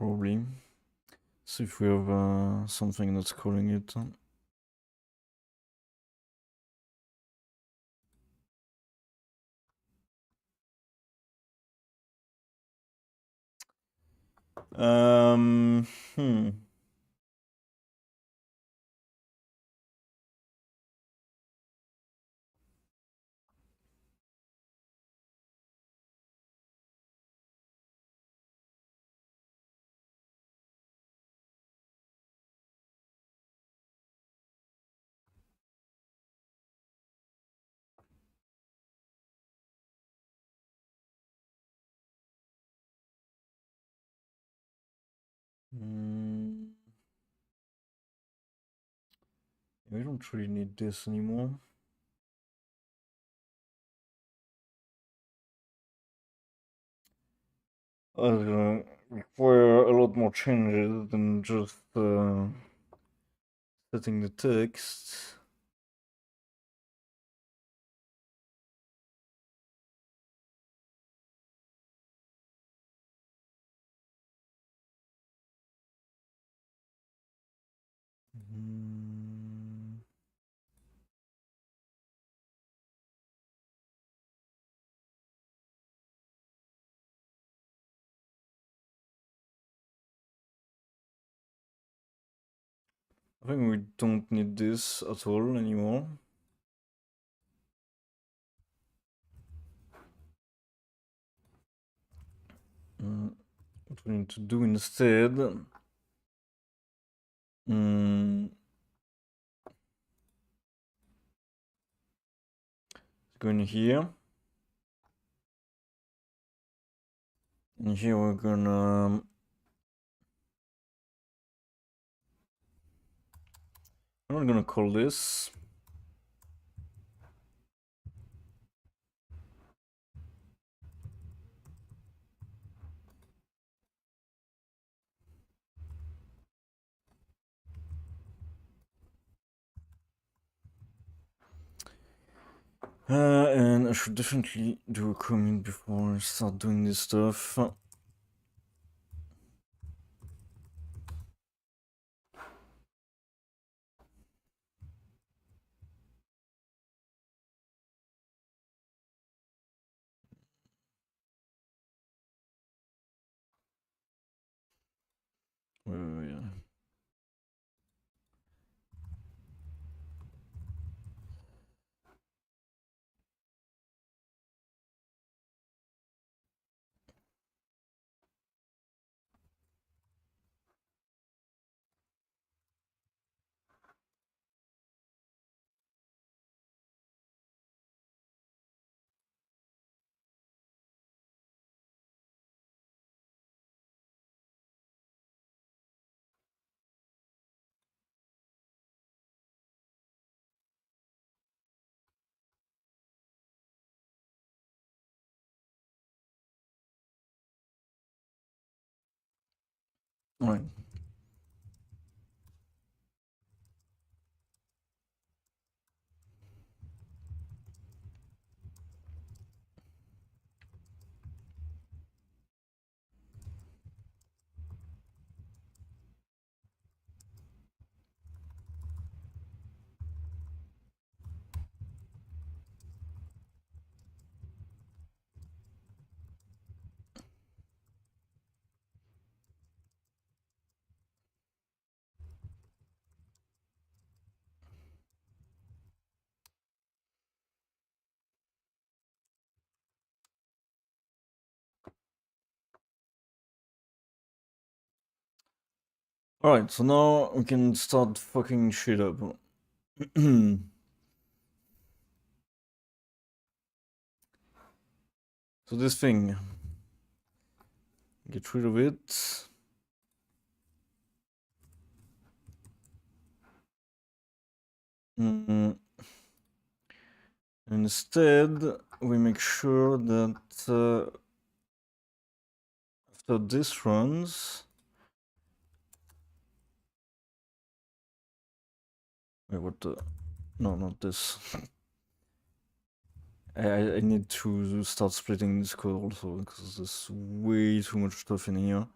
A: probably. See if we have something that's calling it. Hmm. We don't really need this anymore. Require a lot more changes than just setting the text. I think we don't need this at all anymore. What we need to do instead, go in here, and here we're gonna I'm not gonna call this. And I should definitely do a comment before I start doing this stuff. Wait. Alright. Alright, so now we can start fucking shit up. So this thing, get rid of it. Instead, we make sure that after this runs, wait, what the? No, not this. I need to start splitting this code also because there's way too much stuff in here.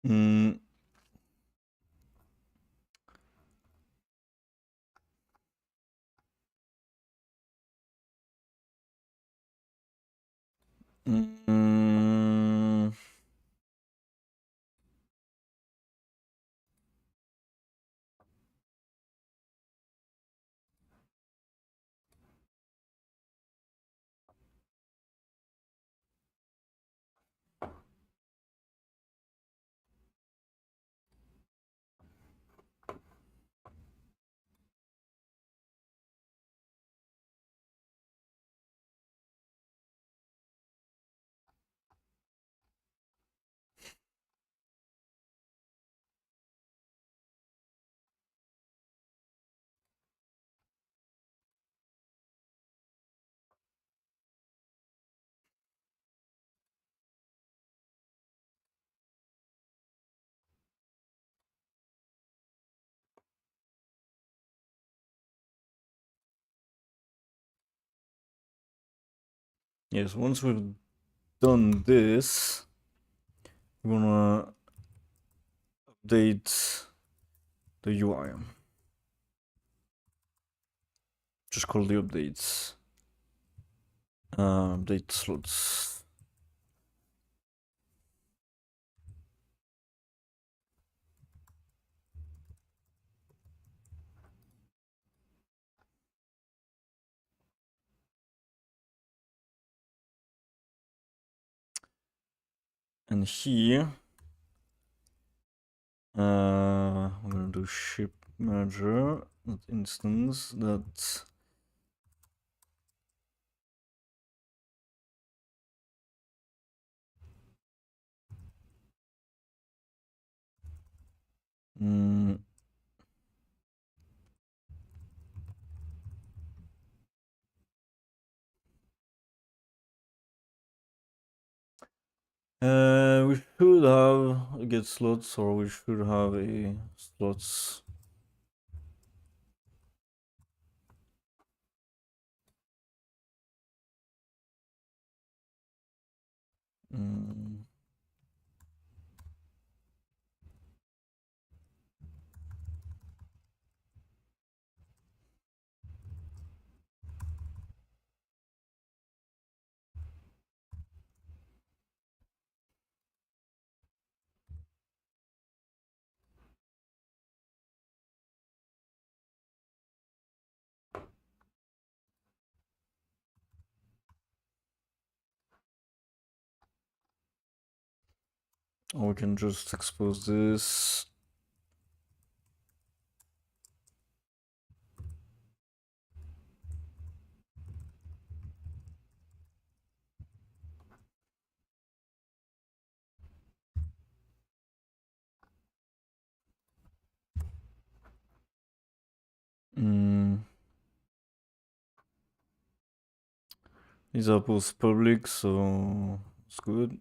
A: Mm. Mm. Yes, once we've done this, we're gonna update the UI. Just call the updates. Update slots. And here, we're gonna do ship manager, that instance, that we should have a get slots, or we should have a slots. Mm. Or we can just expose this. These are both public, so it's good.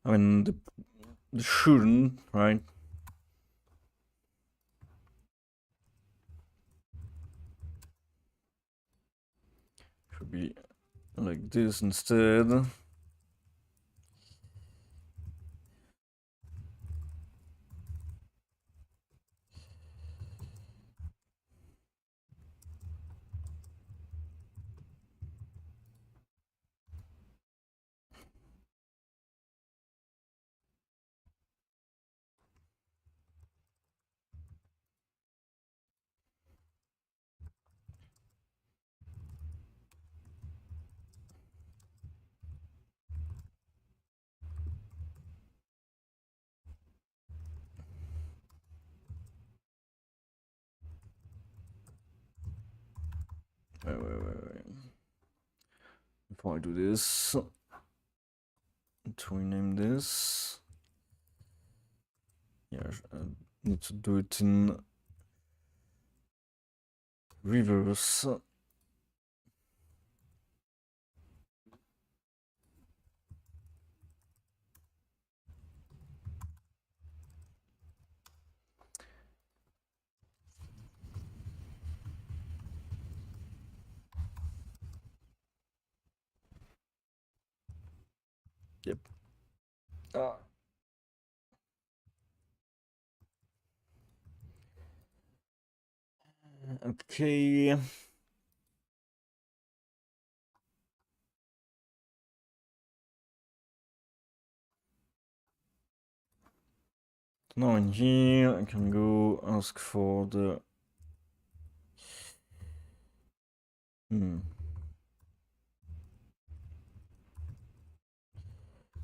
A: I mean, the shouldn't, right? Should be like this instead. Wait. Before I do this, to rename this, yeah, I need to do it in reverse. Yep. Ah. Okay. Now in here, I can go ask for the.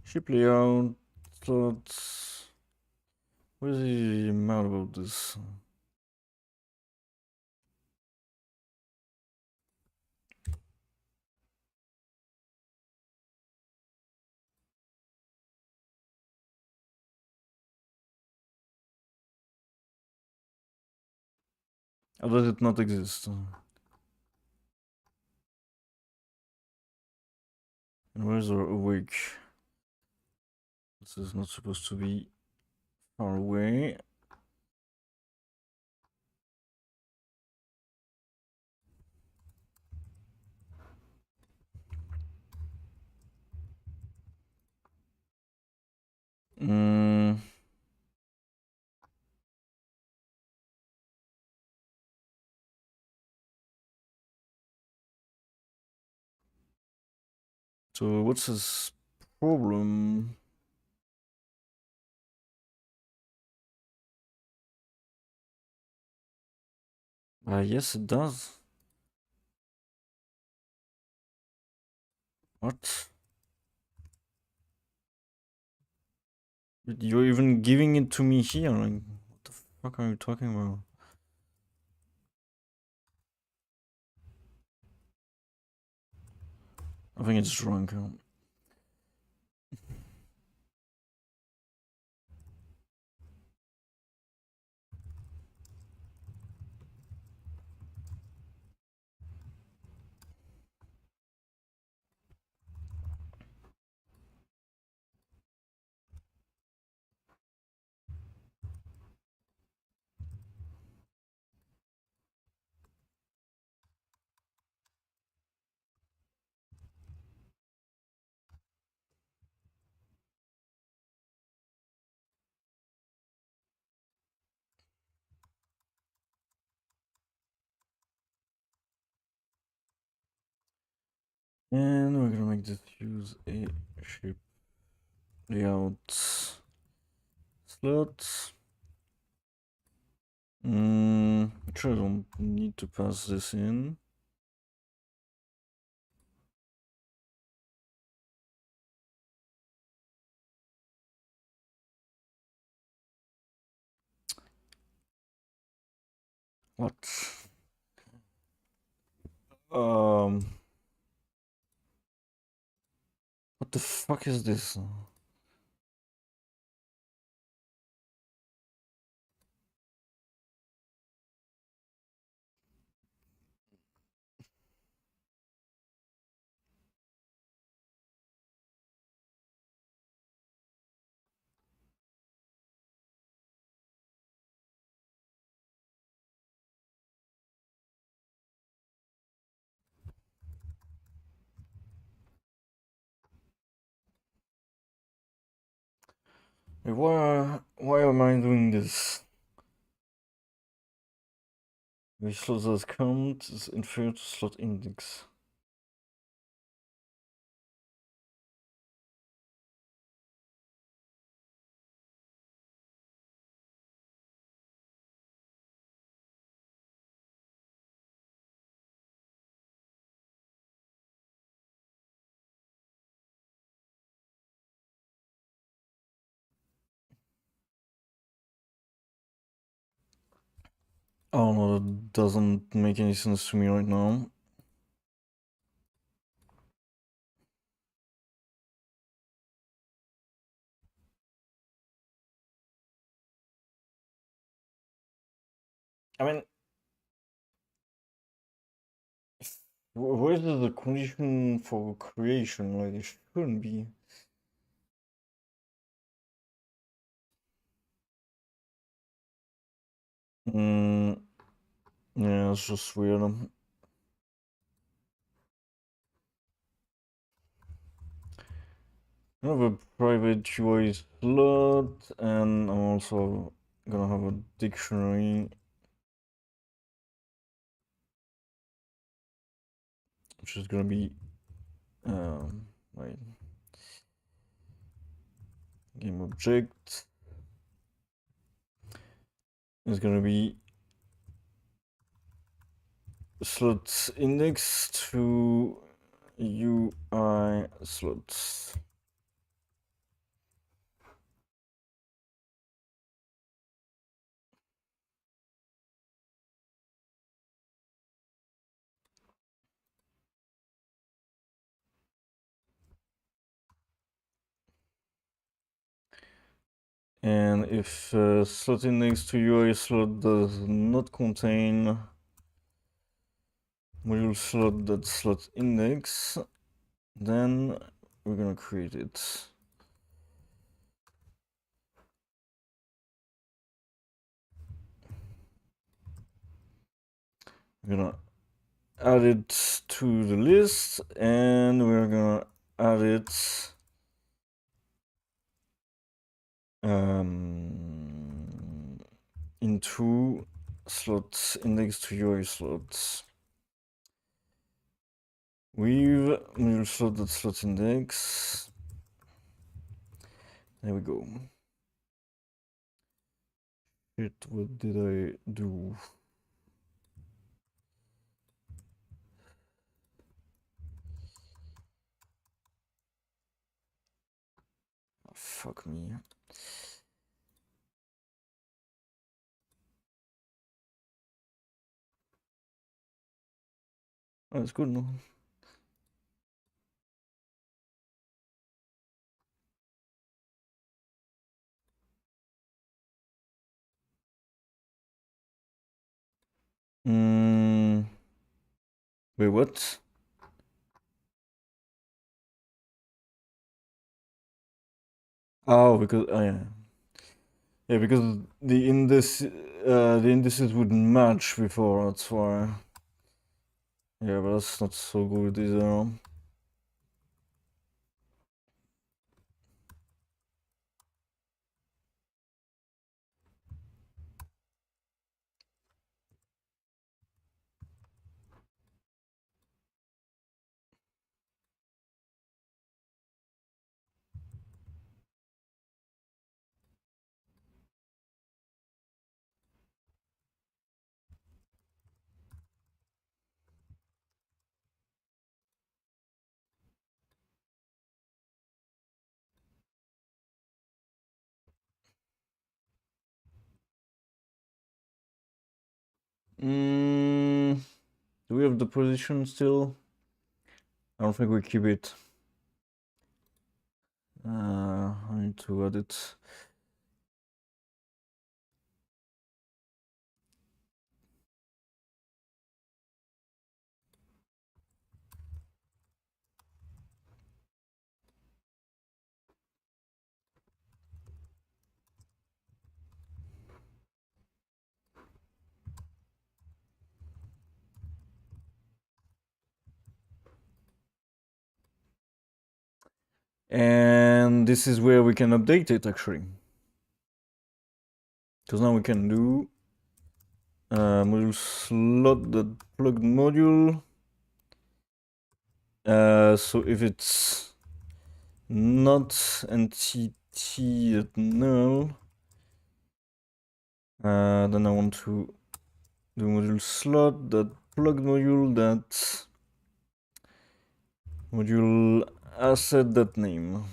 A: Ship layout. Slots. What is he mad about this? How does it not exist? And where's our awake? This is not supposed to be far away. So what's his problem? Yes, it does. What? You're even giving it to me here? Like, what the fuck are you talking about? I think it's drunk. And we're gonna make this use a ship layout slot. Actually, I don't need to pass this in. What? What the fuck is this? Why am I doing this? The slot that count is inferior to slot index. Oh no, that doesn't make any sense to me right now. I mean, where's the condition for creation? Like, it shouldn't be. Yeah, it's just weird. I have a private UI slot, and I'm also gonna have a dictionary, which is gonna be wait, game object is gonna be slot index to UI slots. And if slot index to UI slot does not contain module slot index, then we're gonna create it. We're gonna add it to the list, and we're gonna add it into slot index to UI slots with module slot index. There we go. Shit, what did I do? Oh, fuck me. Oh, it's good, no? Wait, what? Oh, because yeah, because the indices wouldn't match before. That's why. Yeah, but that's not so good either. Do we have the position still? I don't think we keep it. I need to add it. And this is where we can update it actually. Because now we can do module slot the plugged module. So if it's not entity at null, then I want to do module slot that plugged module that module asset that name.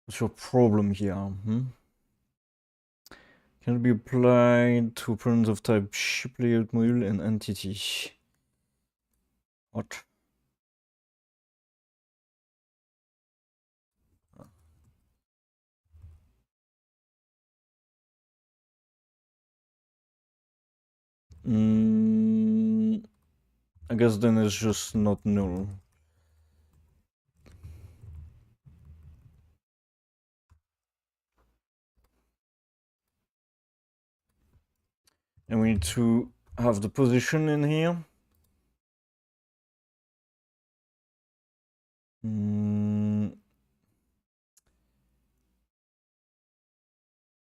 A: What's your problem here? Can it be applied to operands of type ship layout module and entity? What? I guess then it's just not null. And we need to have the position in here.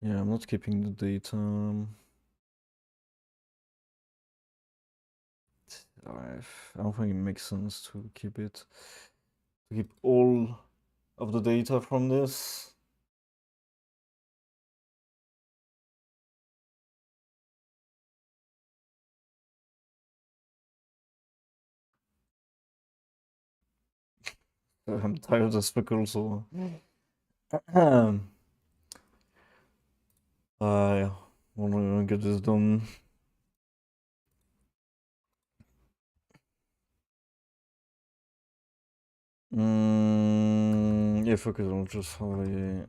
A: Yeah, I'm not keeping the data. I don't think it makes sense to keep it. To keep all of the data from this. I'm tired of the speckle, so. I want to get this done. Yeah, fuck it, I'll just have a.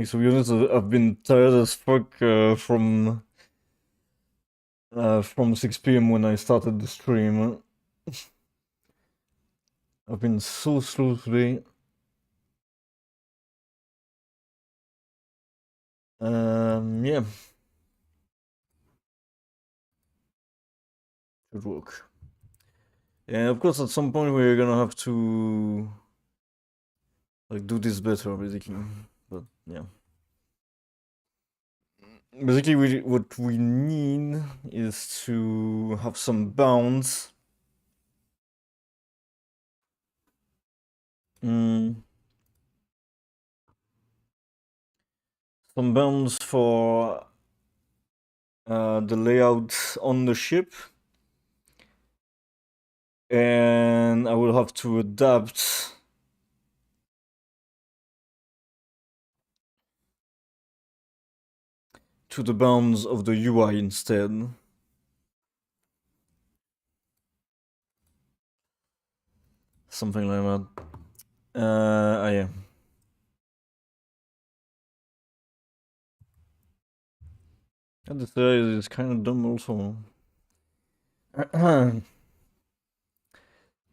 A: To be honest, I've been tired as fuck from 6 p.m. when I started the stream. I've been so slow today. Yeah. Should work. Yeah, of course, at some point we're gonna have to like do this better, basically. But yeah. Basically, what we need is to have some bounds. Some bounds for the layout on the ship. And I will have to adapt to the bounds of the UI instead. Something like that. Yeah. And this is kind of dumb also.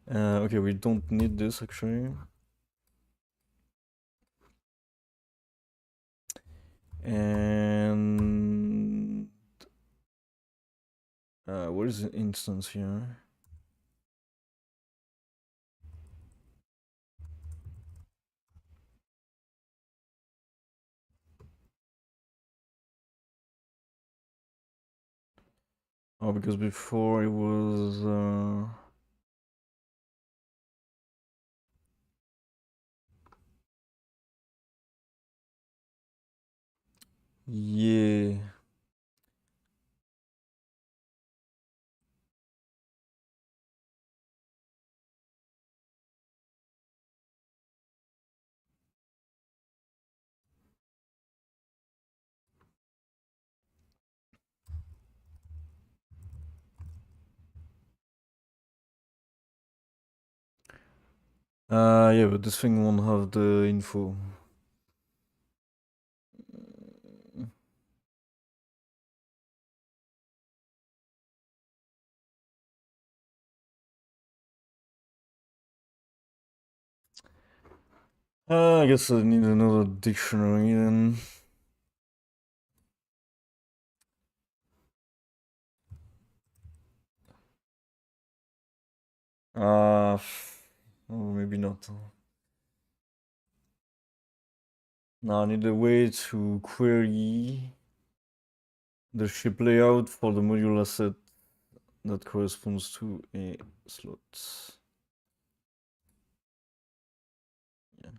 A: Okay, we don't need this actually. And what is the instance here? Oh, because before it was yeah. Yeah, but this thing won't have the info. I guess I need another dictionary then. Oh, maybe not. Now I need a way to query the ship layout for the module asset that corresponds to a slot. Yeah.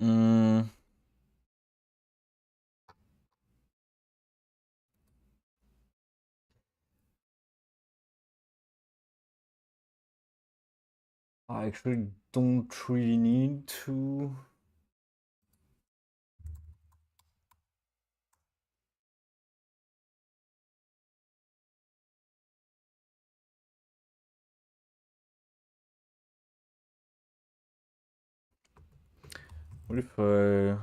A: Mm. I actually don't really need to. What if I...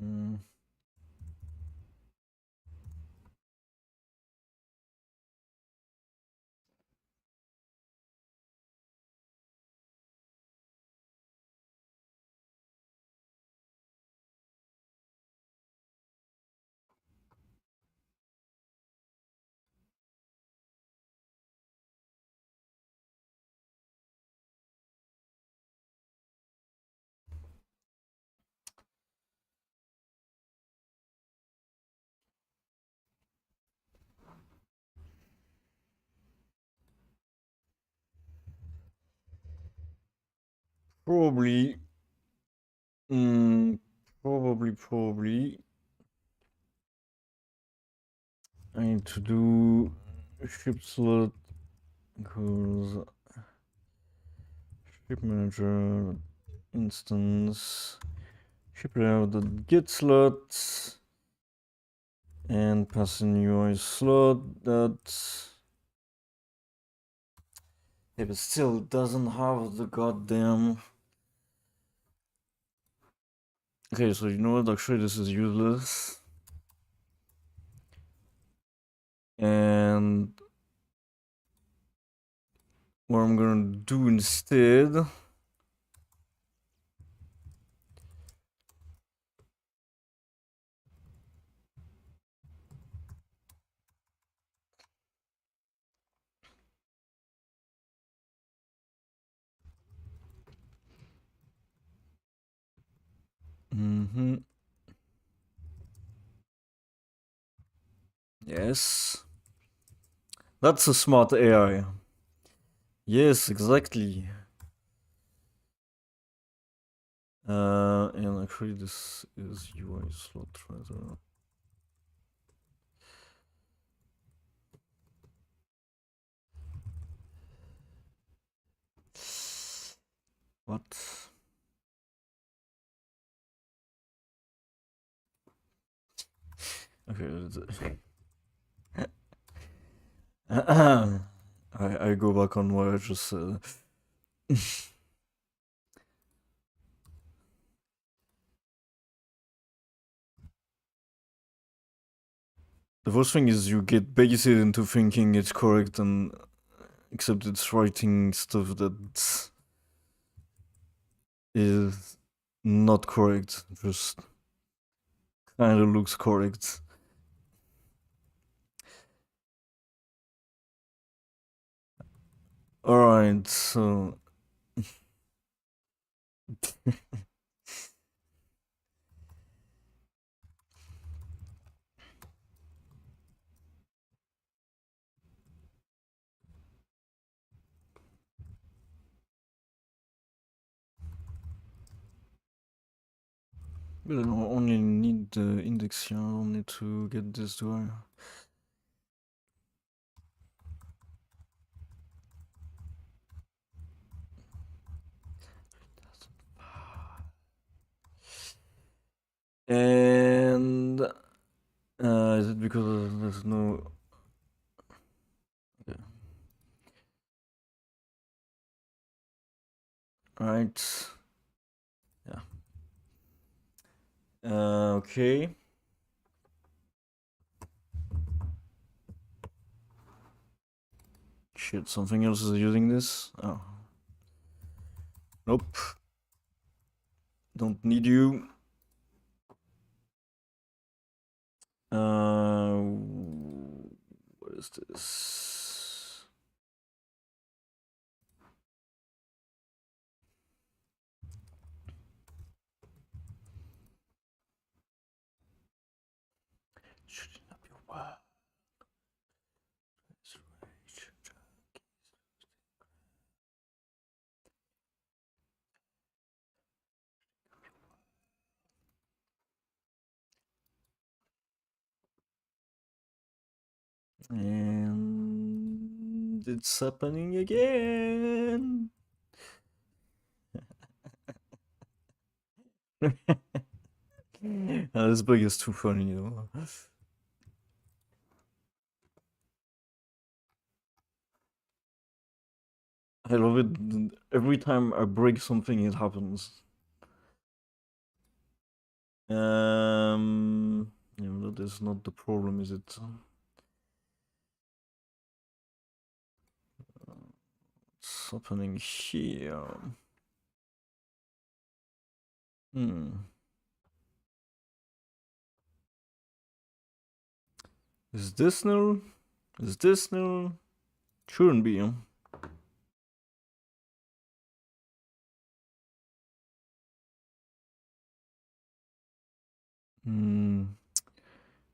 A: Mm. Probably. Probably. I need to do ship slot because ship manager instance ship layout that get slot and pass in UI slot that. Yeah, but still doesn't have the goddamn. Okay, so you know what? Actually, this is useless. And what I'm gonna do instead. Mm-hmm. Yes. That's a smart AI. Yes, exactly. And actually this is UI slot rather. What? Okay. I go back on what I just said. The first thing is you get baited into thinking it's correct, and except it's writing stuff that is not correct. Just kind of looks correct. Alright, so. But I don't only need the index here, I don't need to get this, do I? And is it because there's no... Okay. Right. Yeah. Okay. Shit, something else is using this? Oh. Nope. Don't need you. is this? Should it not be wild? And it's happening again. This bug is too funny, though. I love it. Every time I break something, it happens. Yeah, that is not the problem, is it? What's happening here? Hmm. Is this new? Is this new? Shouldn't be. Hmm.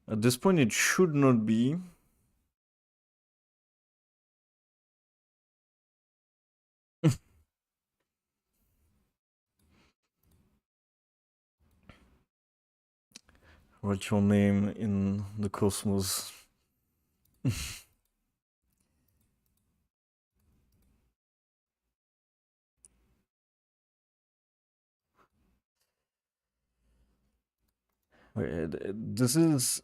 A: At this point, it should not be. Write your name in the cosmos. Wait, this is.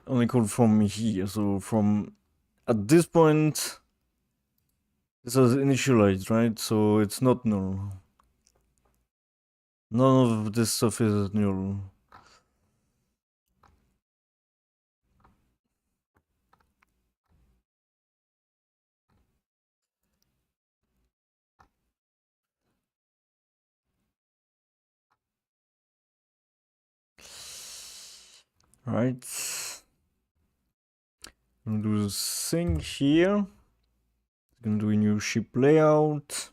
A: Only called from here, so from. At this point, this was initialized, right? So it's not null. None of this stuff is null. Right. I'm gonna do this thing here. Gonna do a new ship layout.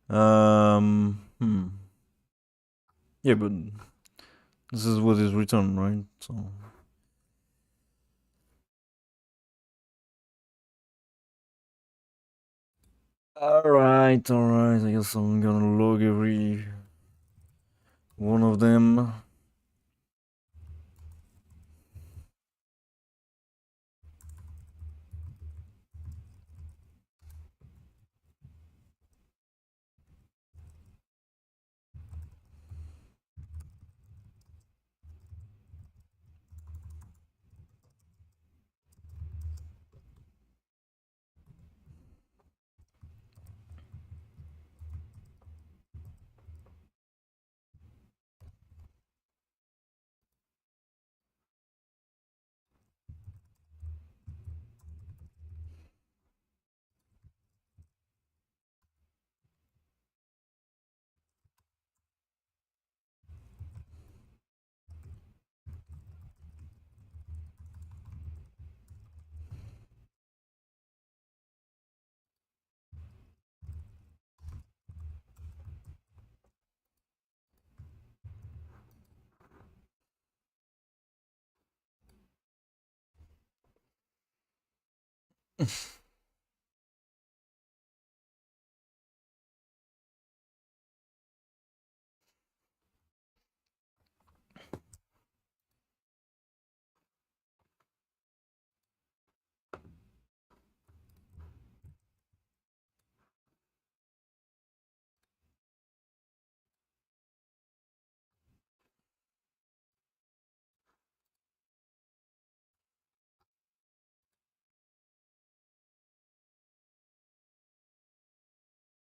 A: Hmm. Yeah, but this is what is returned, right? So. Alright, alright. I guess I'm gonna log every one of them.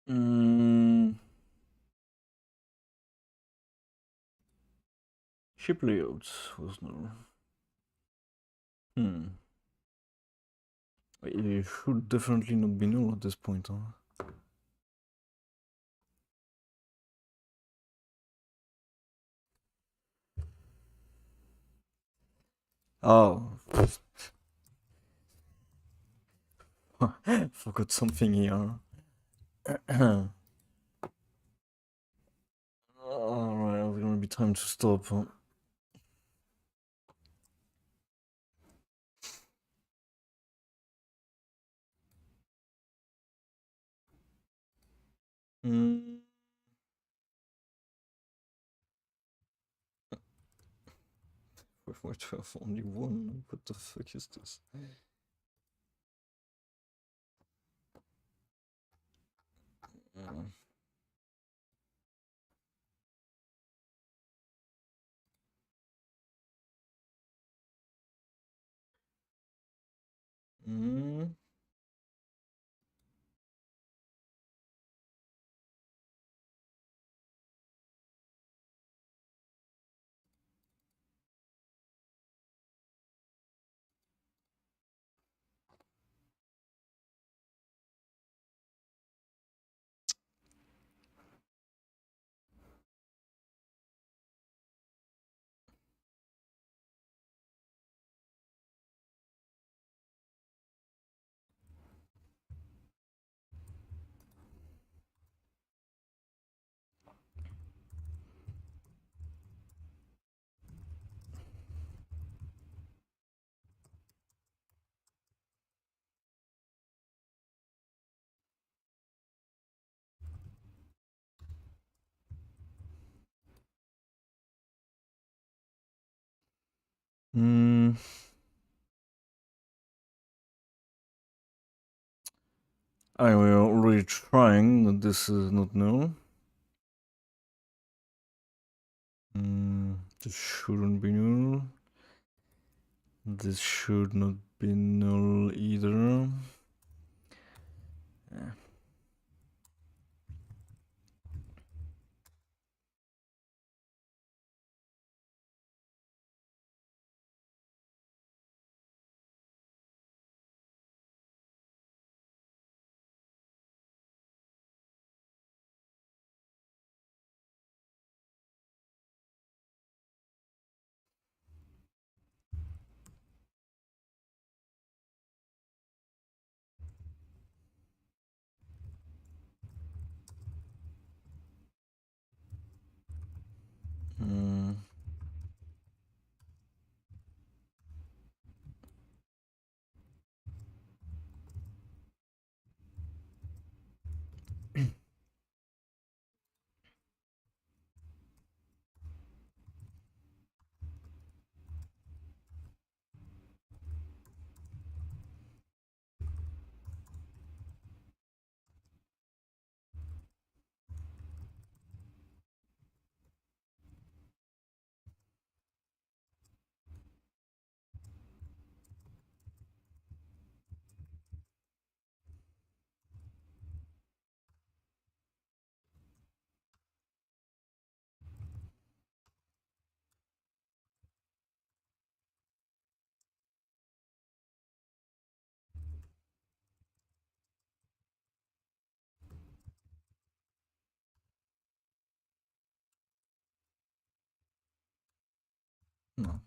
A: Mm, ship layouts was no. Hmm. It should definitely not be null at this point, huh? Oh. Forgot something here. Alright, it's gonna be time to stop. Huh? Mm. Why do I have only one? What the fuck is this? Mm. Mm. Mm. I will already trying that this is not null. This shouldn't be null. This should not be null either. Yeah. Mm. No.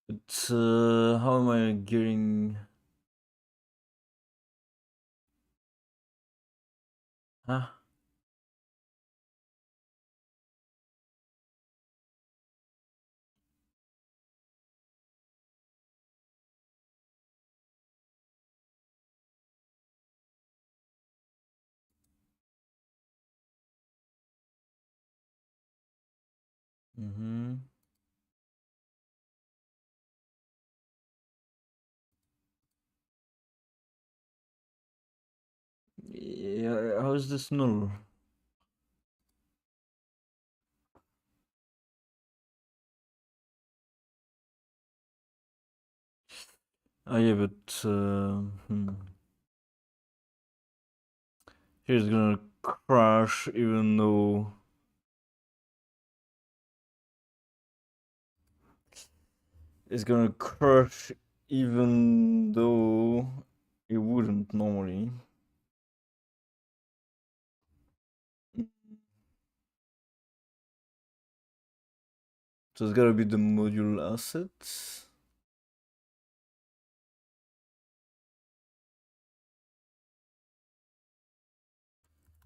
A: But how am I getting Huh? Mm-hmm. Yeah, how is this null? Oh yeah, but here's gonna crash even though it's gonna crash even though it wouldn't normally. So it's gotta be the module assets.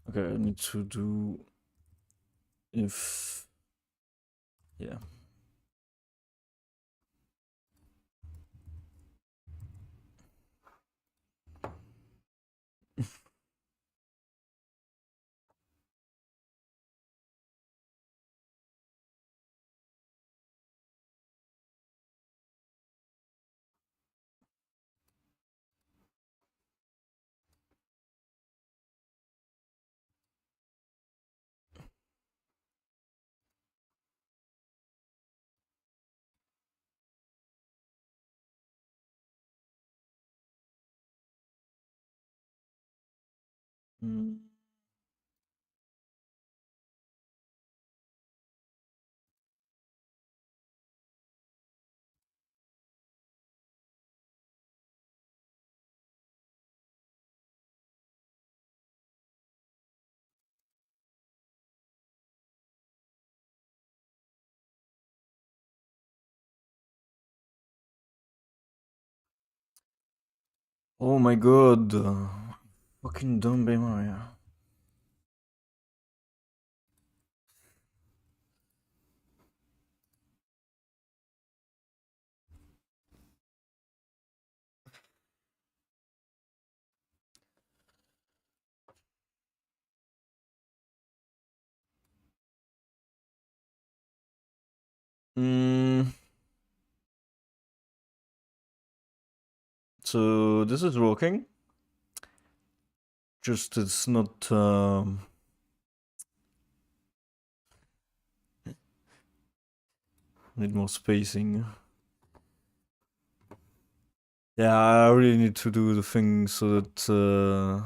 A: Okay, I need to do if yeah. Mm. Oh my god. Fucking dumb Maria. Mm, so this is working. Just it's not need more spacing. Yeah, I really need to do the thing so that so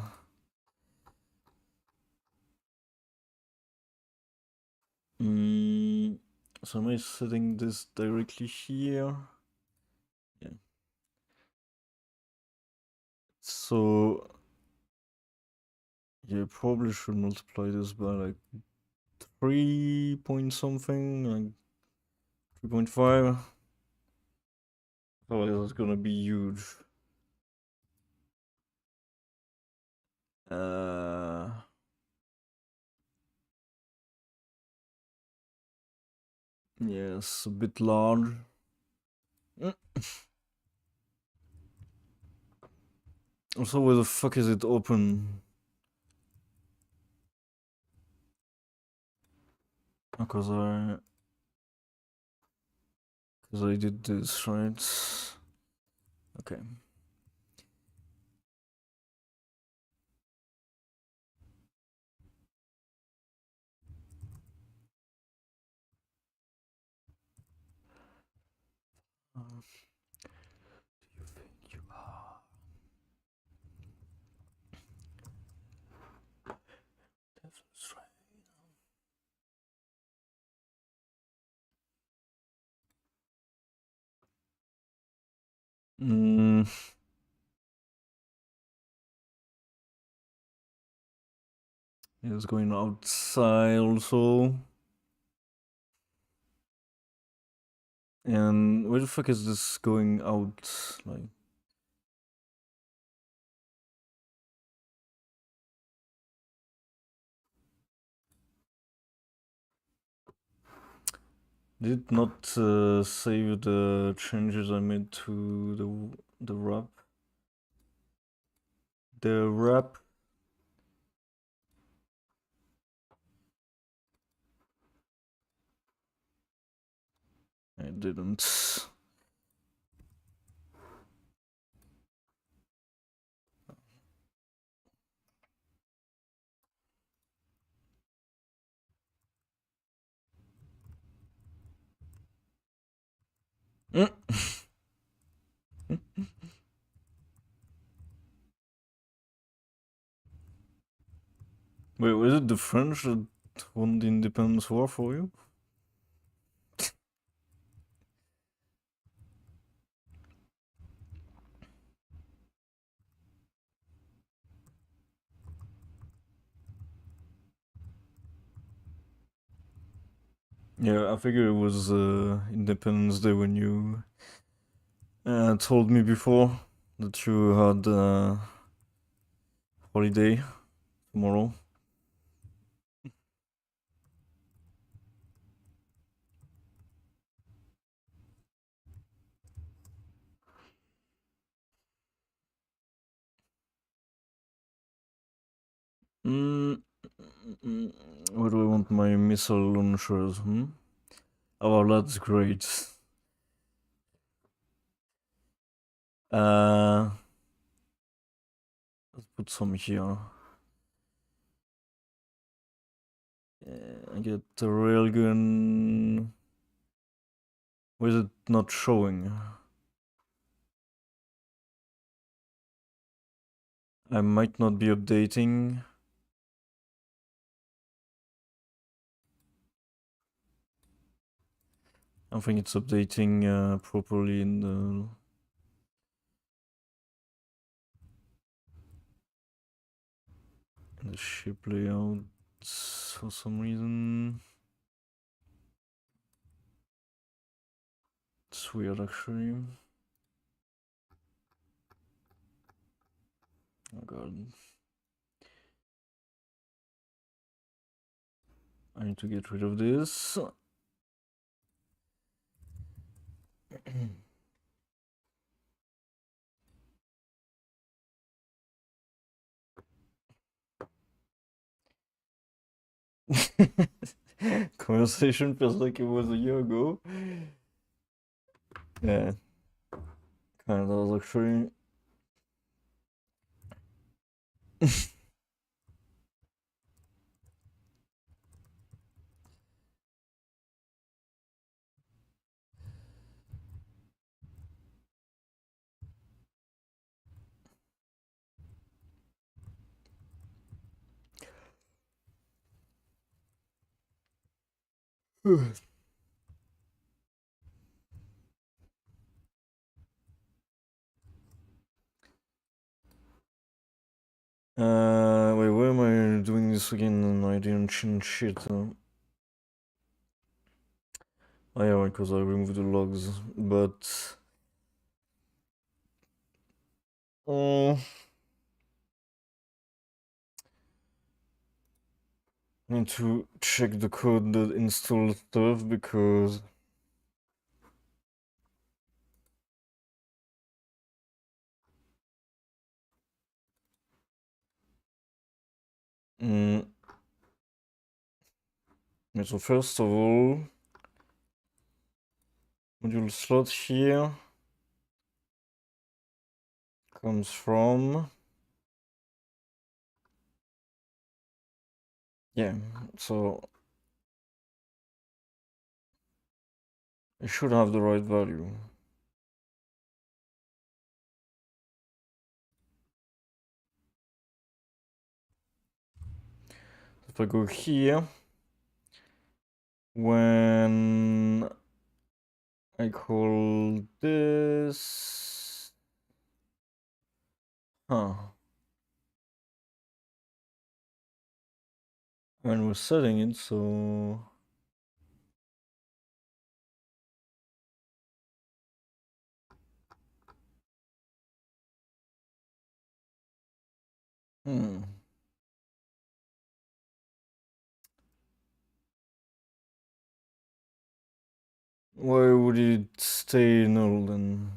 A: am I setting this directly here? Yeah. So yeah, probably should multiply this by like 3 point something, like 3.5. Otherwise it's gonna be huge. Uh yes, a bit large. Mm. Also, where the fuck is it open? Because I did this, right? Okay. Do you think you are? Devil's right. Mm, it's going outside also. And where the fuck is this going out? Like, Did not save the changes I made to the wrap. The wrap. I didn't. Mm. Wait, was it the French that won the independence war for you? Yeah, I figured it was Independence Day when you told me before that you had holiday tomorrow. Mm, where do I want my missile launchers? Oh, that's great. Uh, let's put some here. I get the railgun. Why is it not showing? I might not be updating. I don't think it's updating properly in the ship layout for some reason. It's weird actually. Oh god. I need to get rid of this. Conversation feels like it was a year ago. Yeah, kind of actually. Wait, why am I doing this again and I didn't change shit? Oh yeah, because I removed the logs, but... I need to check the code that installs stuff because... Mm. So first of all, module slot here comes from... Yeah, so I should have the right value. If I go here, when I call this... Huh. When we're setting it, so... Hmm. Why would it stay null then?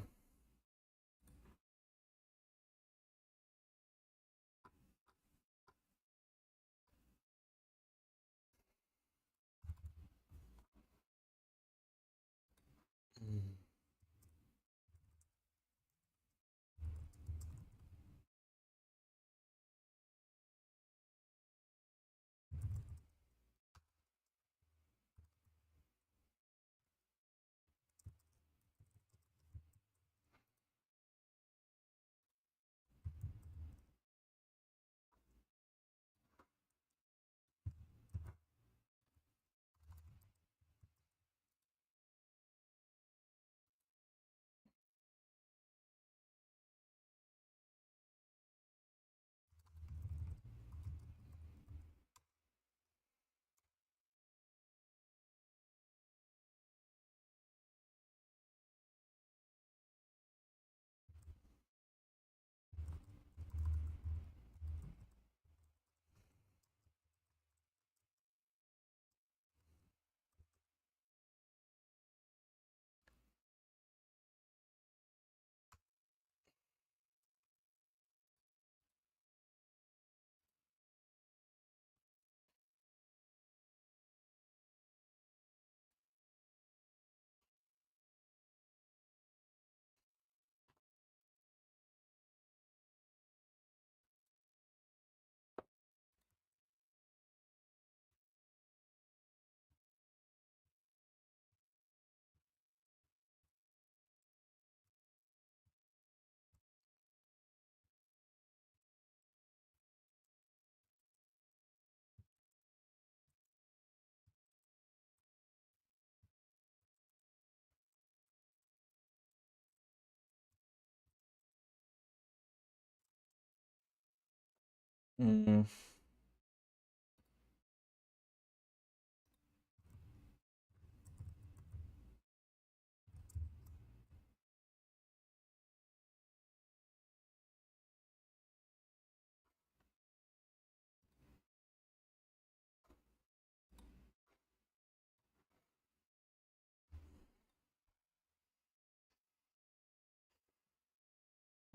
A: Mm.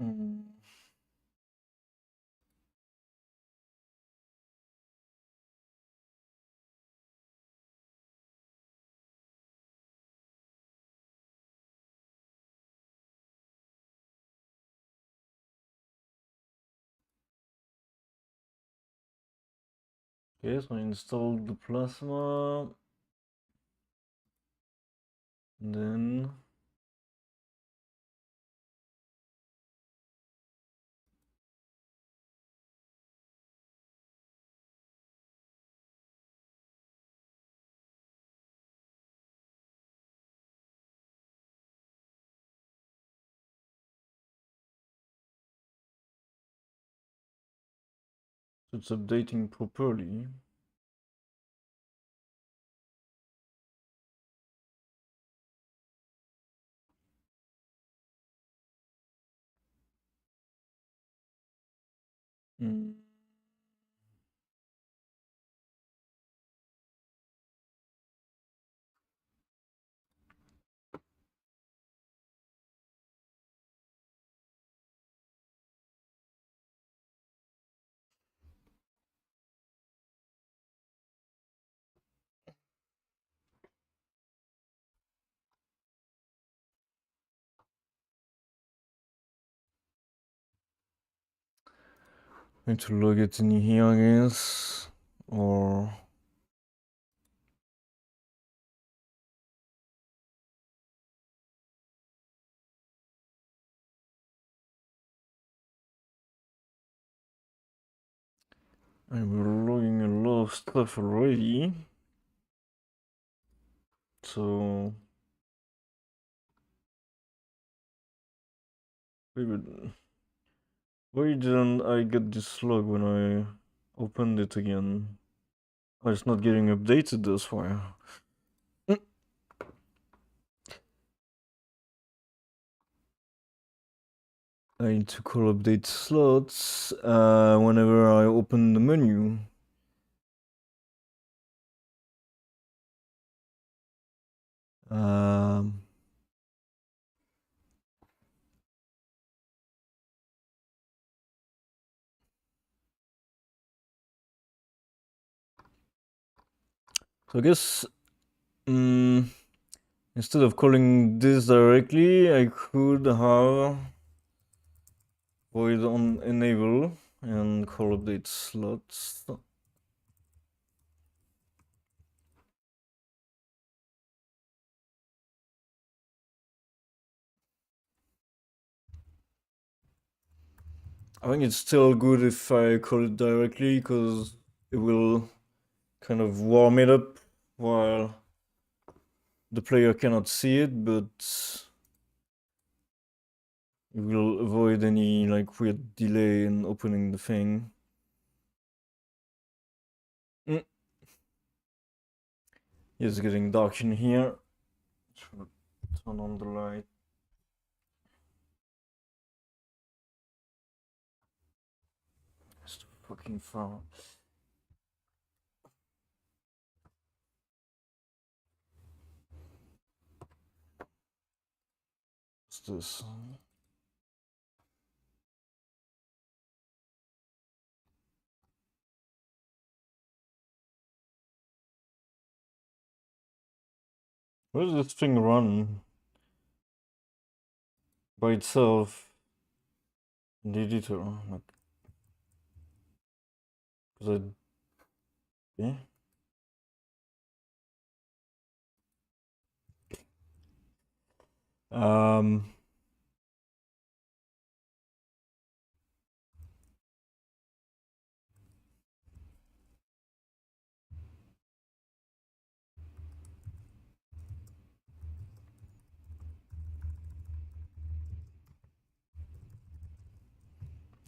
A: Mm. Okay, so I installed the plasma. Then it's updating properly. Mm. Need to log it in here, I guess, or I'm logging a lot of stuff already. So why didn't I get this log when I opened it again? Oh, it's not getting updated this far. I need to call update slots whenever I open the menu. So I guess instead of calling this directly, I could have void on enable and call update slots. I think it's still good if I call it directly because it will kind of warm it up while the player cannot see it, but it will avoid any like weird delay in opening the thing. It's getting dark in here. Should turn on the light. It's too fucking far. What's this? Where does this thing run? By itself? In the editor? Like, cause yeah? Um...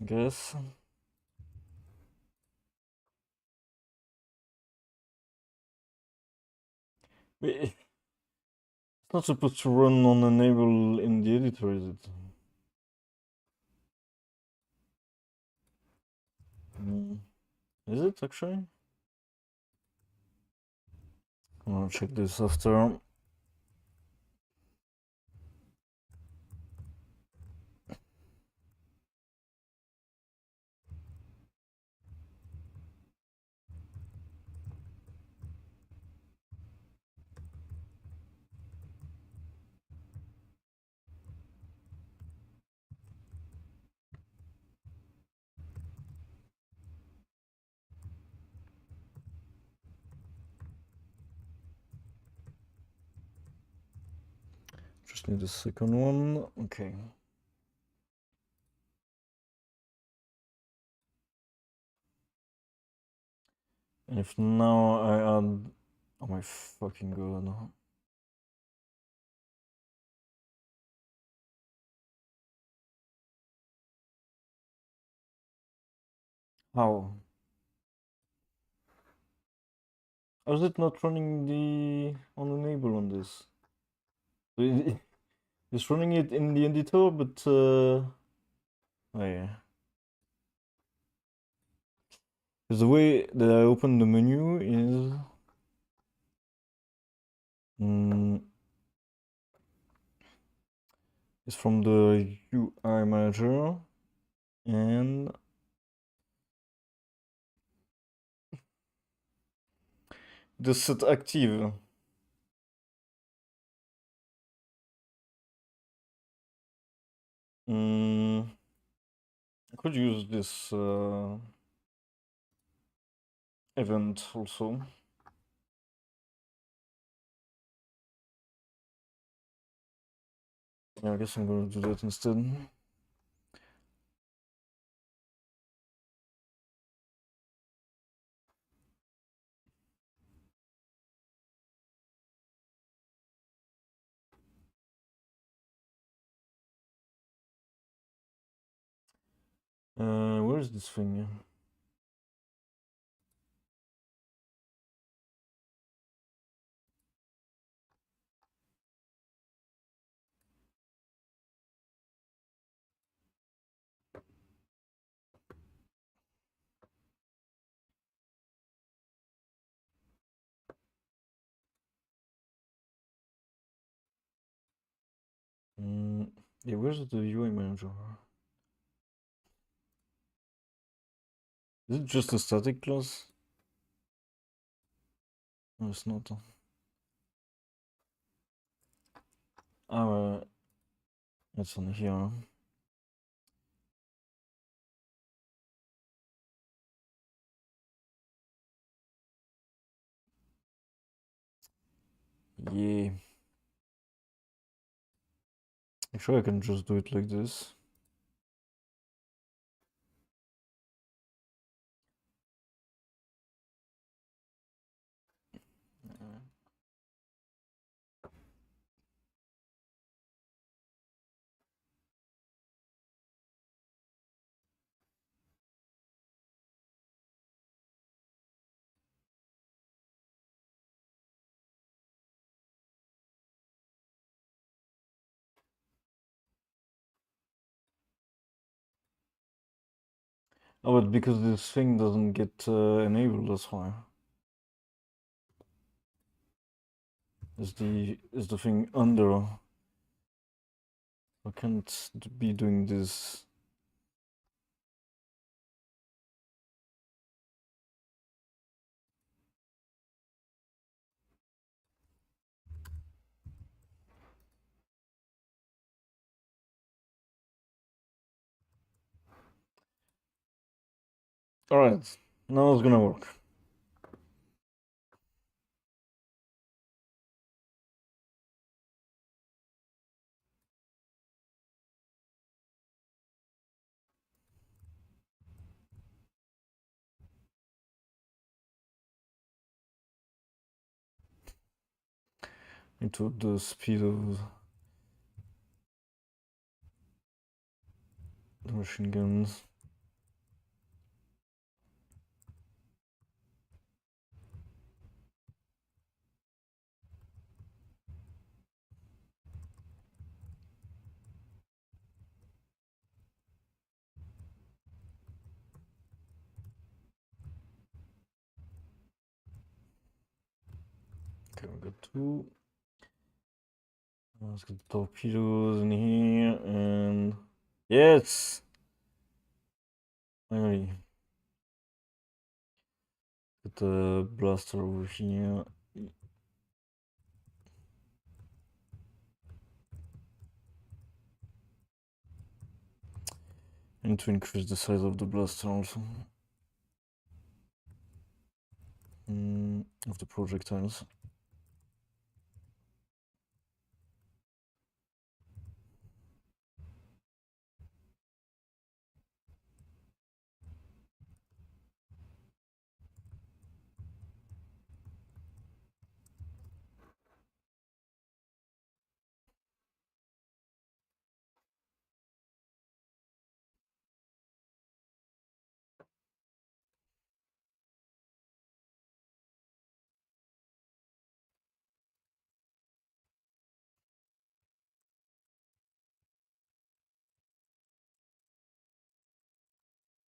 A: Guess. Wait, it's not supposed to run on enable in the editor, is it? Is it actually? I'm gonna check this after. Just need the second one. Okay. And if now I add... Oh my fucking god. How? How is it not running the on enable on this? It's running it in the editor, but oh yeah. Because the way that I open the menu is is from the UI manager and the set active. I could use this event also. Yeah, I guess I'm gonna do that instead. Where is this thing? Yeah, where's the UI manager? Is it just a static class? No, it's not. Ah, it's on here. Yeah. Actually, I can just do it like this. Oh, but because this thing doesn't get enabled, that's why. Is the thing under? I can't be doing this. Alright, now it's gonna work. Into the speed of the machine guns. Okay, we got two. Let's get the torpedoes in here, and yes! Finally. Get the blaster over here. And to increase the size of the blaster also. Of the projectiles.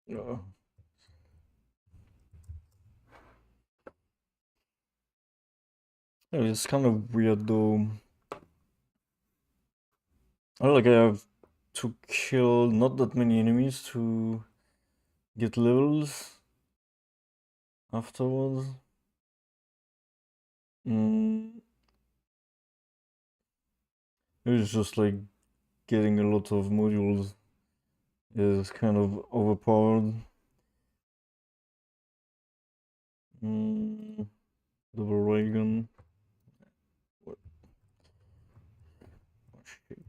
A: Yeah. It's kind of weird though. I have to kill not that many enemies to get levels afterwards. It's just like getting a lot of modules is kind of overpowered. Double ray gun. What? Oh, shit.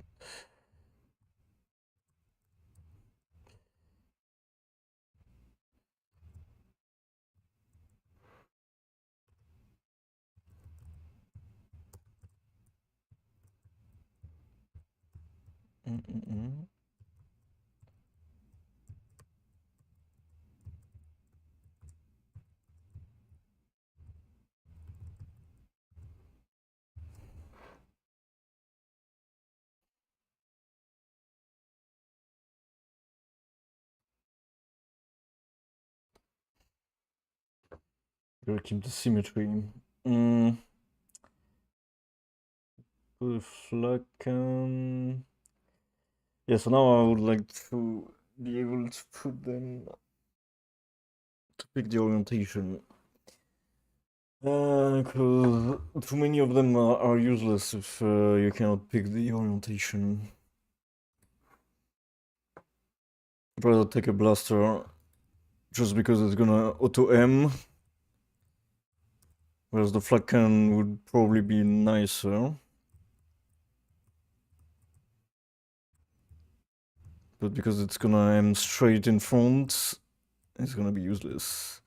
A: Gotta keep the symmetry. Put a flak can. Yeah, so now I would like to be able to put them to pick the orientation. Because too many of them are useless if you cannot pick the orientation. I'd rather take a blaster just because it's gonna auto aim, whereas the flak cannon would probably be nicer. But because it's gonna aim straight in front, it's gonna be useless.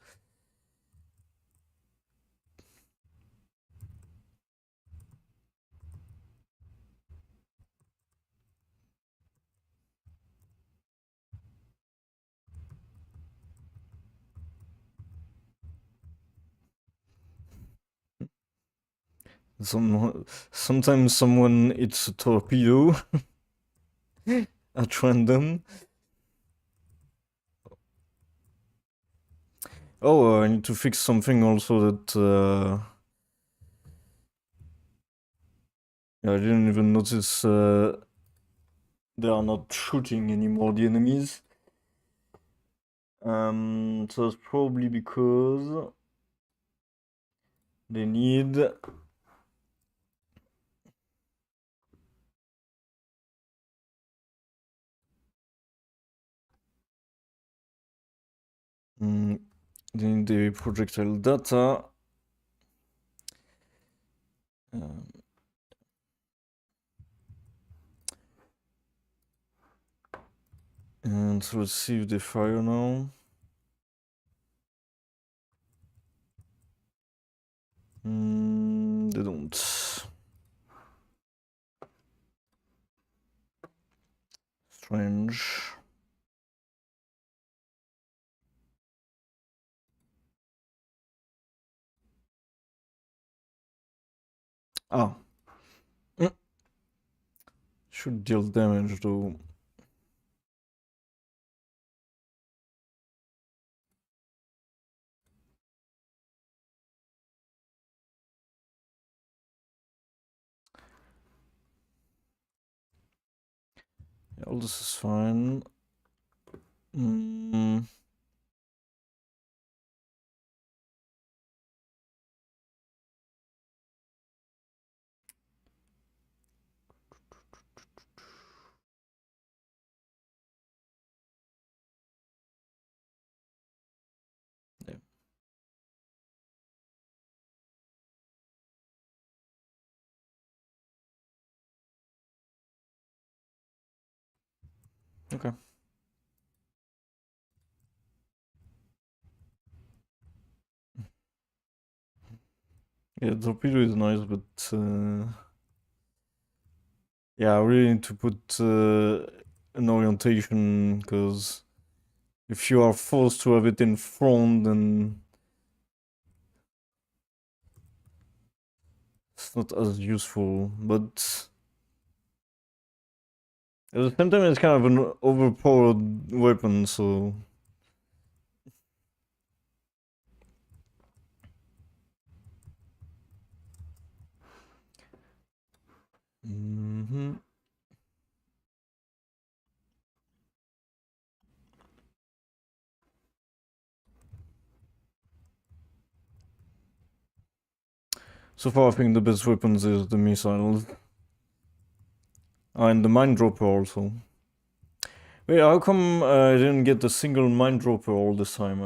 A: Sometimes someone hits a torpedo at random. Oh, I need to fix something also that I didn't even notice they are not shooting anymore, the enemies. So it's probably because they need the projectile data. And so let's see if they fire now. They don't. Strange. Ah. Should deal damage though. Yeah, all this is fine. Yeah. Okay. Yeah, torpedo is nice, but yeah, I really need to put an orientation because if you are forced to have it in front, then it's not as useful. But at the same time, it's kind of an overpowered weapon, so. So far, I think the best weapons is the missiles. And the mine dropper also. Wait, how come I didn't get a single mine dropper all this time?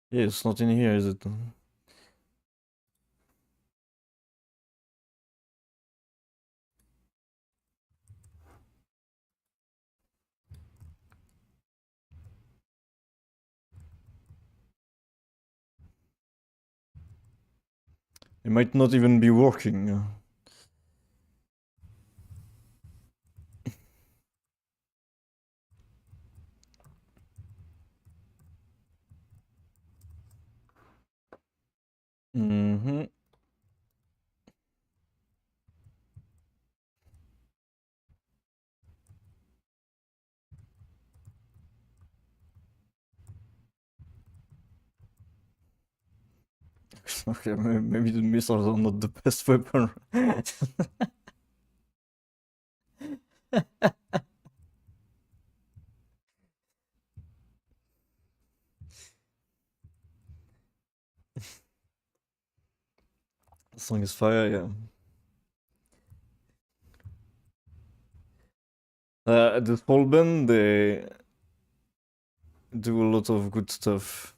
A: Yeah, it's not in here, is it? It might not even be working. Mm-hmm. Okay, maybe the missiles are not the best weapon. Song is fire, yeah. This whole band, they do a lot of good stuff.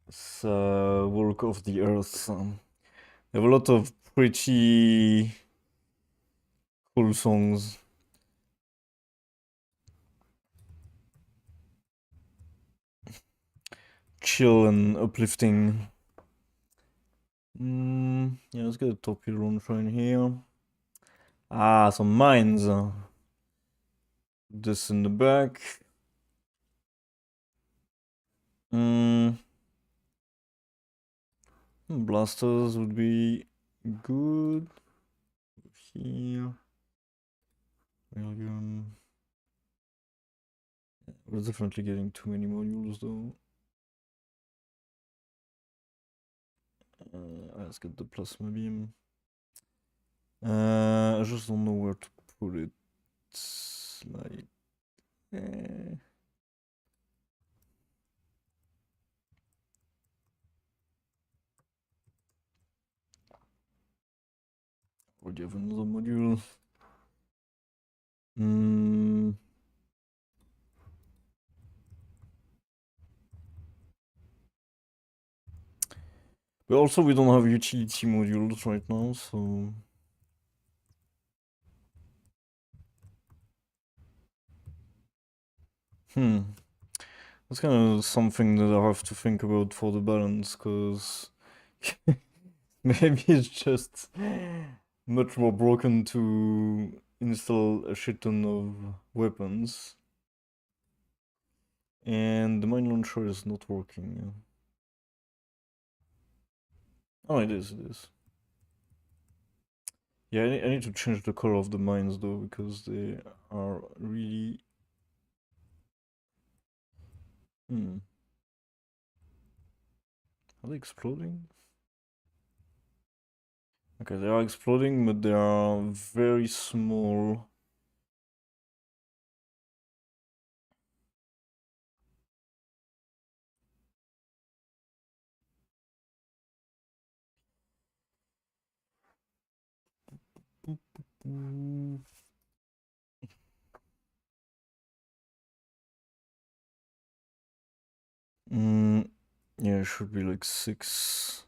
A: It's Walk of the Earth. They have a lot of pretty cool songs. Chill and uplifting. Yeah, let's get a torpedo launcher in here. Ah, some mines. This in the back. Blasters would be good. Here. Railgun. We're definitely getting too many modules though. Let's get the plasma beam. I just don't know where to put it. Like, already have another module. But also we don't have utility modules right now, so... That's kind of something that I have to think about for the balance, because maybe it's just much more broken to install a shit ton of weapons. And the mine launcher is not working. Oh, it is, it is. Yeah, I need to change the color of the mines though, because they are really... Are they exploding? Okay, they are exploding, but they are very small. Yeah, it should be like 6.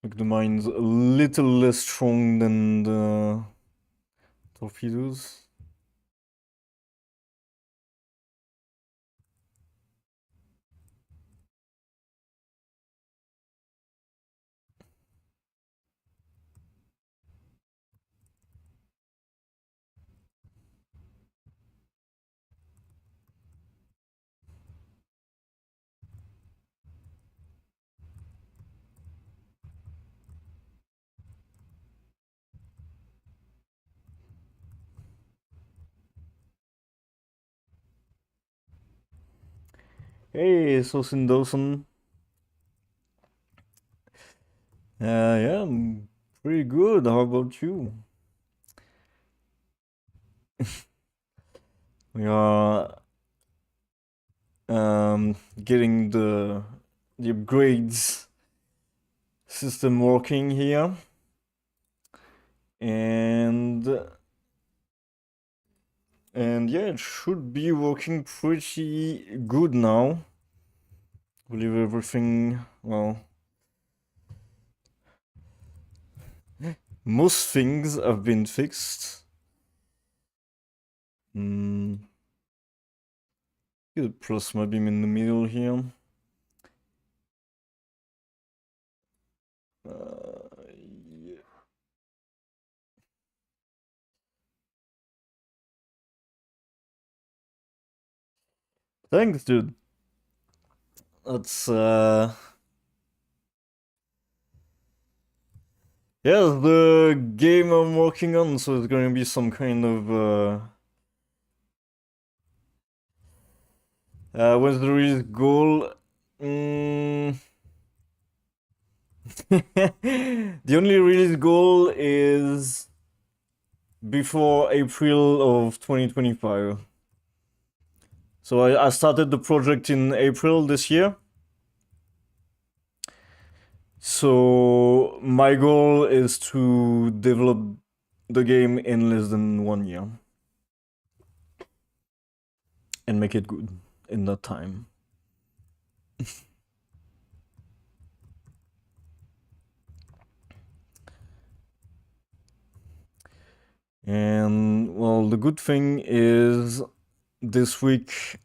A: Like the mine's a little less strong than the torpedoes. Hey, Sosin Dawson. Yeah, I'm pretty good. How about you? We are getting the upgrades system working here, and yeah, it should be working pretty good now. I believe everything, well, most things have been fixed. Good plasma beam in the middle here. Yeah. Thanks, dude. That's Yeah, the game I'm working on, so it's going to be some kind of what's the release goal? Mm. The only release goal is before April of 2025. So I started the project in April this year. So my goal is to develop the game in less than 1 year and make it good in that time. And well, the good thing is this week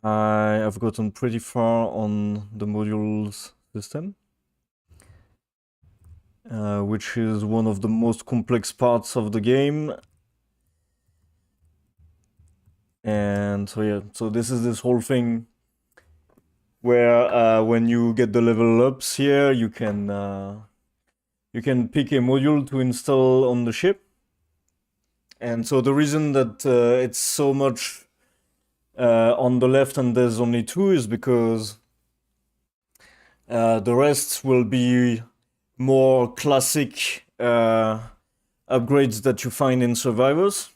A: I have gotten pretty far on the modules system, which is one of the most complex parts of the game. And so yeah, so this is this whole thing where when you get the level ups here, you can pick a module to install on the ship. And so the reason that it's so much on the left and there's only two is because the rest will be more classic upgrades that you find in Survivors.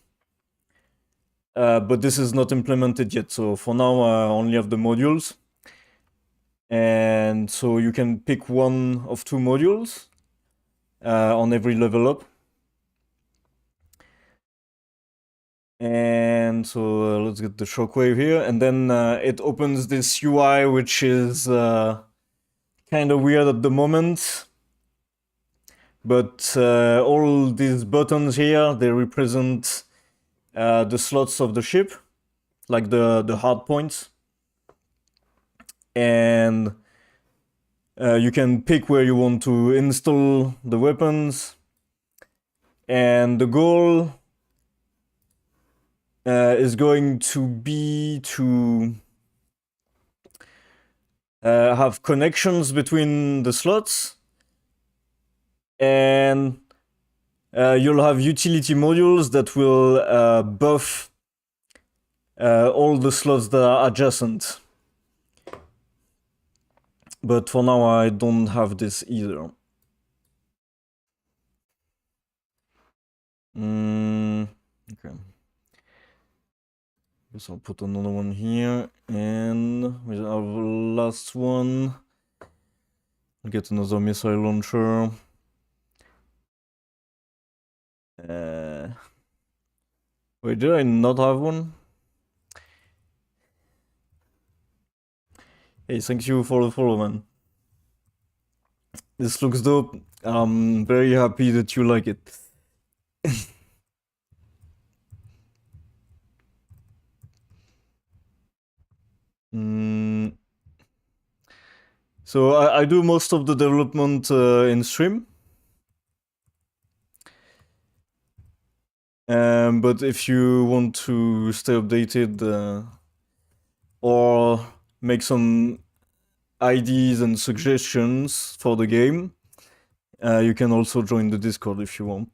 A: But this is not implemented yet, so for now I only have the modules. And so you can pick one of two modules on every level up. And so let's get the shockwave here, and then it opens this UI, which is kind of weird at the moment. But all these buttons here, they represent the slots of the ship, like the hard points. And you can pick where you want to install the weapons. And the goal is going to be to have connections between the slots, and you'll have utility modules that will buff all the slots that are adjacent. But for now I don't have this either. Okay. Guess I'll put another one here, and with our last one, I'll get another missile launcher. Wait, did I not have one? Hey, thank you for the follow, man. This looks dope. I'm very happy that you like it. So I do most of the development in stream. But if you want to stay updated or make some ideas and suggestions for the game, you can also join the Discord if you want.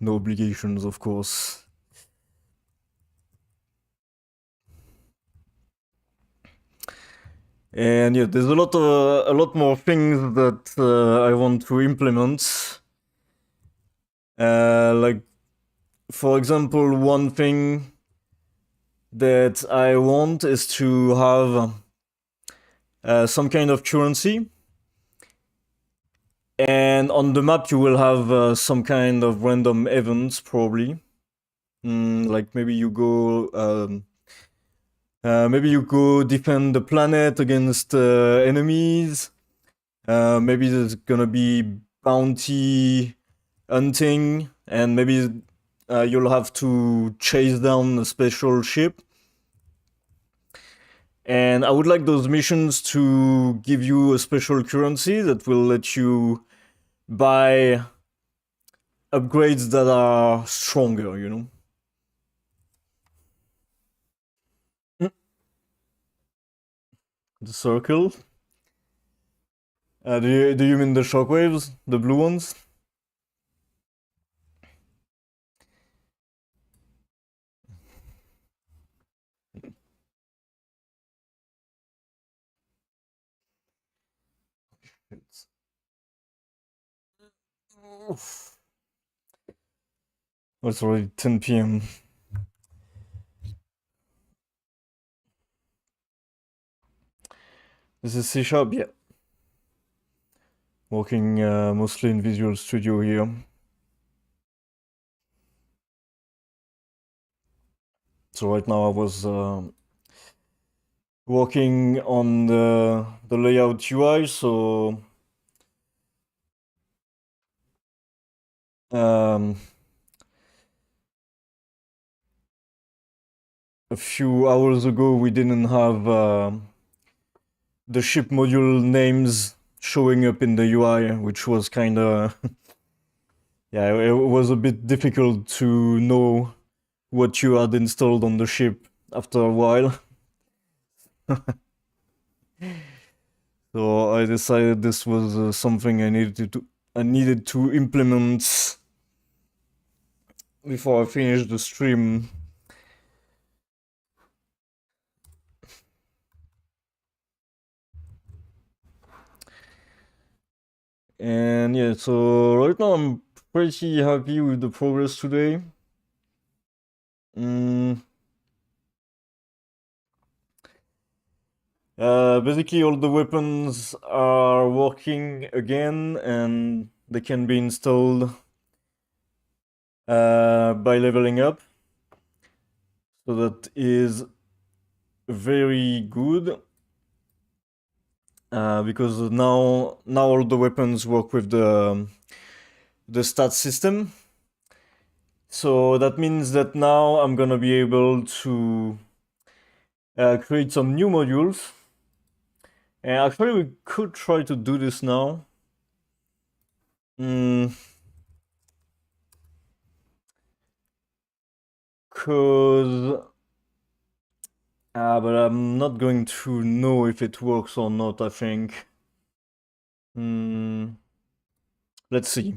A: No obligations, of course. And yeah, there's a lot more things that I want to implement. Like, for example, one thing that I want is to have some kind of currency. And on the map, you will have some kind of random events, probably. Like maybe you go defend the planet against enemies. Maybe there's gonna be bounty hunting, and maybe you'll have to chase down a special ship. And I would like those missions to give you a special currency that will let you buy upgrades that are stronger, you know? The circle. Do you mean the shockwaves, the blue ones? Oof. It's already 10 p.m. This is C Sharp, yeah. Working mostly in Visual Studio here. So right now I was working on the layout UI, so a few hours ago we didn't have the ship module names showing up in the UI, which was kind of yeah, it was a bit difficult to know what you had installed on the ship after a while. So I decided this was something I needed to implement before I finished the stream. And yeah, so right now I'm pretty happy with the progress today. Basically all the weapons are working again and they can be installed by leveling up. So that is very good. Because now all the weapons work with the stat system. So that means that now I'm gonna be able to create some new modules. And actually we could try to do this now. Cause but I'm not going to know if it works or not, I think. Let's see.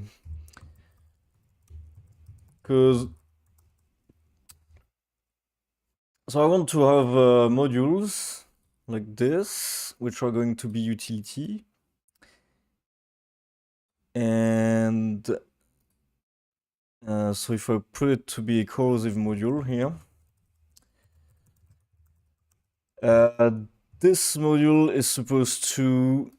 A: Cause so I want to have modules like this, which are going to be utility. And so if I put it to be a corrosive module here, this module is supposed to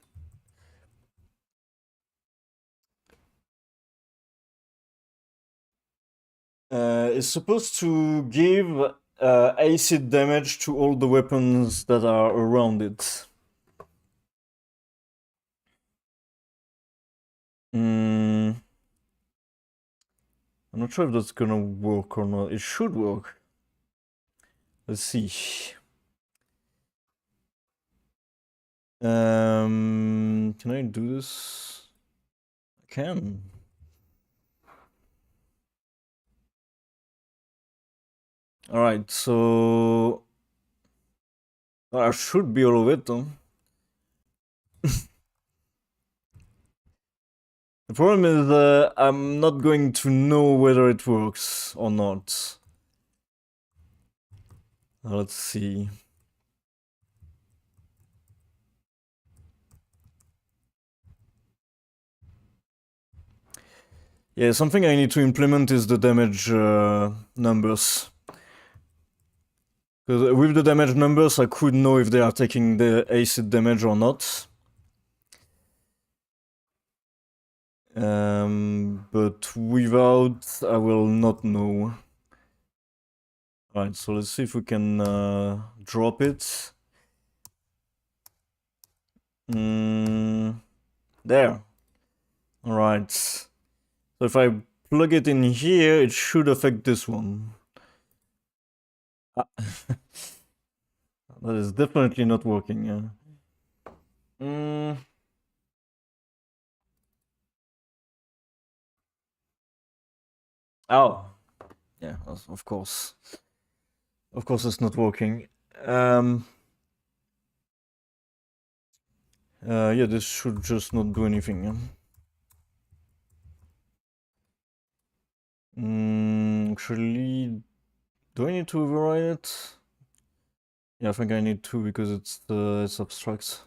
A: give acid damage to all the weapons that are around it. I'm not sure if that's gonna work or not. It should work. Let's see. Can I do this? I can. Alright, so I should be all of it though. The problem is I'm not going to know whether it works or not. Let's see. Yeah, something I need to implement is the damage numbers. Because with the damage numbers, I could know if they are taking the acid damage or not. But without, I will not know. Alright, so let's see if we can drop it. There. Alright. So if I plug it in here, it should affect this one. That is definitely not working, yeah. Oh. Yeah, of course. Of course it's not working. Yeah, this should just not do anything. Actually, do I need to override it? Yeah, I think I need to because it's abstract.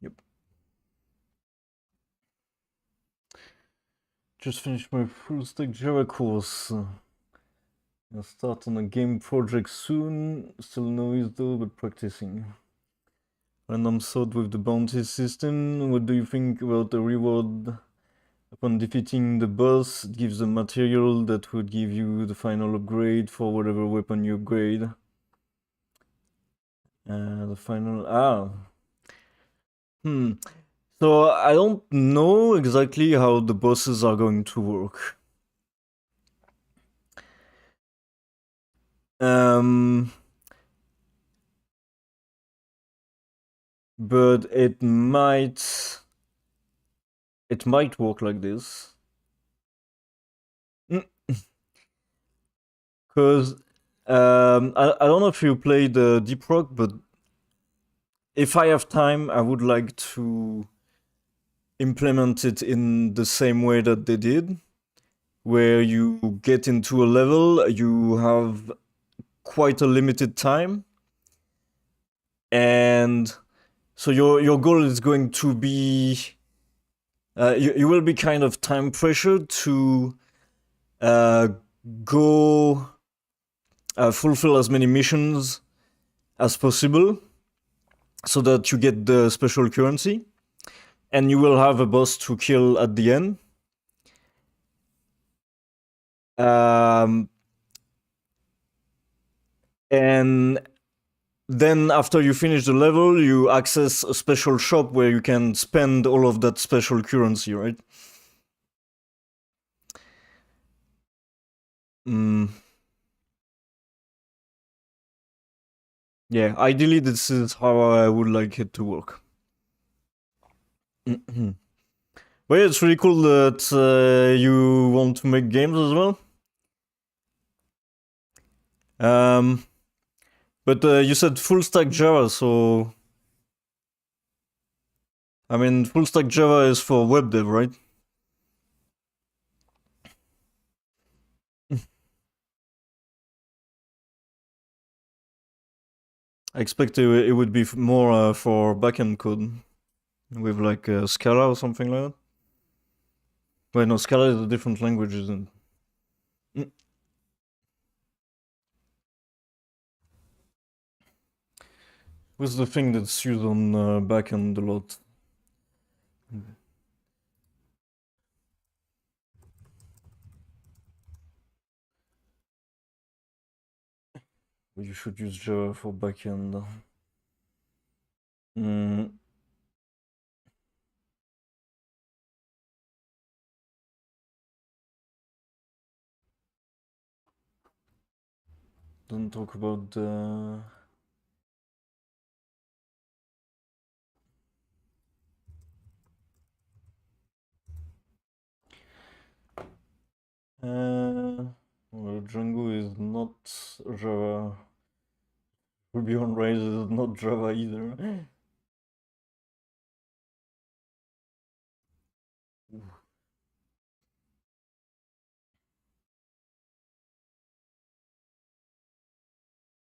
A: Yep. Just finished my full stack Java course. I'll start on a game project soon. Still noise though, but practicing. Random thought with the bounty system. What do you think about the reward upon defeating the boss? It gives a material that would give you the final upgrade for whatever weapon you upgrade. The final So I don't know exactly how the bosses are going to work. But it might work like this. Because I don't know if you played Deep Rock, but if I have time, I would like to implement it in the same way that they did, where you get into a level, you have quite a limited time, and so your goal is going to be you will be kind of time pressured to go fulfill as many missions as possible so that you get the special currency, and you will have a boss to kill at the end. And then after you finish the level, you access a special shop where you can spend all of that special currency, right? Yeah, ideally this is how I would like it to work. But yeah, it's really cool that you want to make games as well. But you said full stack Java, so I mean, full stack Java is for web dev, right? I expect it would be more for backend code with like Scala or something like that. Wait, no, Scala is a different language, isn't it? What's the thing that's used on backend a lot? You should use Java for backend. Don't talk about the... well, Django is not Java. Ruby on Rails is not Java either.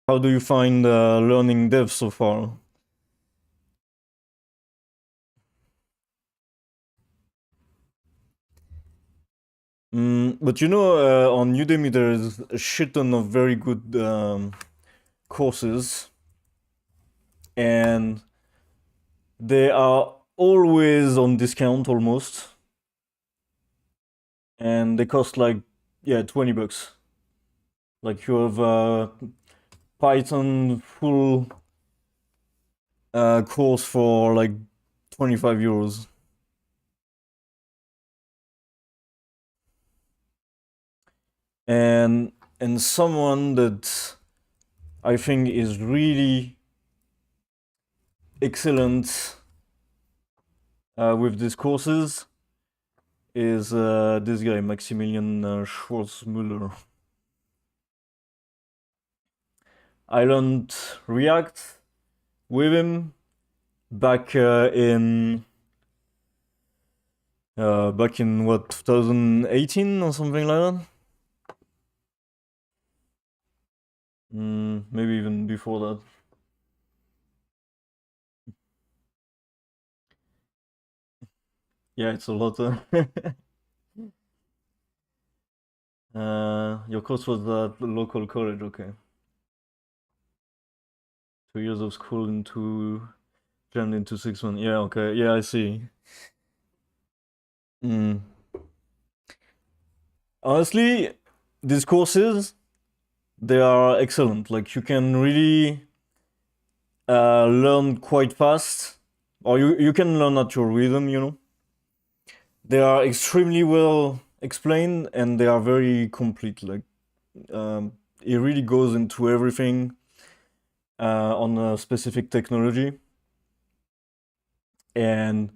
A: How do you find learning dev so far? But you know, on Udemy there's a shit ton of very good courses, and they are always on discount almost, and they cost like $20. Like you have Python full course for like 25 euros. And someone that I think is really excellent with these courses is this guy, Maximilian Schwarzmüller. I learned React with him back in what, 2018 or something like that. Maybe even before that. Yeah, it's a lot. Your course was at the local college, okay. 2 years of school into jammed into 6 months. Yeah, okay. Yeah, I see. Mm. Honestly, these courses, they are excellent. Like you can really learn quite fast, or you can learn at your rhythm. They are extremely well explained and they are very complete. Like it really goes into everything on a specific technology. And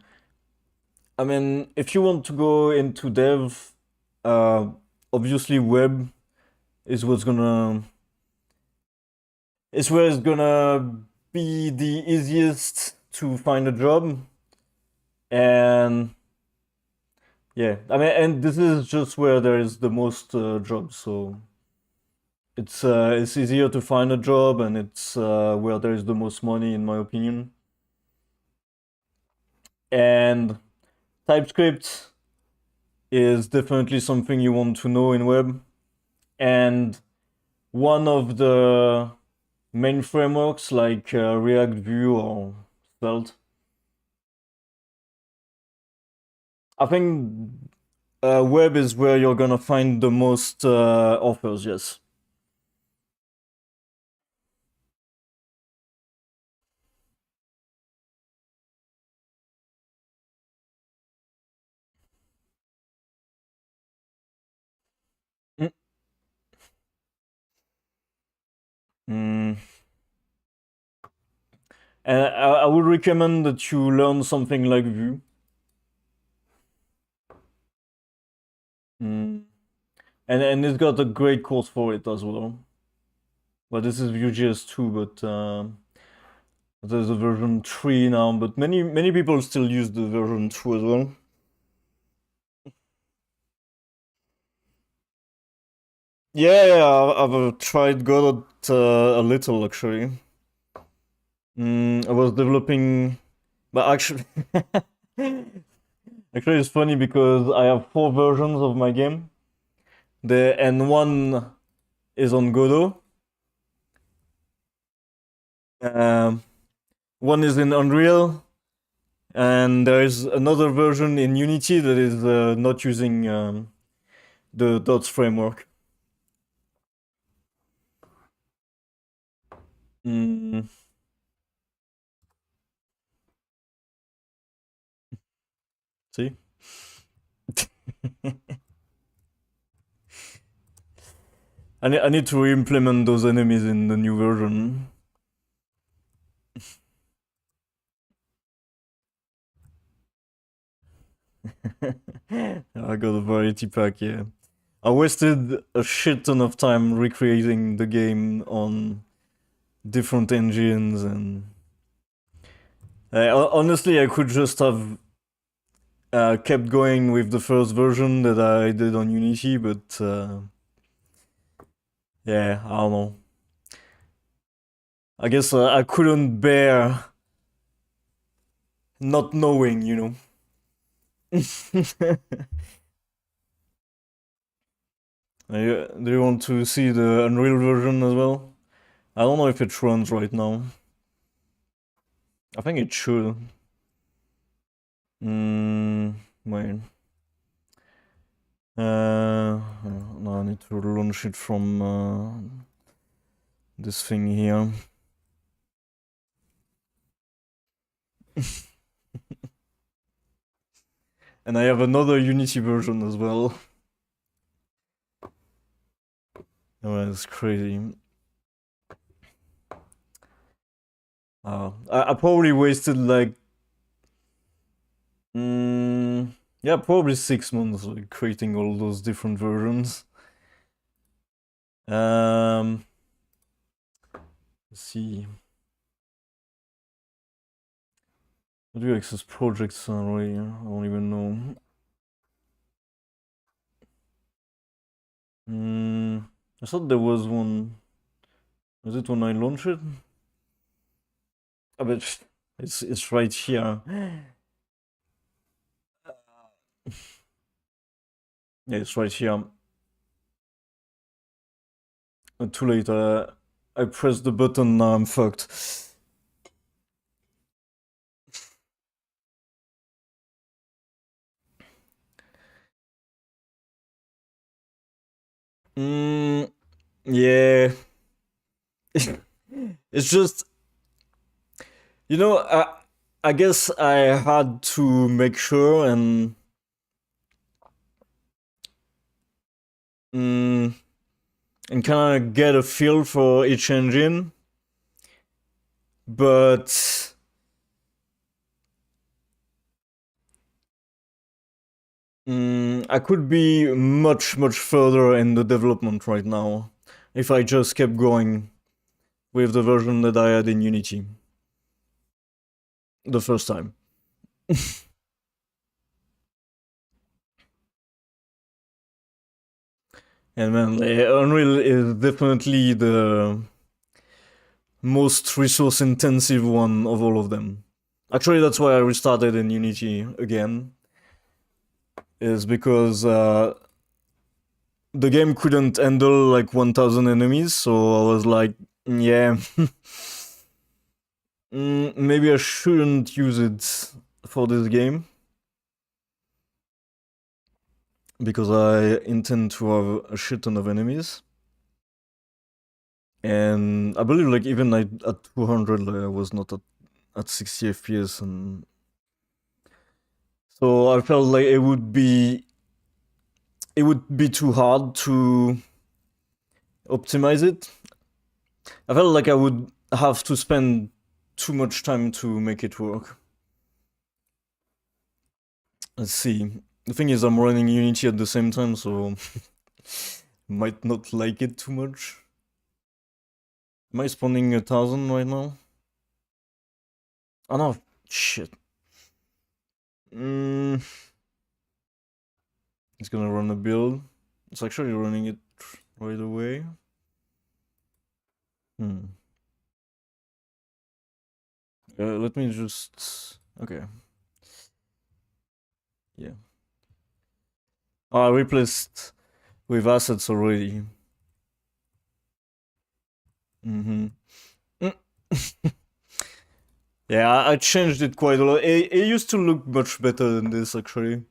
A: I mean, if you want to go into dev, uh, obviously web is what's gonna is where it's gonna be the easiest to find a job. And yeah, I mean, and this is just where there is the most jobs. So it's easier to find a job, and it's where there is the most money, in my opinion. And TypeScript is definitely something you want to know in web. And one of the main frameworks like React, Vue, or Svelte. I think web is where you're gonna find the most offers. Yes. Mm. Mm. And I would recommend that you learn something like Vue. Mm. And it's got a great course for it as well. But this is Vue.js 2, but there's a version 3 now. But many people still use the version 2 as well. Yeah, I've tried Godot a little actually. I was developing, but actually, actually it's funny because I have 4 versions of my game. And one is on Godot. Um, One is in Unreal, and there is another version in Unity that is not using the Dots framework. Mm, see? I need to implement those enemies in the new version. I got a variety pack, yeah. I wasted a shit ton of time recreating the game on different engines, and honestly, I could just have kept going with the first version that I did on Unity, but yeah, I don't know. I guess I couldn't bear not knowing. Do you want to see the Unreal version as well? I don't know if it runs right now. I think it should. Wait. No, I need to launch it from this thing here. And I have another Unity version as well. Oh, that's crazy. I probably wasted like Yeah, probably 6 months, like creating all those different versions. Um, let's see. How do you access projects already? I don't even know. I thought there was one. Was it when I launched it? I bet it's right here. Yeah, it's right here. Too late. I pressed the button. Now I'm fucked. Yeah. It's just, you know, I guess I had to make sure mm, and kind of get a feel for each engine, but I could be much further in the development right now if I just kept going with the version that I had in Unity the first time. And man, Unreal is definitely the most resource intensive one of all of them. Actually, that's why I restarted in Unity again, is because the game couldn't handle like 1000 enemies, so I was like, yeah, maybe I shouldn't use it for this game because I intend to have a shit ton of enemies. And I believe like even like, at 200 like, I was not at 60 FPS, and so I felt like it would be too hard to optimize it. I felt like I would have to spend too much time to make it work. Let's see. The thing is, I'm running Unity at the same time, so might not like it too much. Am I spawning 1000 right now? Oh no, shit. Mm, it's gonna run a build. It's actually running it right away. Hmm. Let me just. Okay. Yeah. Oh, I replaced with assets already. Mm-hmm. Yeah, I changed it quite a lot. It used to look much better than this, actually.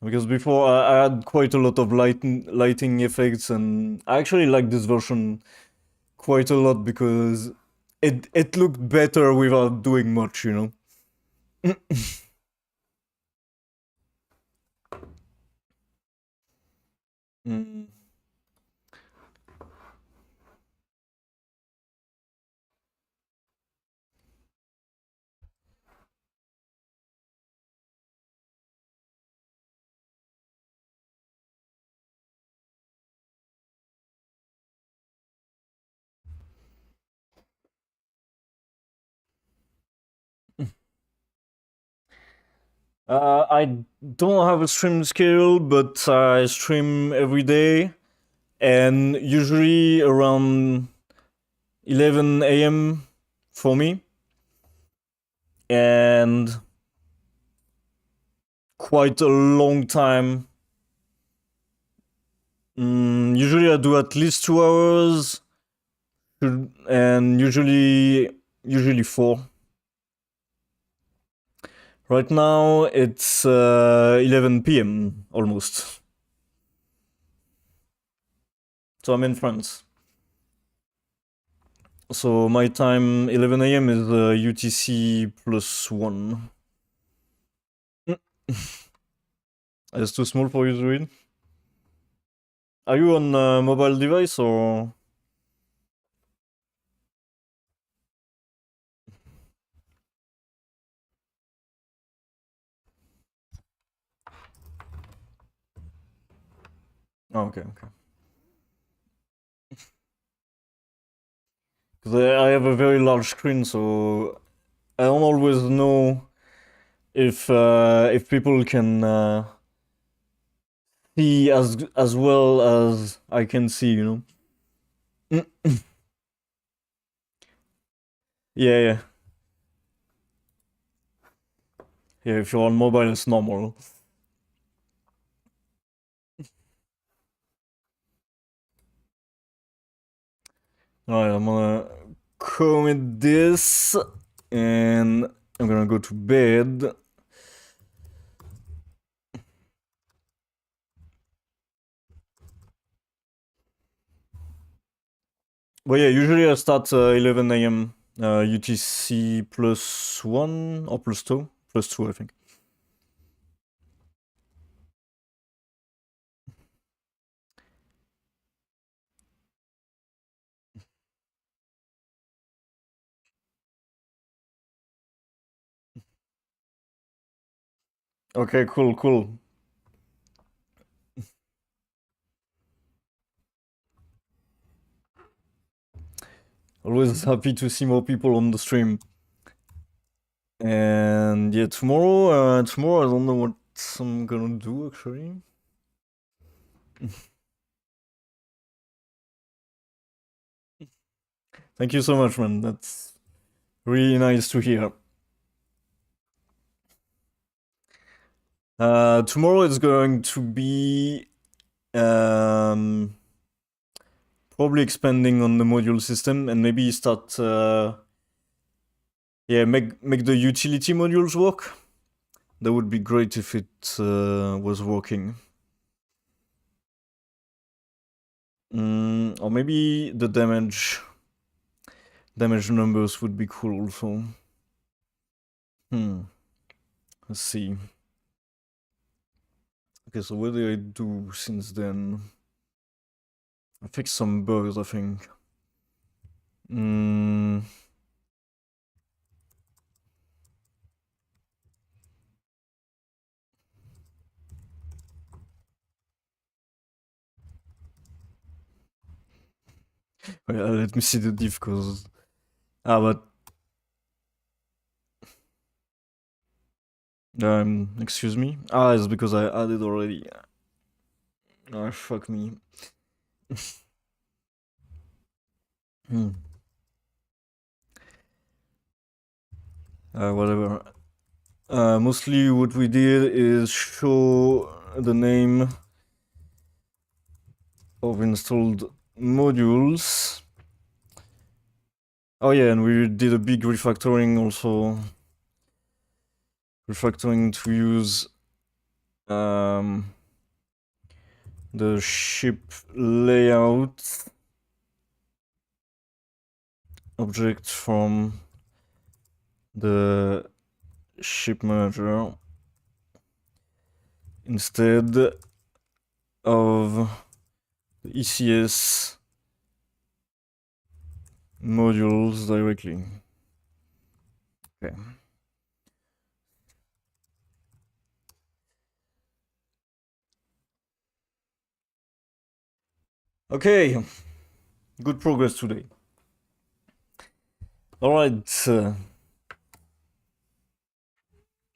A: Because before I had quite a lot of lighting effects, and I actually like this version quite a lot because it looked better without doing much, you know. Mm. I don't have a stream schedule, but I stream every day, and usually around 11 a.m. for me, and quite a long time. Usually I do at least 2 hours, and usually four. Right now it's 11 p.m. almost, so I'm in France. So my time 11 a.m. is UTC plus one. It's too small for you to read. Are you on a mobile device or? Oh, okay, okay. Because I have a very large screen, so I don't always know if people can see as well as I can see, you know. Yeah, yeah, yeah. If you're on mobile, it's normal. Alright, I'm gonna commit this, and I'm gonna go to bed. But yeah, usually I start 11 a.m. UTC +1 or +2, +2, I think. Okay, cool, cool. Always happy to see more people on the stream. And yeah, tomorrow I don't know what I'm gonna do actually. Thank you so much, man. That's really nice to hear. Tomorrow is going to be um, probably expanding on the module system and maybe start yeah, make the utility modules work. That would be great if it was working. Or maybe the damage numbers would be cool also. Let's see. Okay, so what did I do since then? I fixed some bugs, I think. Let me see the diff, cause but excuse me. It's because I added already. Fuck me. Hmm. Whatever. Mostly what we did is show the name of installed modules. Oh yeah, and we did a big refactoring also. Refactoring to use the ship layout object from the ship manager instead of the ECS modules directly. Okay. Okay. Good progress today. All right.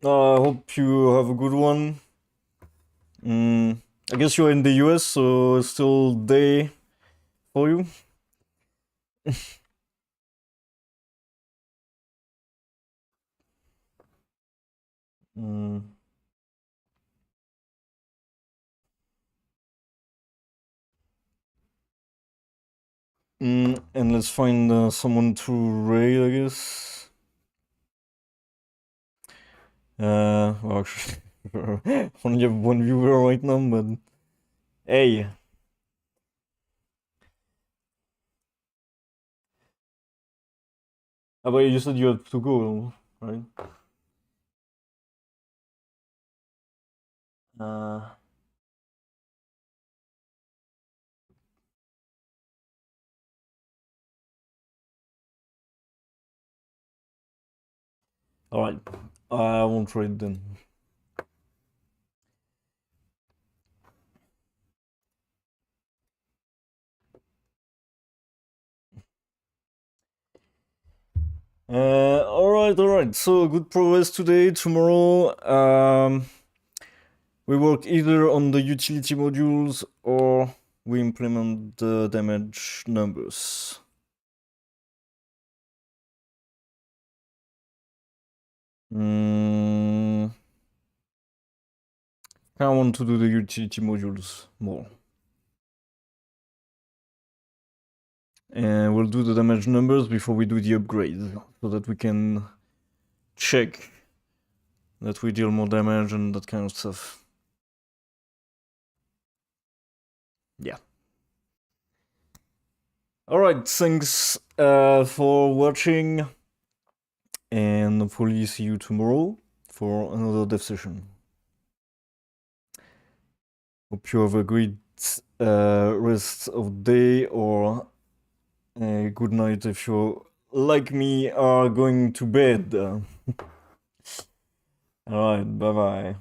A: I hope you have a good one. I guess you're in the US, so it's still day for you. Mm. And let's find someone to raid, I guess. Well, actually, only have one viewer right now, but hey. But you said you had to go, right? Uh, Alright. I won't raid then. Alright. So good progress today. Tomorrow, we work either on the utility modules or we implement the damage numbers. I want to do the utility modules more. And we'll do the damage numbers before we do the upgrade, so that we can check that we deal more damage and that kind of stuff. Yeah. Alright, thanks for watching, and hopefully see you tomorrow for another dev session. Hope you have a great rest of day, or a good night if you, like me, are going to bed. Alright, bye bye.